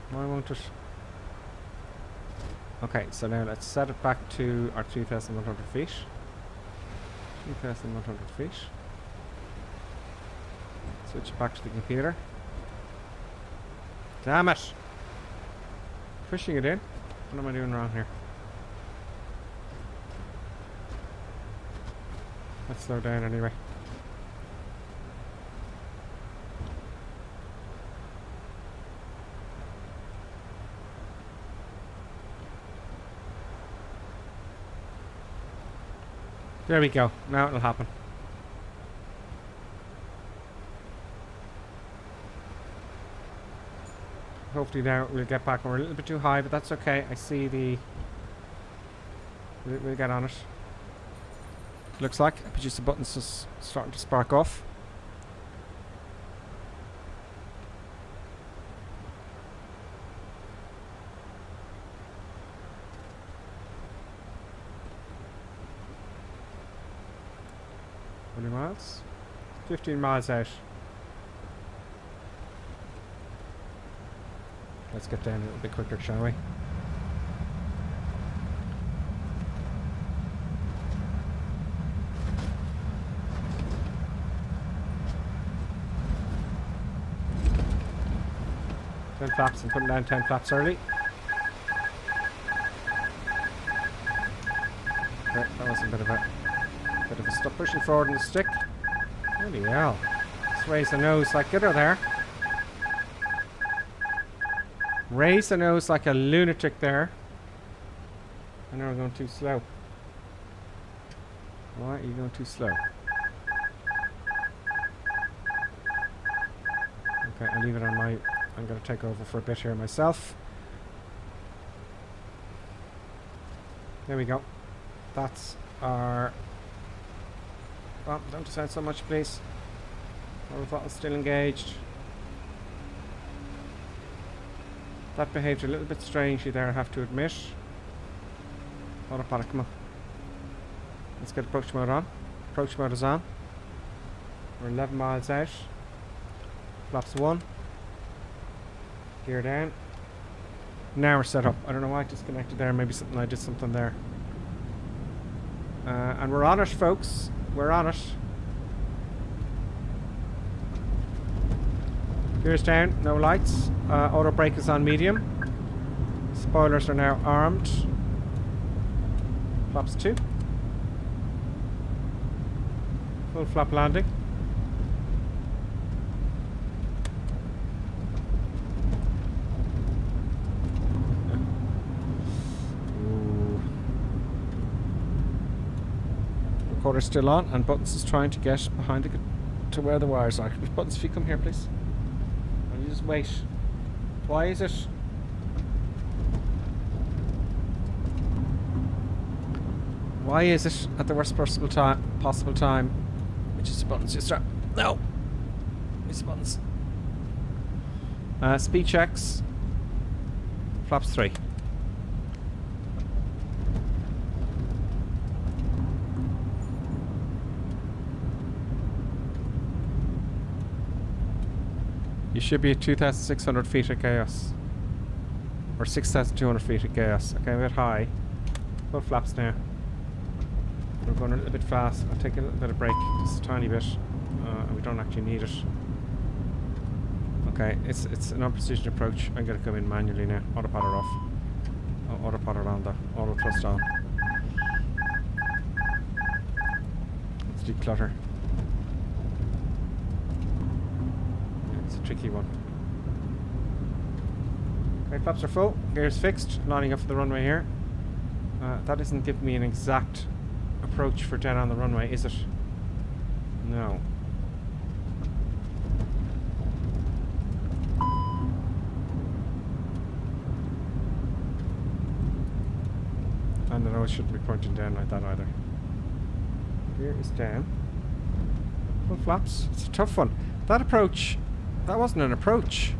Why won't it? Okay, so now let's set it back to our 2,100 feet. 2,100 feet. Switch it back to the computer. Damn it! Pushing it in. What am I doing wrong here? Let's slow down anyway. There we go. Now it'll happen. Hopefully now we'll get back. We're a little bit too high, but that's okay. I see the... We'll get on it. Looks like. I produce the buttons just starting to spark off. How many miles? 15 miles out. Let's get down a little bit quicker, shall we? Ten flaps. I'm putting down 10 flaps early. Okay, that was a bit of a stop pushing forward in the stick. Holy hell! Just raise the nose like get her there. Raise the nose like a lunatic there. I know I'm going too slow. Why are you going too slow? Okay, I'll leave it on my... I'm going to take over for a bit here myself. There we go. That's our... Oh, don't descend so much, please. Our bottle's still engaged. That behaved a little bit strangely there, I have to admit. Autopilot, come on. Let's get approach mode on. Approach mode is on. We're 11 miles out. Flaps 1. Gear down. Now we're set up. I don't know why I disconnected there. Maybe I did something there. And we're on it, folks. We're on it. Gears down, no lights. Auto brake is on medium. Spoilers are now armed. Flaps 2. Full flap landing. Recorder's still on, and Buttons is trying to get behind it to where the wires are. Buttons, if you come here, please. And you just wait. Why is it? Why is it at the worst possible time? Which is the buttons? Just start. No. It's the buttons. Speed checks. Flaps 3. You should be at 2,600 feet at chaos. Or 6,200 feet at chaos. Okay, a bit high. Full flaps now. We're going a little bit fast. I'll take a little bit of brake, just a tiny bit. And we don't actually need it. Okay, it's an unprecision approach. I'm going to come in manually now. Autopilot off. Autopilot on there. Auto thrust on. Let's declutter. It's a tricky one. Okay, flaps are full. Gears fixed. Lining up for the runway here. That isn't giving me an exact approach for dead on the runway, is it? No. And I know it shouldn't be pointing down like that either. Gear is down. Full flaps. It's a tough one. That approach, that wasn't an approach.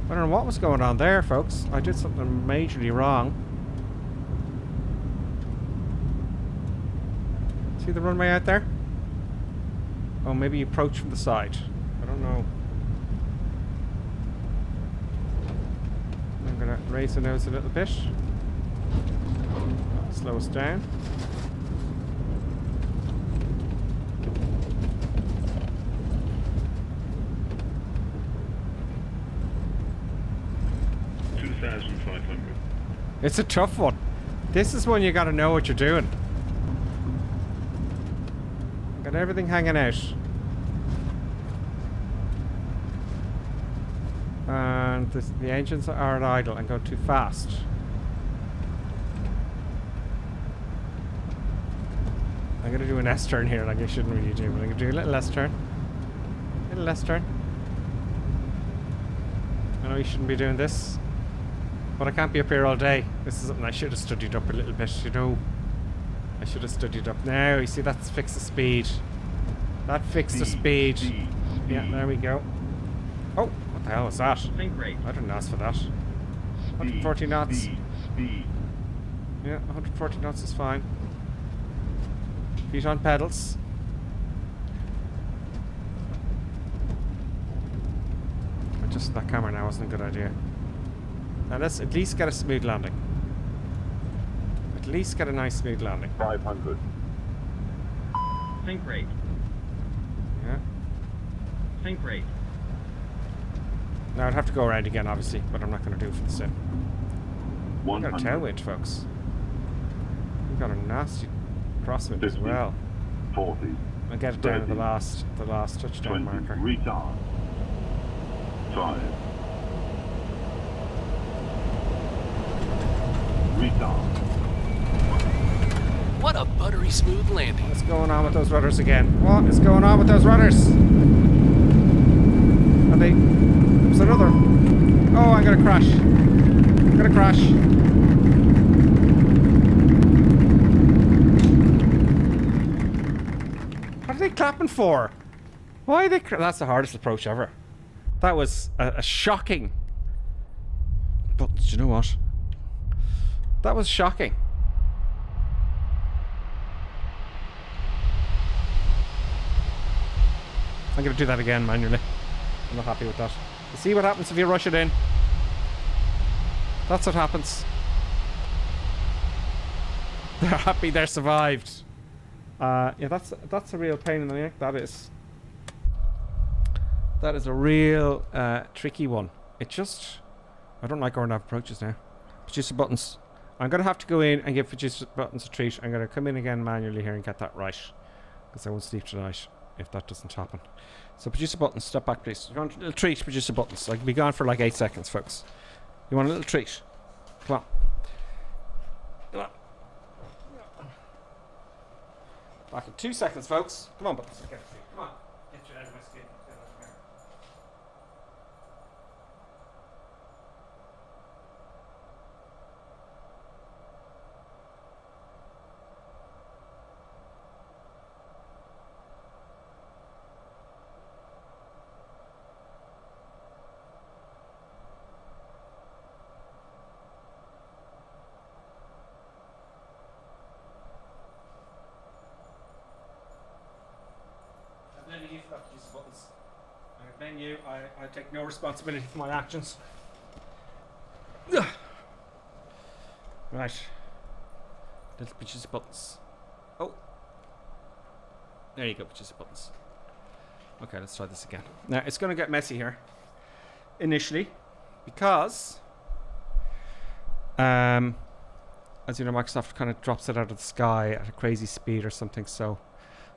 I don't know what was going on there, folks. I did something majorly wrong. See the runway out there? Oh, maybe you approach from the side. I don't know. I'm gonna raise the nose a little bit. Slow us down. It's a tough one. This is when you gotta know what you're doing. Got everything hanging out. And the engines are at idle and go too fast. I'm gonna do an S-turn here like I shouldn't really do, but I'm gonna do a little S-turn. Little S-turn. I know you shouldn't be doing this, but I can't be up here all day. This is something I should have studied up a little bit, you know. I should have studied up. Now, you see, that's fixed the speed. That fixed the speed. Yeah, there we go. Oh, what the hell was that? I didn't ask for that. 140 knots. Yeah, 140 knots is fine. Feet on pedals. Just that camera now wasn't a good idea. Now let's at least get a smooth landing. At least get a nice smooth landing. 500. Sync rate. Yeah. Sync rate. Now I'd have to go around again, obviously, but I'm not going to do it for the sim. We've got a 100. tailwind, folks. We've got a nasty crosswind as 50, well. 40. I'll get it down to 30, the last touchdown 20. marker. Retard. 5. Retard. What a buttery smooth landing. What's going on with those rudders again? What is going on with those rudders? Are they... There's another... Oh, I'm gonna crash. I'm gonna crash. What are they clapping for? Why are they... That's the hardest approach ever. That was a shocking... But, do you know what? That was shocking. I'm going to do that again manually. I'm not happy with that. You see what happens if you rush it in? That's what happens. They're happy they survived. Yeah, that's a real pain in the neck. That is. That is a real tricky one. It just... I don't like going to have approaches now. Producer buttons. I'm going to have to go in and give producer buttons a treat. I'm going to come in again manually here and get that right. Because I won't sleep tonight if that doesn't happen. So producer buttons, step back please. You want a little treat, producer buttons. I can be gone for like 8 seconds, folks. You want a little treat? Come on. Come on. Back in 2 seconds, folks. Come on, buttons. Get it. Come on. Get you out of my skin. Get out of here. have to use the buttons. Menu, I take no responsibility for my actions. Right. Little bitches of buttons. Oh. There you go, bitches of buttons. Okay, let's try this again. Now, it's going to get messy here. Initially. Because... as you know, Microsoft kind of drops it out of the sky at a crazy speed or something, so...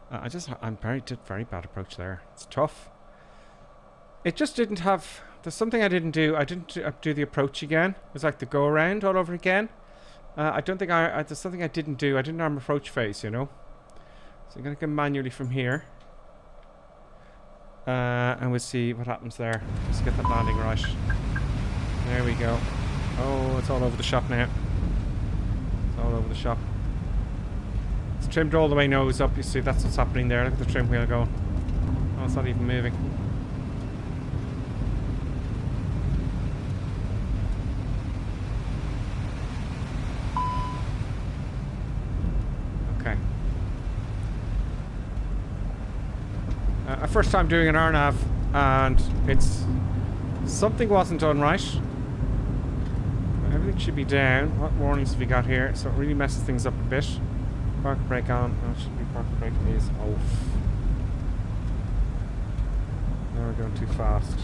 I'm did very bad approach there. It's tough. It just didn't have... There's something I didn't do. I didn't do the approach again. It was like the go around all over again. I don't think there's something I didn't do. I didn't arm approach phase, you know. So I'm going to go manually from here. And we'll see what happens there. Let's get that landing right. There we go. Oh, it's all over the shop now. It's all over the shop. It's trimmed all the way nose up. You see, that's what's happening there. Look at the trim wheel going. Oh, it's not even moving. Okay. Our first time doing an RNAV, and something wasn't done right. Everything should be down. What warnings have we got here? So it really messes things up a bit. Park brake on. No, it should be park brake is off. Now we're going too fast.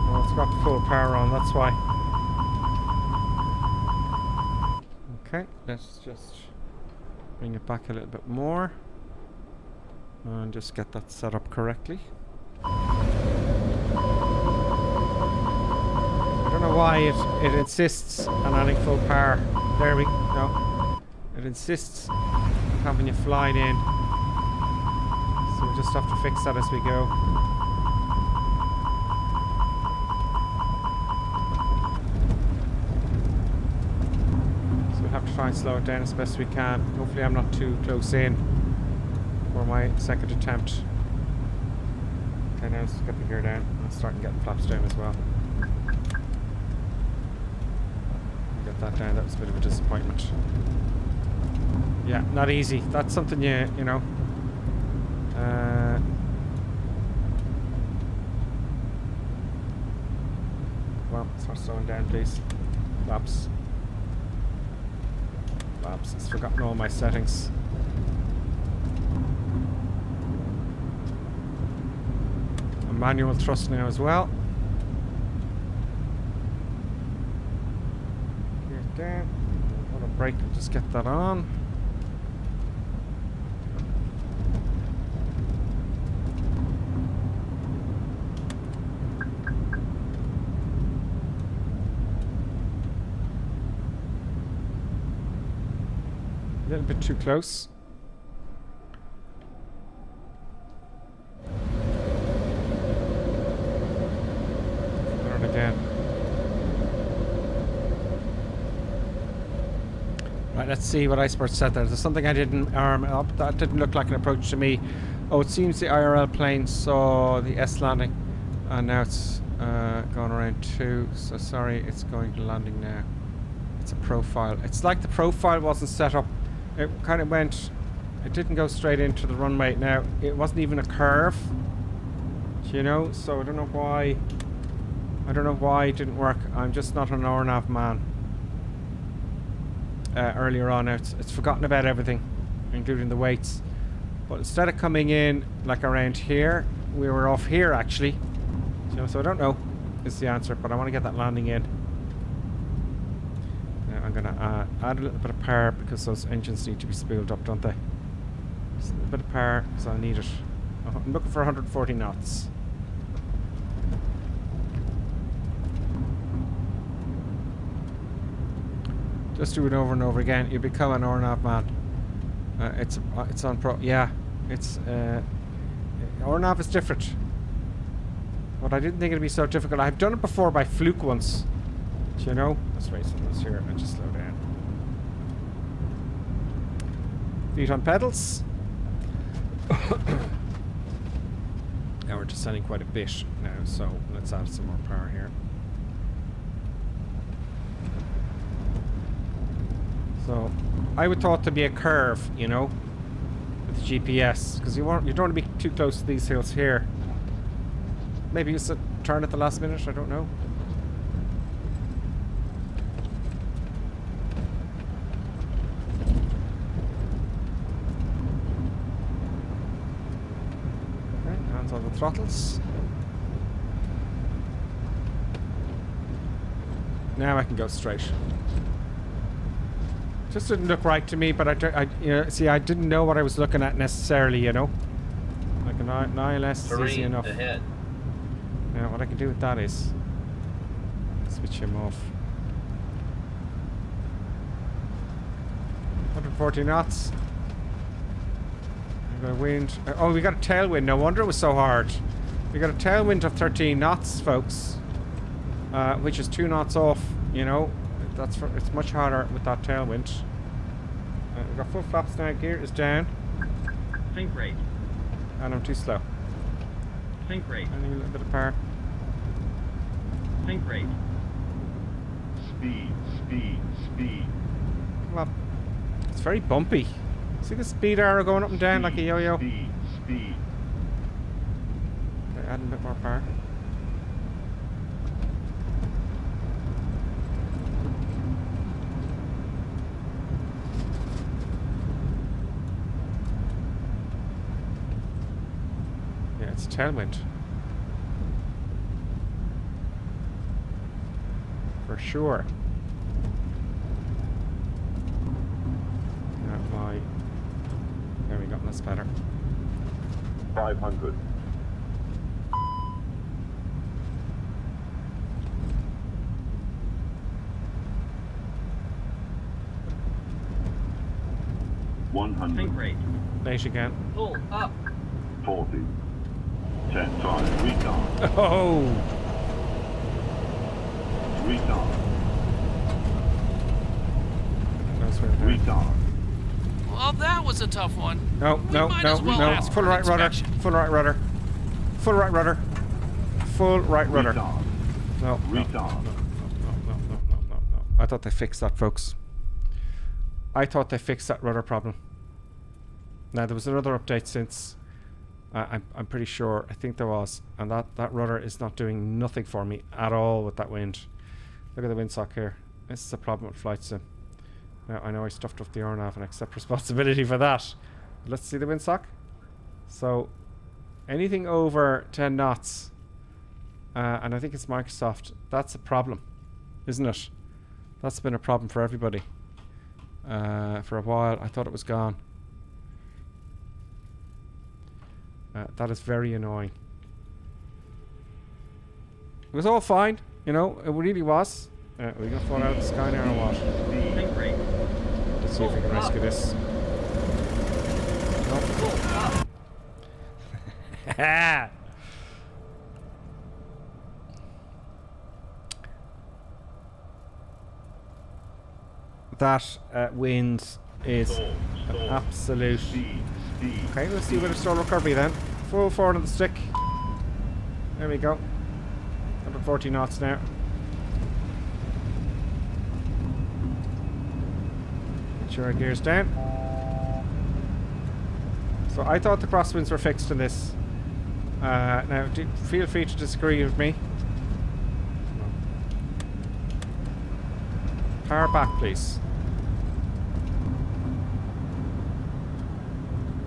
Oh, it's got full power on, that's why. Okay, let's just bring it back a little bit more. And just get that set up correctly. I don't know why it insists on adding full power. There we go. It insists on having you flying in. So we'll just have to fix that as we go. So we'll have to try and slow it down as best we can. Hopefully I'm not too close in for my second attempt. Okay, now let's get the gear down. I'm starting to get the flaps down as well. Get that down. That was a bit of a disappointment. Yeah, not easy. That's something you know. Well, start slowing down, please. Flaps. Flaps. It's forgotten all my settings. Manual thrust now as well. Here down. What a brake, we'll just get that on. A little bit too close. Again. Right, let's see what Iceport said there. There's something I didn't arm up. That didn't look like an approach to me. Oh, it seems the IRL plane saw the S landing. And now it's going around too. So sorry, it's going to landing now. It's a profile. It's like the profile wasn't set up. It kind of went... It didn't go straight into the runway. Now, it wasn't even a curve. You know, so I don't know why... I don't know why it didn't work. I'm just not an RNAV man. Earlier on, it's forgotten about everything, including the weights. But instead of coming in like around here, we were off here actually. So I don't know is the answer, but I want to get that landing in. Now I'm going to add a little bit of power because those engines need to be spooled up, don't they? Just a little bit of power, so I need it. I'm looking for 140 knots. Just do it over and over again. You become an RNAV man. It's on pro. Yeah, it's RNAV is different. But I didn't think it'd be so difficult. I've done it before by fluke once. Do you know? Let's race this here and just slow down. Feet on pedals. Now we're descending quite a bit now, so let's add some more power here. So I would thought to be a curve, you know, with the GPS, because you don't want to be too close to these hills here. Maybe it's a turn at the last minute, I don't know. Okay, hands on the throttles. Now I can go straight. Just didn't look right to me, but I you know, see, I didn't know what I was looking at necessarily, you know. Like an ILS is easy enough. Ahead. Now what I can do with that is switch him off. 140 knots. We got a wind. Oh, we got a tailwind. No wonder it was so hard. We got a tailwind of 13 knots, folks, which is 2 knots off. You know, it's much harder with that tailwind. We've got full flaps now. Gear is down. Think rate. And I'm too slow. Think rate. I need a little bit of power. Think rate. Speed, speed, speed. Come on. It's very bumpy. See the speed arrow going up and down like a yo-yo? Speed, speed. Add a bit more power. Yeah, it's a tailwind. For sure. There we go, that's better. 500. Think rate. Late again. Pull up. 40. 10 times. Retard. Oh! Retard. That's right there. Retard. Well, that was a tough one. No, We no, might no, as well no. ask Full for right rudder. inspection. Full right rudder. Full right rudder. Full right rudder. Retard. No, no, Retard. no. I thought they fixed that, folks. I thought they fixed that rudder problem. Now, there was another update since. I'm pretty sure. I think there was. And that rudder is not doing nothing for me at all with that wind. Look at the windsock here. This is a problem with Flight Sim. Now, I know I stuffed up the RNAV and accept responsibility for that. But let's see the windsock. So, anything over 10 knots, and I think it's Microsoft, that's a problem, isn't it? That's been a problem for everybody. For a while, I thought it was gone. That is very annoying. It was all fine, you know, it really was. Are we going to fall out of the sky now or what? Think rate. Let's see if we can rescue this. Nope. That wind is an absolute... Okay, let's see a bit of stall recovery then. Full forward on the stick. There we go. 140 knots now. Make sure our gear's down. So I thought the crosswinds were fixed in this. Now, feel free to disagree with me. Power back, please.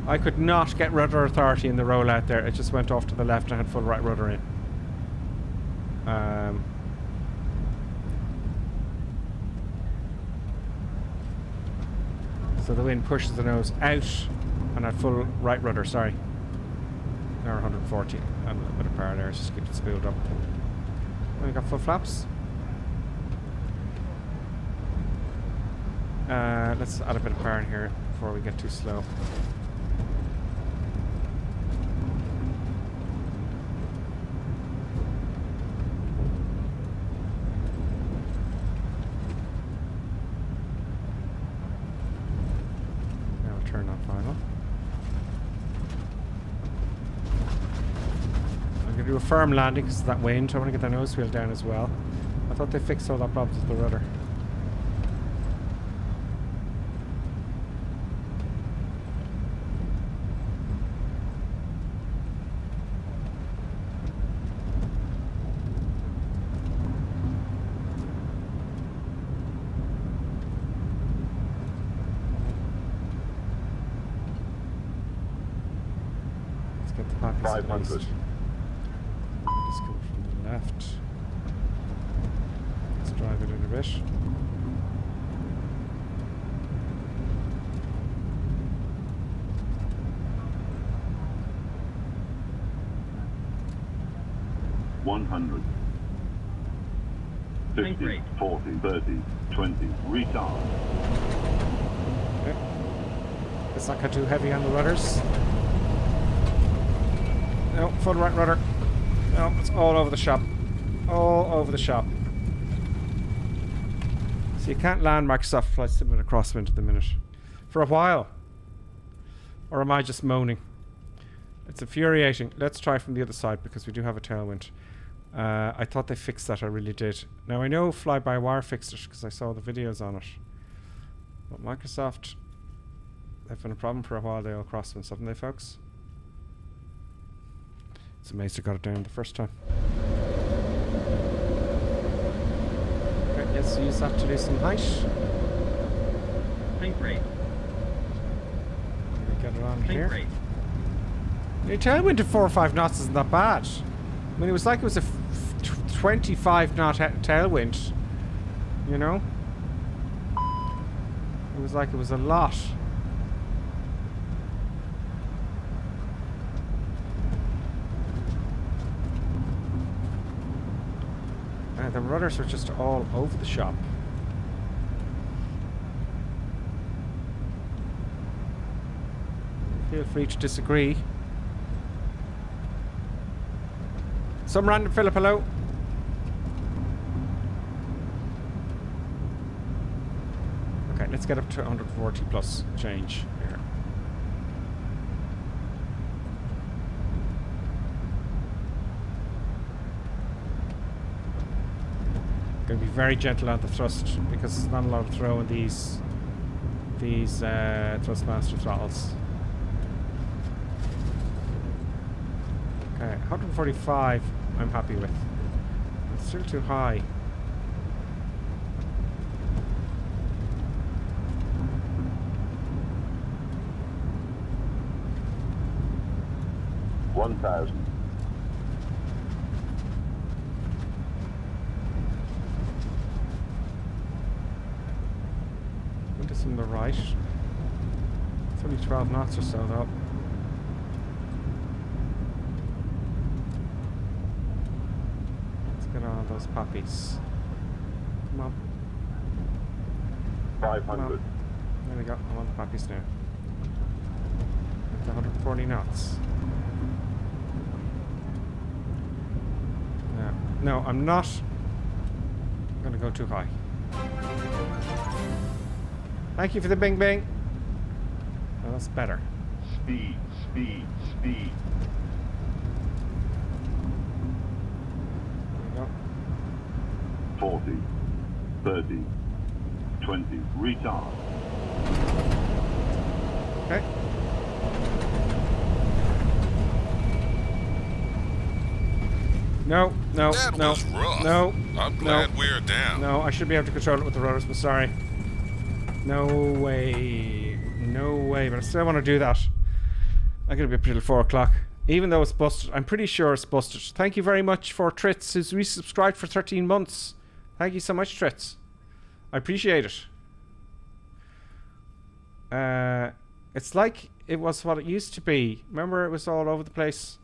I could not get rudder authority in the rollout there. It just went off to the left and I had full right rudder in. So the wind pushes the nose out and I had full right rudder, sorry. Now 140. A little bit of power there, just keep it spooled up. And we got full flaps. Let's add a bit of power in here before we get too slow. Now we'll turn on final. I'm going to do a firm landing because of that wind. I want to get the nose wheel down as well. I thought they fixed all that problems with the rudder. get the poppies at 500. least. Let's go from the left. Let's drive it in a bit. $100. Tank 50, rate. 40, 30, 20. Retard. Okay. Let's not get too heavy on the rudders. No, full right rudder. No, it's all over the shop. All over the shop. So you can't land Microsoft Flight Simulator Crosswind at the minute. For a while. Or am I just moaning? It's infuriating. Let's try from the other side because we do have a tailwind. I thought they fixed that, I really did. Now I know Fly-by-Wire fixed it because I saw the videos on it. But Microsoft, they've been a problem for a while, they all crosswinds, haven't they, folks? It's amazing I got it down the first time. Okay, let's use that to do some height. Tank rate. Get it on Tank here. rate. The tailwind at 4 or 5 knots isn't that bad. I mean, it was like it was a 25 knot tailwind, you know? It was like it was a lot. The rudders are just all over the shop. Feel free to disagree. Some random Philip, hello. Okay, let's get up to 140 plus change here. Going to be very gentle on the thrust because there's not a lot of throw in these thrustmaster throttles. Okay, 145 I'm happy with. It's still too high. $1,000. Wind is on the right. It's only 12 knots or so though. Let's get on those puppies. Come on. 500. There we go. I'm on the puppies now. At 140 knots. No, I'm not going to go too high. Thank you for the bing bing. Oh, that's better. Speed, speed, speed. There we go. 40, 30, 20. Retard. Okay. No, no, That no, was rough. no. I'm glad we're down. No, I should be able to control it with the rudders, but sorry. No way. No way, but I still want to do that. I'm going to be up until 4 o'clock. Even though it's busted. I'm pretty sure it's busted. Thank you very much for Tritz, who's resubscribed for 13 months. Thank you so much, Tritz. I appreciate it. It's like it was what it used to be. Remember, it was all over the place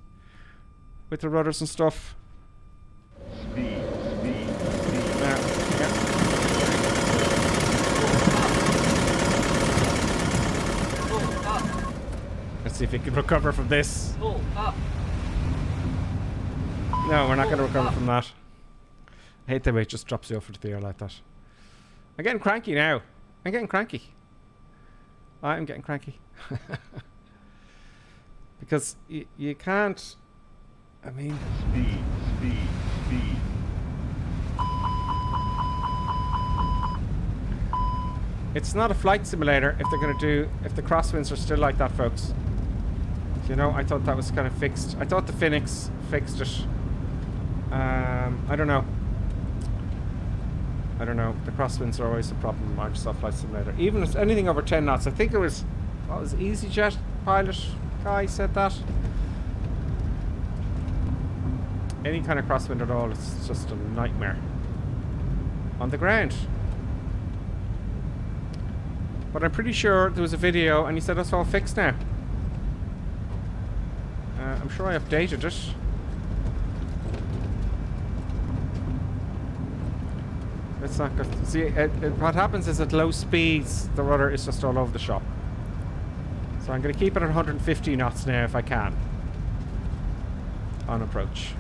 with the rudders and stuff. Speed, speed, speed. Yeah. Let's see if we can recover from this. No, we're not going to recover from that. I hate the way it just drops you off into the air like that. I'm getting cranky now. I'm getting cranky. I'm getting cranky. Because you can't... I mean... Speed, speed, speed. It's not a flight simulator if they're going to do... If the crosswinds are still like that, folks. You know, I thought that was kind of fixed. I thought the Fenix fixed it. I don't know. I don't know. The crosswinds are always a problem in Microsoft Flight Simulator. Even if it's anything over 10 knots. I think it was... What was EasyJet pilot guy said that? any kind of crosswind at all, it's just a nightmare on the ground. But I'm pretty sure there was a video and he said that's all fixed now. I'm sure I updated it. It's not good. See, what happens is at low speeds, the rudder is just all over the shop. So I'm going to keep it at 150 knots now if I can. On approach.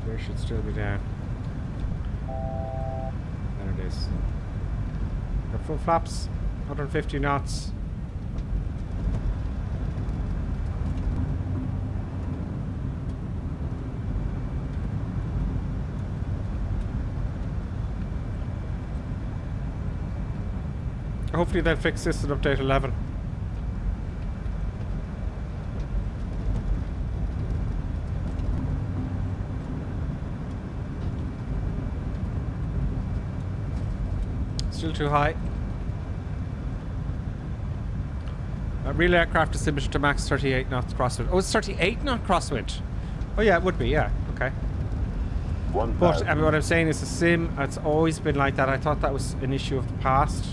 There should still be down. There it is. Got full flaps, 150 knots. Hopefully they'll fix this at update 11. Still too high. Real aircraft is limited to max 38 knots crosswind. Oh, it's 38 knot crosswind. Oh yeah, it would be, yeah. Okay. But what I'm saying is the sim, it's always been like that. I thought that was an issue of the past.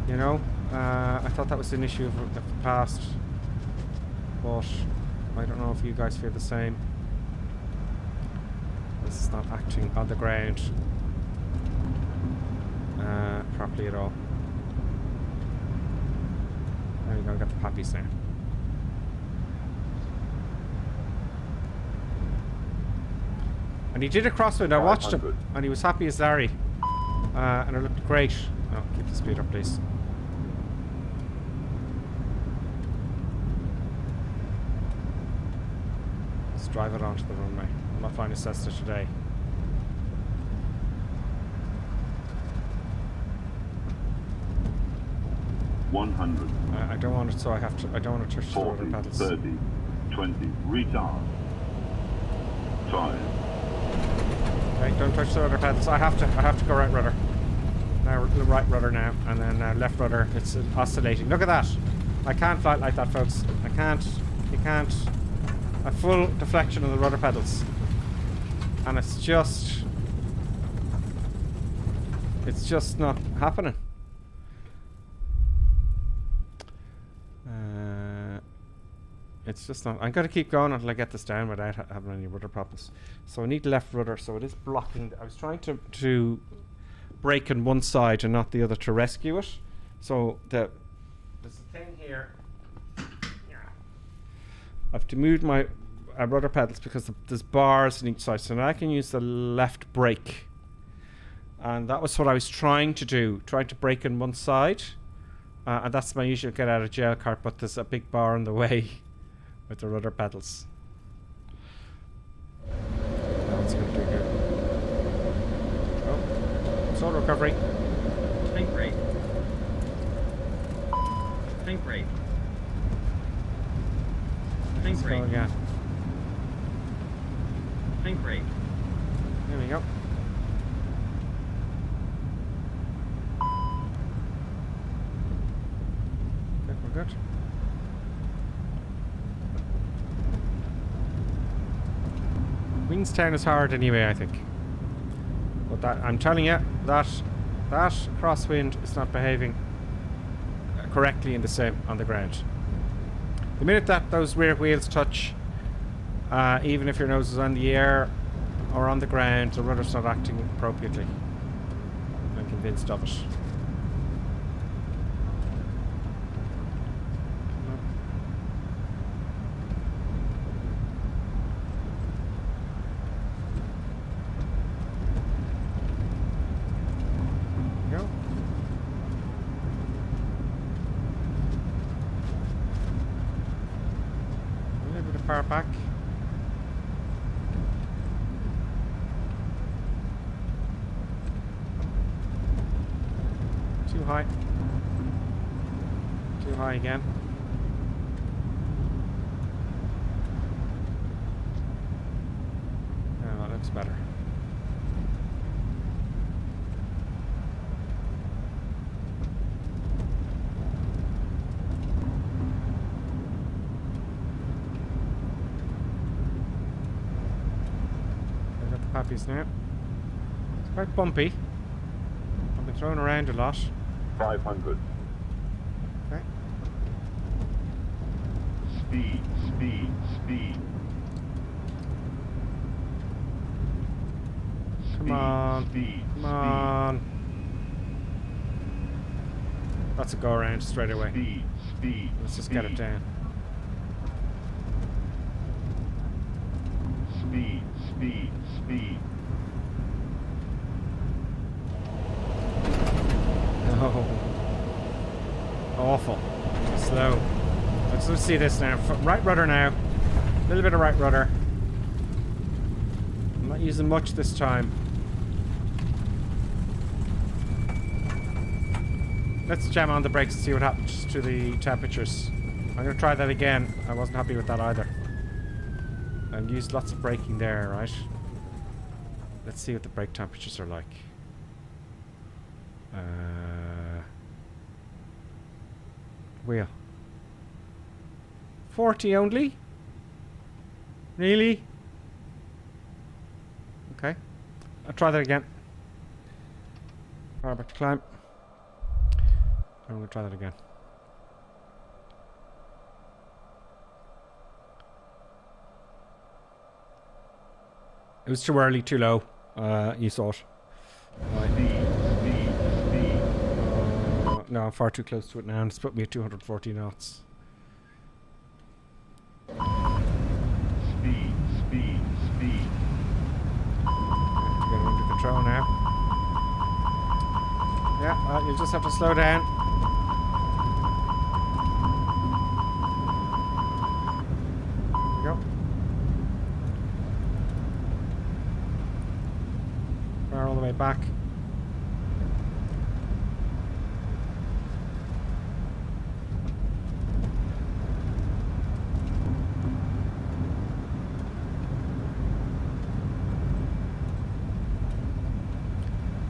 You know, I thought that was an issue of the past, but I don't know if you guys feel the same. This is not acting on the ground properly at all. There you go, got the puppies there. And he did a crosswind, I watched him, and he was happy as Larry. And it looked great. Oh, keep the speed up, please. Let's drive it onto the runway. I'm not flying a Cessna today. I don't want it, so I have to. I don't want to touch the rudder pedals. 30, 20, retard. 5. Okay, don't touch the rudder pedals. I have to go right rudder. Now right rudder now, and then left rudder. It's oscillating. Look at that. I can't fly it like that, folks. I can't. You can't. A full deflection of the rudder pedals, and it's just not happening. It's just not. I'm going to keep going until I get this down without having any rudder problems. So I need left rudder, so it is blocking. I was trying to brake on one side and not the other to rescue it. So there's a thing here. Yeah. I have to move my rudder pedals because there's bars on each side, so now I can use the left brake. And that was what I was trying to do, trying to brake on one side. And that's my usual get out of jail card, but there's a big bar in the way with the rudder pedals. That's going to do good. Oh, solar recovery. Tank rate. Tank rate. Tank rate. Yeah. Tank rate. There we go. Okay, we're good. Queenstown is hard anyway, I think. But that, I'm telling you, that crosswind is not behaving correctly in the same on the ground. The minute that those rear wheels touch, even if your nose is on the air or on the ground, the rudder's not acting appropriately. I'm convinced of it. Far back. Too high. Too high again. Oh, that looks better. Pappies now. It's quite bumpy. I've been thrown around a lot. 500. Okay. Speed, speed, speed. Come on. Speed, Come on. That's a go around straight away. Speed, speed. Let's just get it down. Speed, speed, speed. Oh. Awful. Slow. Let's see this now. Right rudder now. A little bit of right rudder. I'm not using much this time. Let's jam on the brakes and see what happens to the temperatures. I'm going to try that again. I wasn't happy with that either. I used lots of braking there, right? Let's see what the brake temperatures are like. Wheel. 40 only? Really? Okay. I'll try that again. Power back to climb. I'm going to try that again. It was too early, too low. You saw it. No, I'm far too close to it now, and it's put me at 240 knots. Speed, speed, speed. Get it under control now. Yeah, well, you just have to slow down. There we go. Fire all the way back.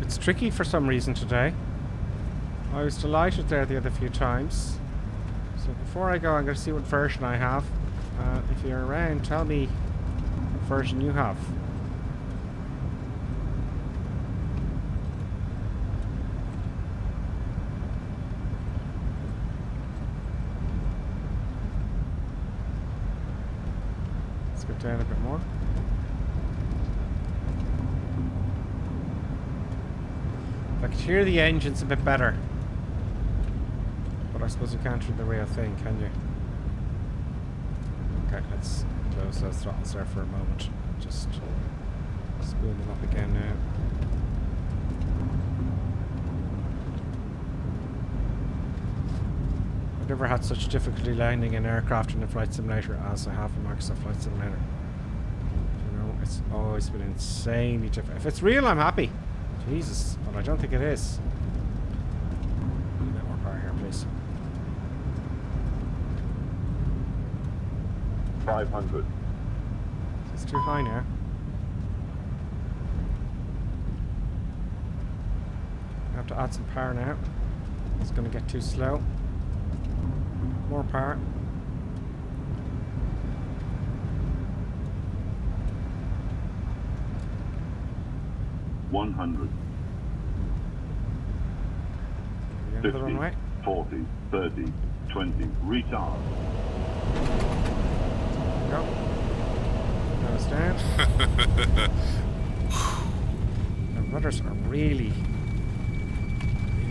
It's tricky for some reason today. I was delighted there the other few times. So before I go, I'm going to see what version I have. If you're around, tell me what version you have. Let's go down a bit more. I could hear the engines a bit better. But I suppose you can't do the real thing, can you? Okay, let's close those throttles there for a moment. Just spoon them up again now. I've never had such difficulty landing an aircraft in a flight simulator as I have in Microsoft Flight Simulator. You know, it's always been insanely difficult. If it's real, I'm happy. Jesus, but I don't think it is. A bit more power here, please. 500. It's too high now. I have to add some power now. It's going to get too slow. More power. $100. 50, 40, 30, 20, retard. Go. Nose down. The rudders are really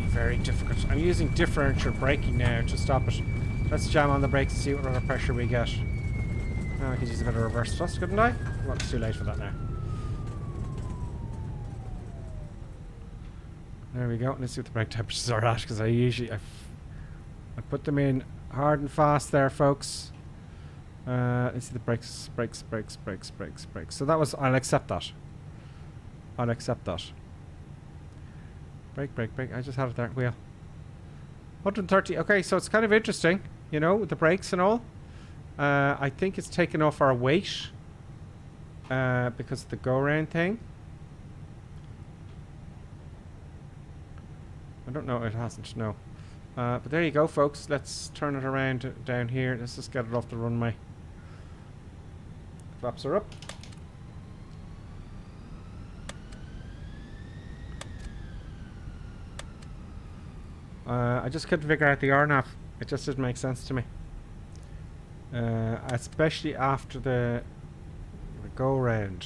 very difficult. I'm using differential braking now to stop it. Let's jam on the brakes and see what rudder pressure we get. Now I could use a bit of reverse thrust, couldn't I? Well, it's too late for that now. There we go. Let's see what the brake temperatures are at, because I usually I put them in hard and fast there, folks. Let's see the brakes. So that was. I'll accept that. I'll accept that. Brake. I just had it there. Wheel. 130. Okay, so it's kind of interesting, you know, with the brakes and all. I think it's taken off our weight because of the go-round thing. I don't know, it hasn't, no. But there you go, folks. Let's turn it around down here. Let's just get it off the runway. Flaps are up. I just couldn't figure out the RNAV. It just didn't make sense to me. Especially after the go round.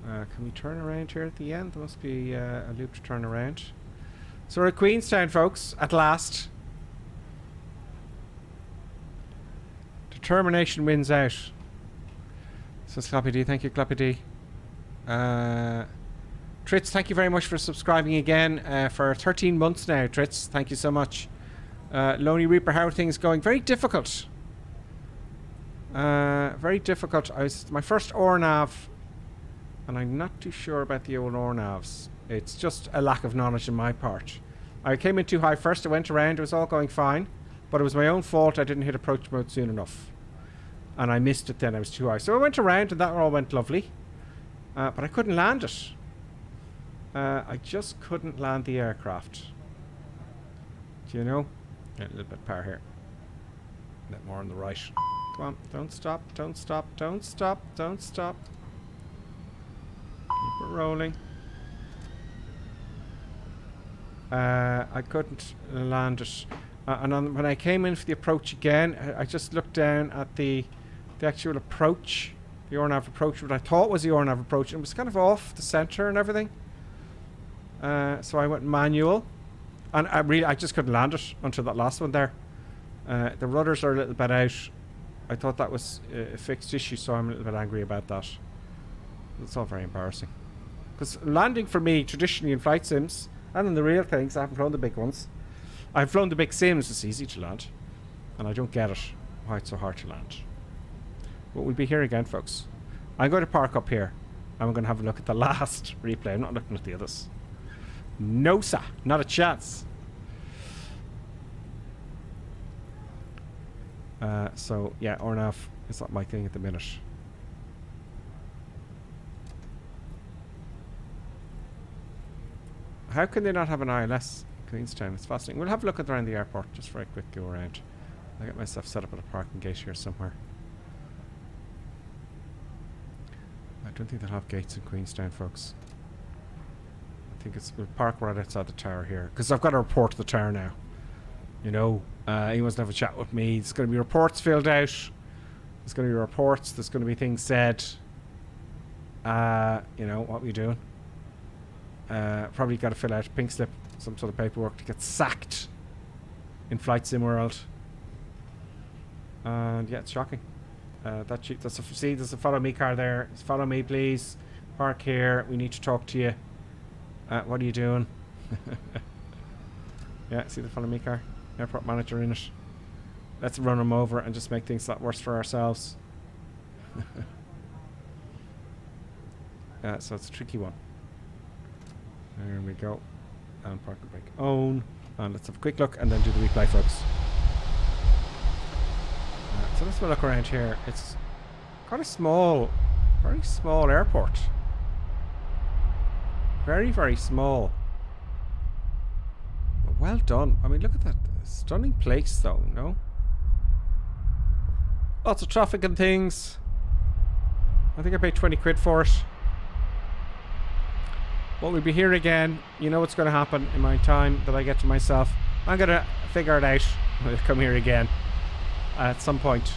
Can we turn around here at the end? There must be a loop to turn around. So we're at Queenstown, folks, at last. Determination wins out. So Clappy D, thank you, Clappy D. Tritz, thank you very much for subscribing again for 13 months now, Tritz. Thank you so much. Lonely Reaper, how are things going? Very difficult. Very difficult. My first ORNAV, and I'm not too sure about the old ORNAVs. It's just a lack of knowledge on my part. I came in too high first. I went around. It was all going fine. But it was my own fault. I didn't hit approach mode soon enough. And I missed it then. I was too high. So I went around and that all went lovely. But I couldn't land it. I just couldn't land the aircraft. Do you know? Yeah, a little bit of power here. A bit more on the right. Come on. Don't stop. Don't stop. Don't stop. Don't stop. Keep it rolling. I couldn't land it. And when I came in for the approach again, I just looked down at the actual approach. The RNAV approach, what I thought was the RNAV approach. And it was kind of off the center and everything. So I went manual. And I just couldn't land it until that last one there. The rudders are a little bit out. I thought that was a fixed issue, so I'm a little bit angry about that. It's all very embarrassing. Because landing for me, traditionally in flight sims, and in the real things, I haven't flown the big ones. I've flown the big sims, it's easy to land. And I don't get it, why it's so hard to land. But we'll be here again, folks. I'm going to park up here. I'm going to have a look at the last replay. I'm not looking at the others. No, sir. Not a chance. So, yeah, ORNAV is not my thing at the minute. How can they not have an ILS? Queenstown, it's fascinating. We'll have a look at around the airport, just for a quick go around. I'll get myself set up at a parking gate here somewhere. I don't think they'll have gates in Queenstown, folks. I think we'll park right outside the tower here. Because I've got to report to the tower now. You know, he wants to have a chat with me. There's going to be reports filled out. There's going to be reports. There's going to be things said. You know, what are we doing? Probably got to fill out a pink slip, some sort of paperwork to get sacked in Flight Sim World. And yeah, it's shocking. See, there's a follow me car there. Just follow me, please. Park here. We need to talk to you. What are you doing? Yeah, see the follow me car? Airport manager in it. Let's run him over and just make things a lot worse for ourselves. So it's a tricky one. There we go. And park and brake own. And let's have a quick look and then do the replay, folks. So let's have a look around here. It's quite a small, very small airport. Very, very small. But well done. I mean, look at that. Stunning place, though, no? Lots of traffic and things. I think I paid 20 quid for it. But we'll be here again. You know what's going to happen in my time that I get to myself. I'm going to figure it out. I'll come here again at some point.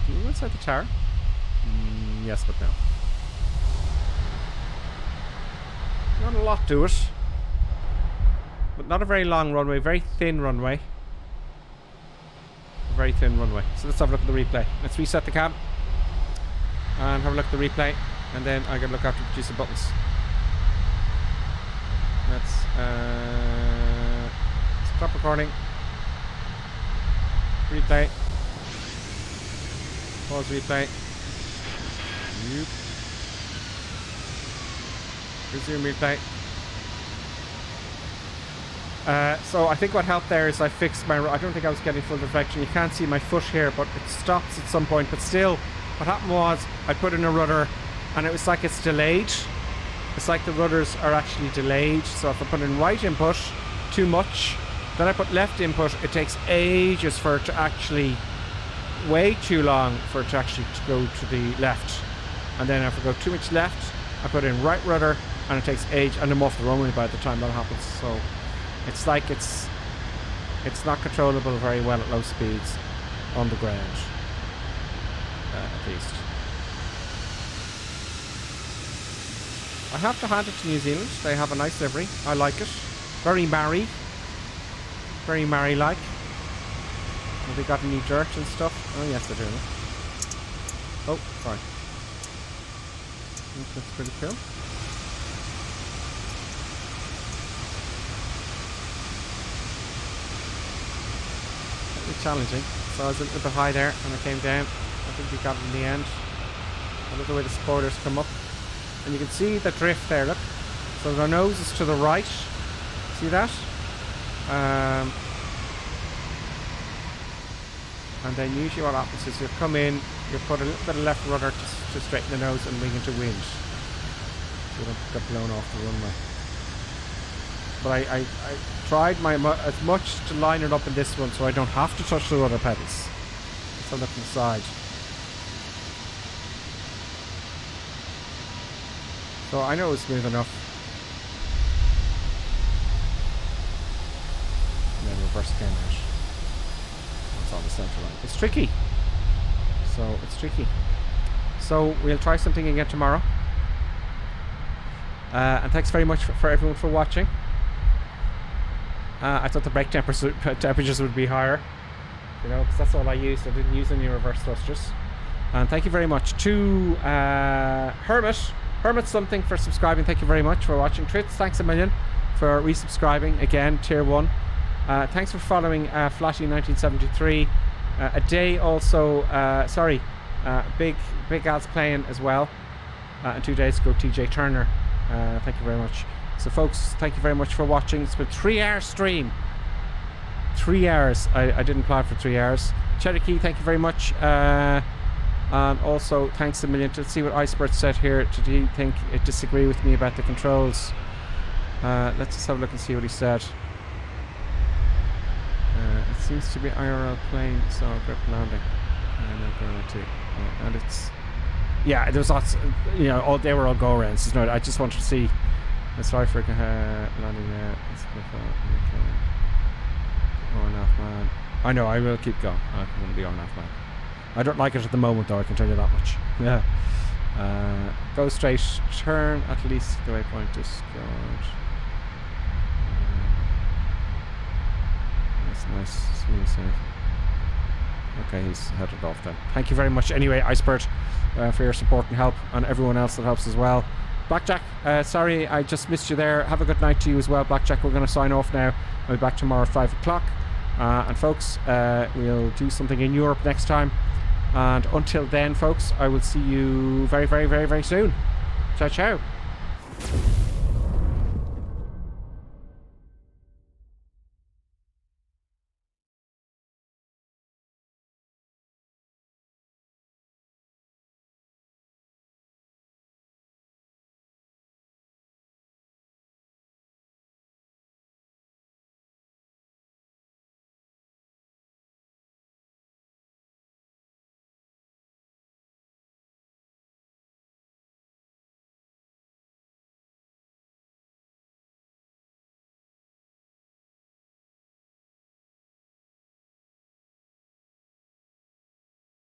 Can you go inside the tower? Yes, but no. Not a lot to it. But not a very long runway. Very thin runway. A very thin runway. So let's have a look at the replay. Let's reset the cam. And have a look at the replay. And then I can look after producer buttons. Let's stop recording. Replay. Pause replay. Yep. Resume replay. So I think what helped there is I fixed my... I don't think I was getting full reflection. You can't see my foot here, but it stops at some point. But still, what happened was I put in a rudder and it was like it's delayed. It's like the rudders are actually delayed. So if I put in right input, too much, then I put left input, it takes ages for it to actually... way too long for it to actually go to the left. And then if I go too much left, I put in right rudder, and it takes age, and I'm off the runway by the time that happens. So it's like it's not controllable very well at low speeds on the ground, at least. I have to hand it to New Zealand. They have a nice livery. I like it. Very Maori. Very Maori-like. Have they got any dirt and stuff? Oh yes, they're doing it. Oh, sorry. That's pretty cool. Pretty challenging. So I was a little bit high there and I came down. I think we got it in the end. I love the way the spoilers come up. And you can see the drift there, look. So the nose is to the right. See that? And then usually what happens is you come in, you put a little bit of left rudder to straighten the nose and wing into wind. So you don't get blown off the runway. But I tried as much to line it up in this one so I don't have to touch the rudder pedals. So look from the side. So I know it's smooth enough. And then reverse came out. That's on the centre line. It's tricky. So it's tricky. So we'll try something again tomorrow. And thanks very much for everyone for watching. I thought the brake temperatures would be higher, you know, because that's all I used. I didn't use any reverse thrusters. And thank you very much to Hermit something for subscribing. Thank you very much for watching. Tritz, thanks a million for resubscribing again, tier 1. Thanks for following Flashy 1973. A day also, Big Al's playing as well. And 2 days ago, TJ Turner. Thank you very much. So folks, thank you very much for watching. It's been a 3-hour stream. 3 hours. I didn't plan for 3 hours. Cherokee, thank you very much. And also thanks a million. To see what Icebird said here. Did he think it disagree with me about the controls? Let's just have a look and see what he said. It seems to be IRL plane, so grip landing. And it's, yeah, there was lots, you know, they were all go arounds. No, I just wanted to see. Sorry for landing there. On half man. I know, I will keep going. I won't be on half man. I don't like it at the moment though, I can tell you that much. Yeah. Go straight, turn at least the waypoint is good. That's nice, smooth safe. Okay, he's headed off then. Thank you very much anyway, Icebird, for your support and help, and everyone else that helps as well. Blackjack, sorry I just missed you there. Have a good night to you as well, Blackjack. We're going to sign off now. I'll be back tomorrow at 5 o'clock. And folks, we'll do something in Europe next time. And until then, folks, I will see you very, very, very, very soon. Ciao, ciao.